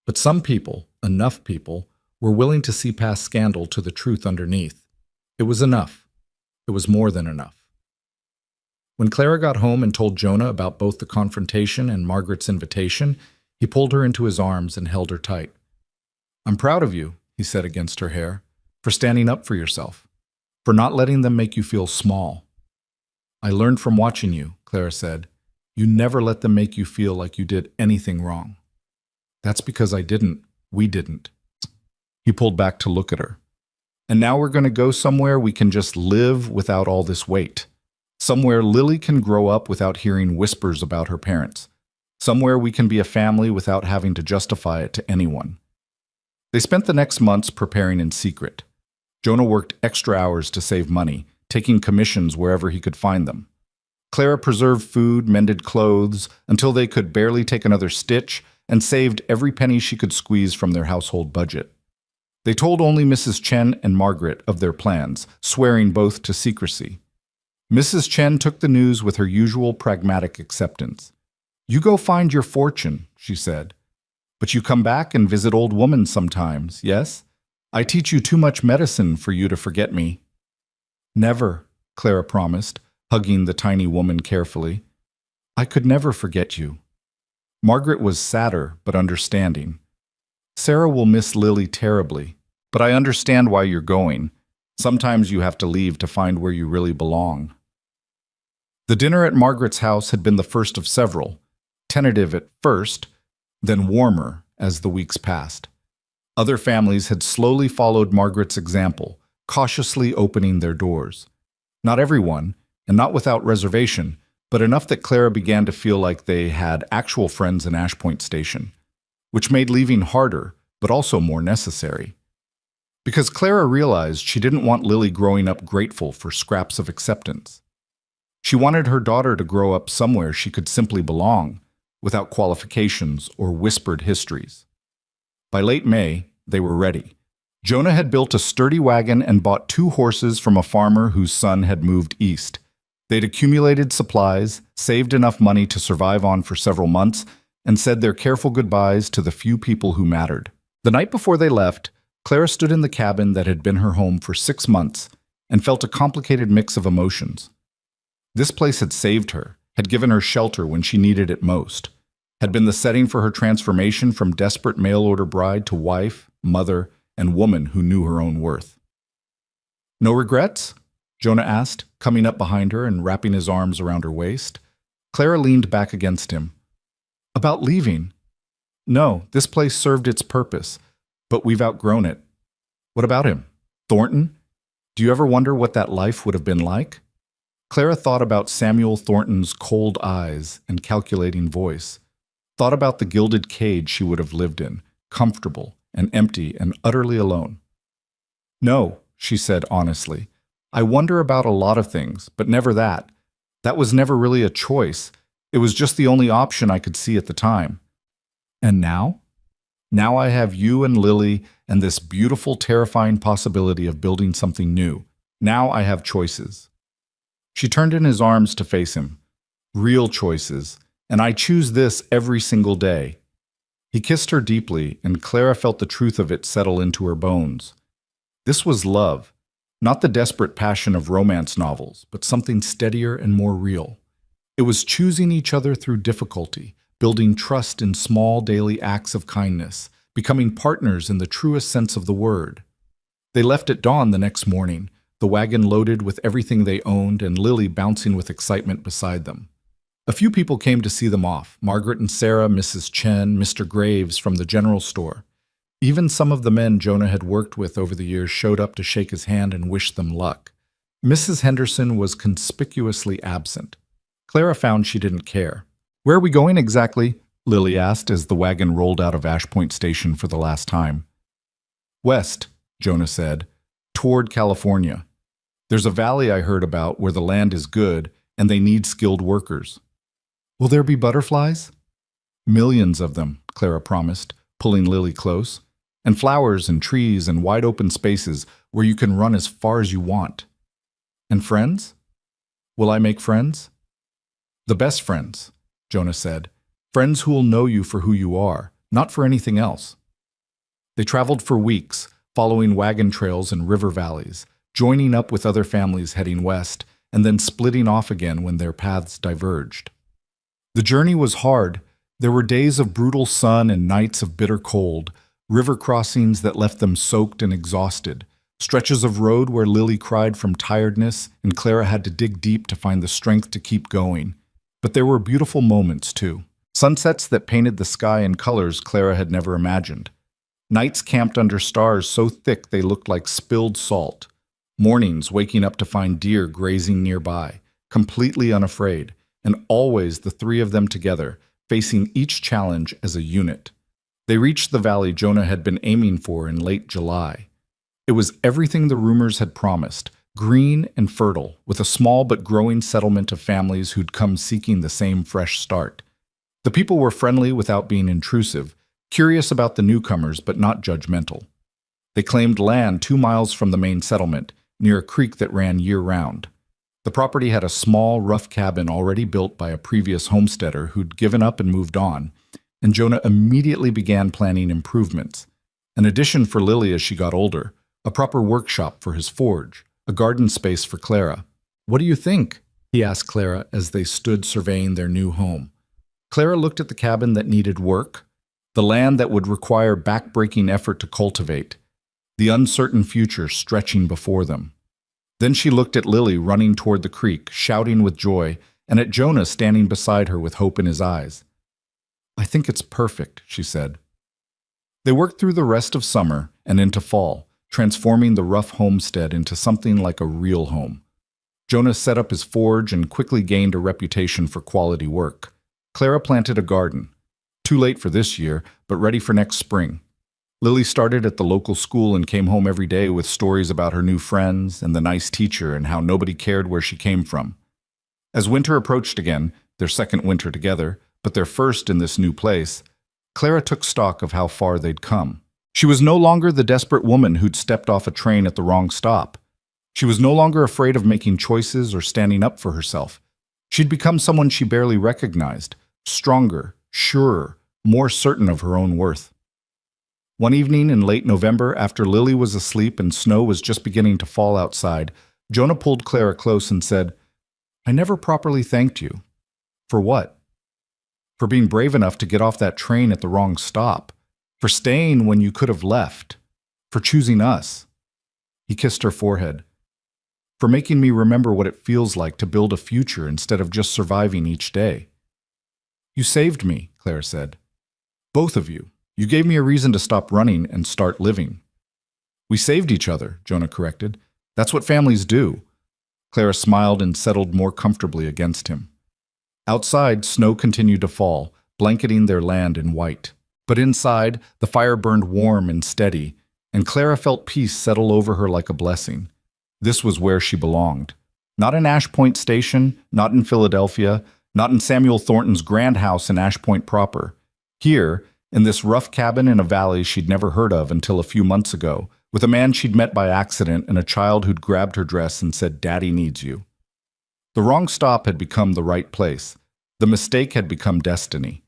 But some people, enough people, were willing to see past scandal to the truth underneath. It was enough. It was more than enough. When Clara got home and told Jonah about both the confrontation and Margaret's invitation, he pulled her into his arms and held her tight. "I'm proud of you," he said against her hair, "for standing up for yourself, for not letting them make you feel small." "I learned from watching you," Clara said. "You never let them make you feel like you did anything wrong." "That's because I didn't. We didn't." He pulled back to look at her. "And now we're going to go somewhere we can just live without all this weight. Somewhere Lily can grow up without hearing whispers about her parents. Somewhere we can be a family without having to justify it to anyone." They spent the next months preparing in secret. Jonah worked extra hours to save money, taking commissions wherever he could find them. Clara preserved food, mended clothes, until they could barely take another stitch, and saved every penny she could squeeze from their household budget. They told only Mrs. Chen and Margaret of their plans, swearing both to secrecy. Mrs. Chen took the news with her usual pragmatic acceptance. "You go find your fortune," she said. "But you come back and visit old woman sometimes, yes? I teach you too much medicine for you to forget me." "Never," Clara promised, hugging the tiny woman carefully. "I could never forget you." Margaret was sadder but understanding. "Sarah will miss Lily terribly, but I understand why you're going. Sometimes you have to leave to find where you really belong." The dinner at Margaret's house had been the first of several, tentative at first, then warmer as the weeks passed. Other families had slowly followed Margaret's example, cautiously opening their doors. Not everyone, and not without reservation, but enough that Clara began to feel like they had actual friends in Ashpoint Station, which made leaving harder, but also more necessary. Because Clara realized she didn't want Lily growing up grateful for scraps of acceptance. She wanted her daughter to grow up somewhere she could simply belong, without qualifications or whispered histories. By late May, they were ready. Jonah had built a sturdy wagon and bought 2 horses from a farmer whose son had moved east. They'd accumulated supplies, saved enough money to survive on for several months, and said their careful goodbyes to the few people who mattered. The night before they left, Clara stood in the cabin that had been her home for 6 months and felt a complicated mix of emotions. This place had saved her, had given her shelter when she needed it most, had been the setting for her transformation from desperate mail-order bride to wife, mother, and woman who knew her own worth. "No regrets?" Jonah asked, coming up behind her and wrapping his arms around her waist. Clara leaned back against him. "About leaving? No, this place served its purpose, but we've outgrown it." "What about him? Thornton? Do you ever wonder what that life would have been like?" Clara thought about Samuel Thornton's cold eyes and calculating voice, thought about the gilded cage she would have lived in, comfortable and empty and utterly alone. "No," she said honestly. "I wonder about a lot of things, but never that. That was never really a choice. It was just the only option I could see at the time. And now? Now I have you and Lily and this beautiful, terrifying possibility of building something new. Now I have choices." She turned in his arms to face him. "Real choices, and I choose this every single day." He kissed her deeply, and Clara felt the truth of it settle into her bones. This was love, not the desperate passion of romance novels, but something steadier and more real. It was choosing each other through difficulty, building trust in small daily acts of kindness, becoming partners in the truest sense of the word. They left at dawn the next morning, the wagon loaded with everything they owned and Lily bouncing with excitement beside them. A few people came to see them off: Margaret and Sarah, Mrs. Chen, Mr. Graves from the general store. Even some of the men Jonah had worked with over the years showed up to shake his hand and wish them luck. Mrs. Henderson was conspicuously absent. Clara found she didn't care. "Where are we going exactly?" Lily asked as the wagon rolled out of Ashpoint Station for the last time. "West," Jonah said, "toward California. There's a valley I heard about where the land is good and they need skilled workers." "Will there be butterflies?" "Millions of them," Clara promised, pulling Lily close. "And flowers and trees and wide open spaces where you can run as far as you want." "And friends? Will I make friends?" "The best friends," Jonah said. "Friends who will know you for who you are, not for anything else." They traveled for weeks, following wagon trails and river valleys, joining up with other families heading west, and then splitting off again when their paths diverged. The journey was hard. There were days of brutal sun and nights of bitter cold, river crossings that left them soaked and exhausted, stretches of road where Lily cried from tiredness and Clara had to dig deep to find the strength to keep going. But there were beautiful moments, too. Sunsets that painted the sky in colors Clara had never imagined. Nights camped under stars so thick they looked like spilled salt. Mornings waking up to find deer grazing nearby, completely unafraid, and always the 3 of them together, facing each challenge as a unit. They reached the valley Jonah had been aiming for in late July. It was everything the rumors had promised, green and fertile, with a small but growing settlement of families who'd come seeking the same fresh start. The people were friendly without being intrusive, curious about the newcomers but not judgmental. They claimed land 2 miles from the main settlement, near a creek that ran year-round. The property had a small, rough cabin already built by a previous homesteader who'd given up and moved on, and Jonah immediately began planning improvements. An addition for Lily as she got older, a proper workshop for his forge, a garden space for Clara. "What do you think?" he asked Clara as they stood surveying their new home. Clara looked at the cabin that needed work, the land that would require back-breaking effort to cultivate, the uncertain future stretching before them. Then she looked at Lily running toward the creek, shouting with joy, and at Jonah standing beside her with hope in his eyes. "I think it's perfect," she said. They worked through the rest of summer and into fall, transforming the rough homestead into something like a real home. Jonah set up his forge and quickly gained a reputation for quality work. Clara planted a garden. Too late for this year, but ready for next spring. Lily started at the local school and came home every day with stories about her new friends and the nice teacher and how nobody cared where she came from. As winter approached again, their second winter together, But their first in this new place, Clara took stock of how far they'd come. She was no longer the desperate woman who'd stepped off a train at the wrong stop. She was no longer afraid of making choices or standing up for herself. She'd become someone she barely recognized, stronger, surer, more certain of her own worth. One evening in late November, after Lily was asleep and snow was just beginning to fall outside, Jonah pulled Clara close and said, "I never properly thanked you." "For what?" "For being brave enough to get off that train at the wrong stop. For staying when you could have left. For choosing us." He kissed her forehead. "For making me remember what it feels like to build a future instead of just surviving each day." "You saved me," Clara said. "Both of you. You gave me a reason to stop running and start living." "We saved each other," Jonah corrected. "That's what families do." Clara smiled and settled more comfortably against him. Outside, snow continued to fall, blanketing their land in white. But inside, the fire burned warm and steady, and Clara felt peace settle over her like a blessing. This was where she belonged. Not in Ash Point Station, not in Philadelphia, not in Samuel Thornton's grand house in Ash Point proper. Here, in this rough cabin in a valley she'd never heard of until a few months ago, with a man she'd met by accident and a child who'd grabbed her dress and said, "Daddy needs you." The wrong stop had become the right place. The mistake had become destiny.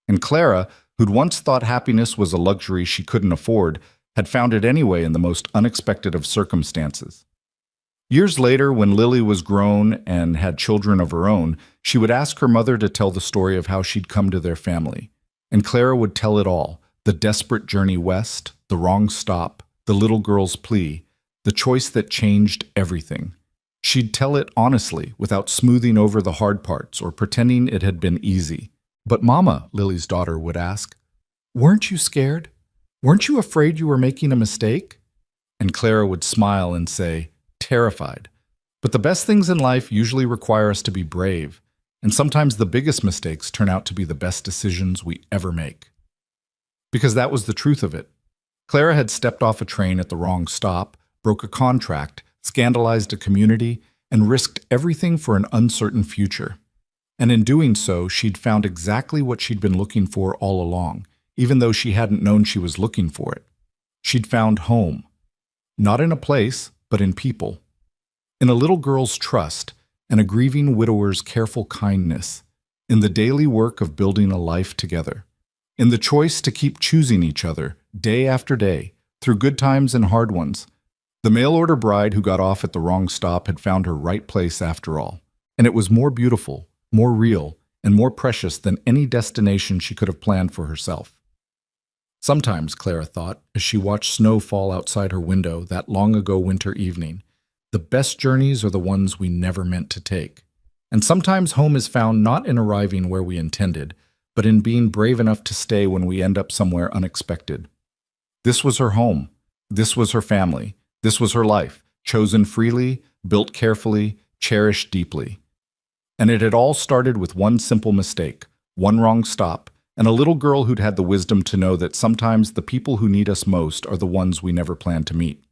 And Clara, who'd once thought happiness was a luxury she couldn't afford, had found it anyway in the most unexpected of circumstances. Years later, when Lily was grown and had children of her own, she would ask her mother to tell the story of how she'd come to their family. And Clara would tell it all, the desperate journey west, the wrong stop, the little girl's plea, the choice that changed everything. She'd tell it honestly, without smoothing over the hard parts or pretending it had been easy. "But Mama," Lily's daughter would ask, "weren't you scared? Weren't you afraid you were making a mistake?" And Clara would smile and say, "Terrified. But the best things in life usually require us to be brave. And sometimes the biggest mistakes turn out to be the best decisions we ever make." Because that was the truth of it. Clara had stepped off a train at the wrong stop, broke a contract, scandalized a community, and risked everything for an uncertain future. And in doing so, she'd found exactly what she'd been looking for all along, even though she hadn't known she was looking for it. She'd found home. Not in a place, but in people. In a little girl's trust, and a grieving widower's careful kindness, in the daily work of building a life together, in the choice to keep choosing each other, day after day, through good times and hard ones. The mail-order bride who got off at the wrong stop had found her right place after all, and it was more beautiful, more real, and more precious than any destination she could have planned for herself. Sometimes, Clara thought, as she watched snow fall outside her window that long-ago winter evening, the best journeys are the ones we never meant to take. And sometimes home is found not in arriving where we intended, but in being brave enough to stay when we end up somewhere unexpected. This was her home. This was her family. This was her life, chosen freely, built carefully, cherished deeply. And it had all started with one simple mistake, one wrong stop, and a little girl who'd had the wisdom to know that sometimes the people who need us most are the ones we never planned to meet.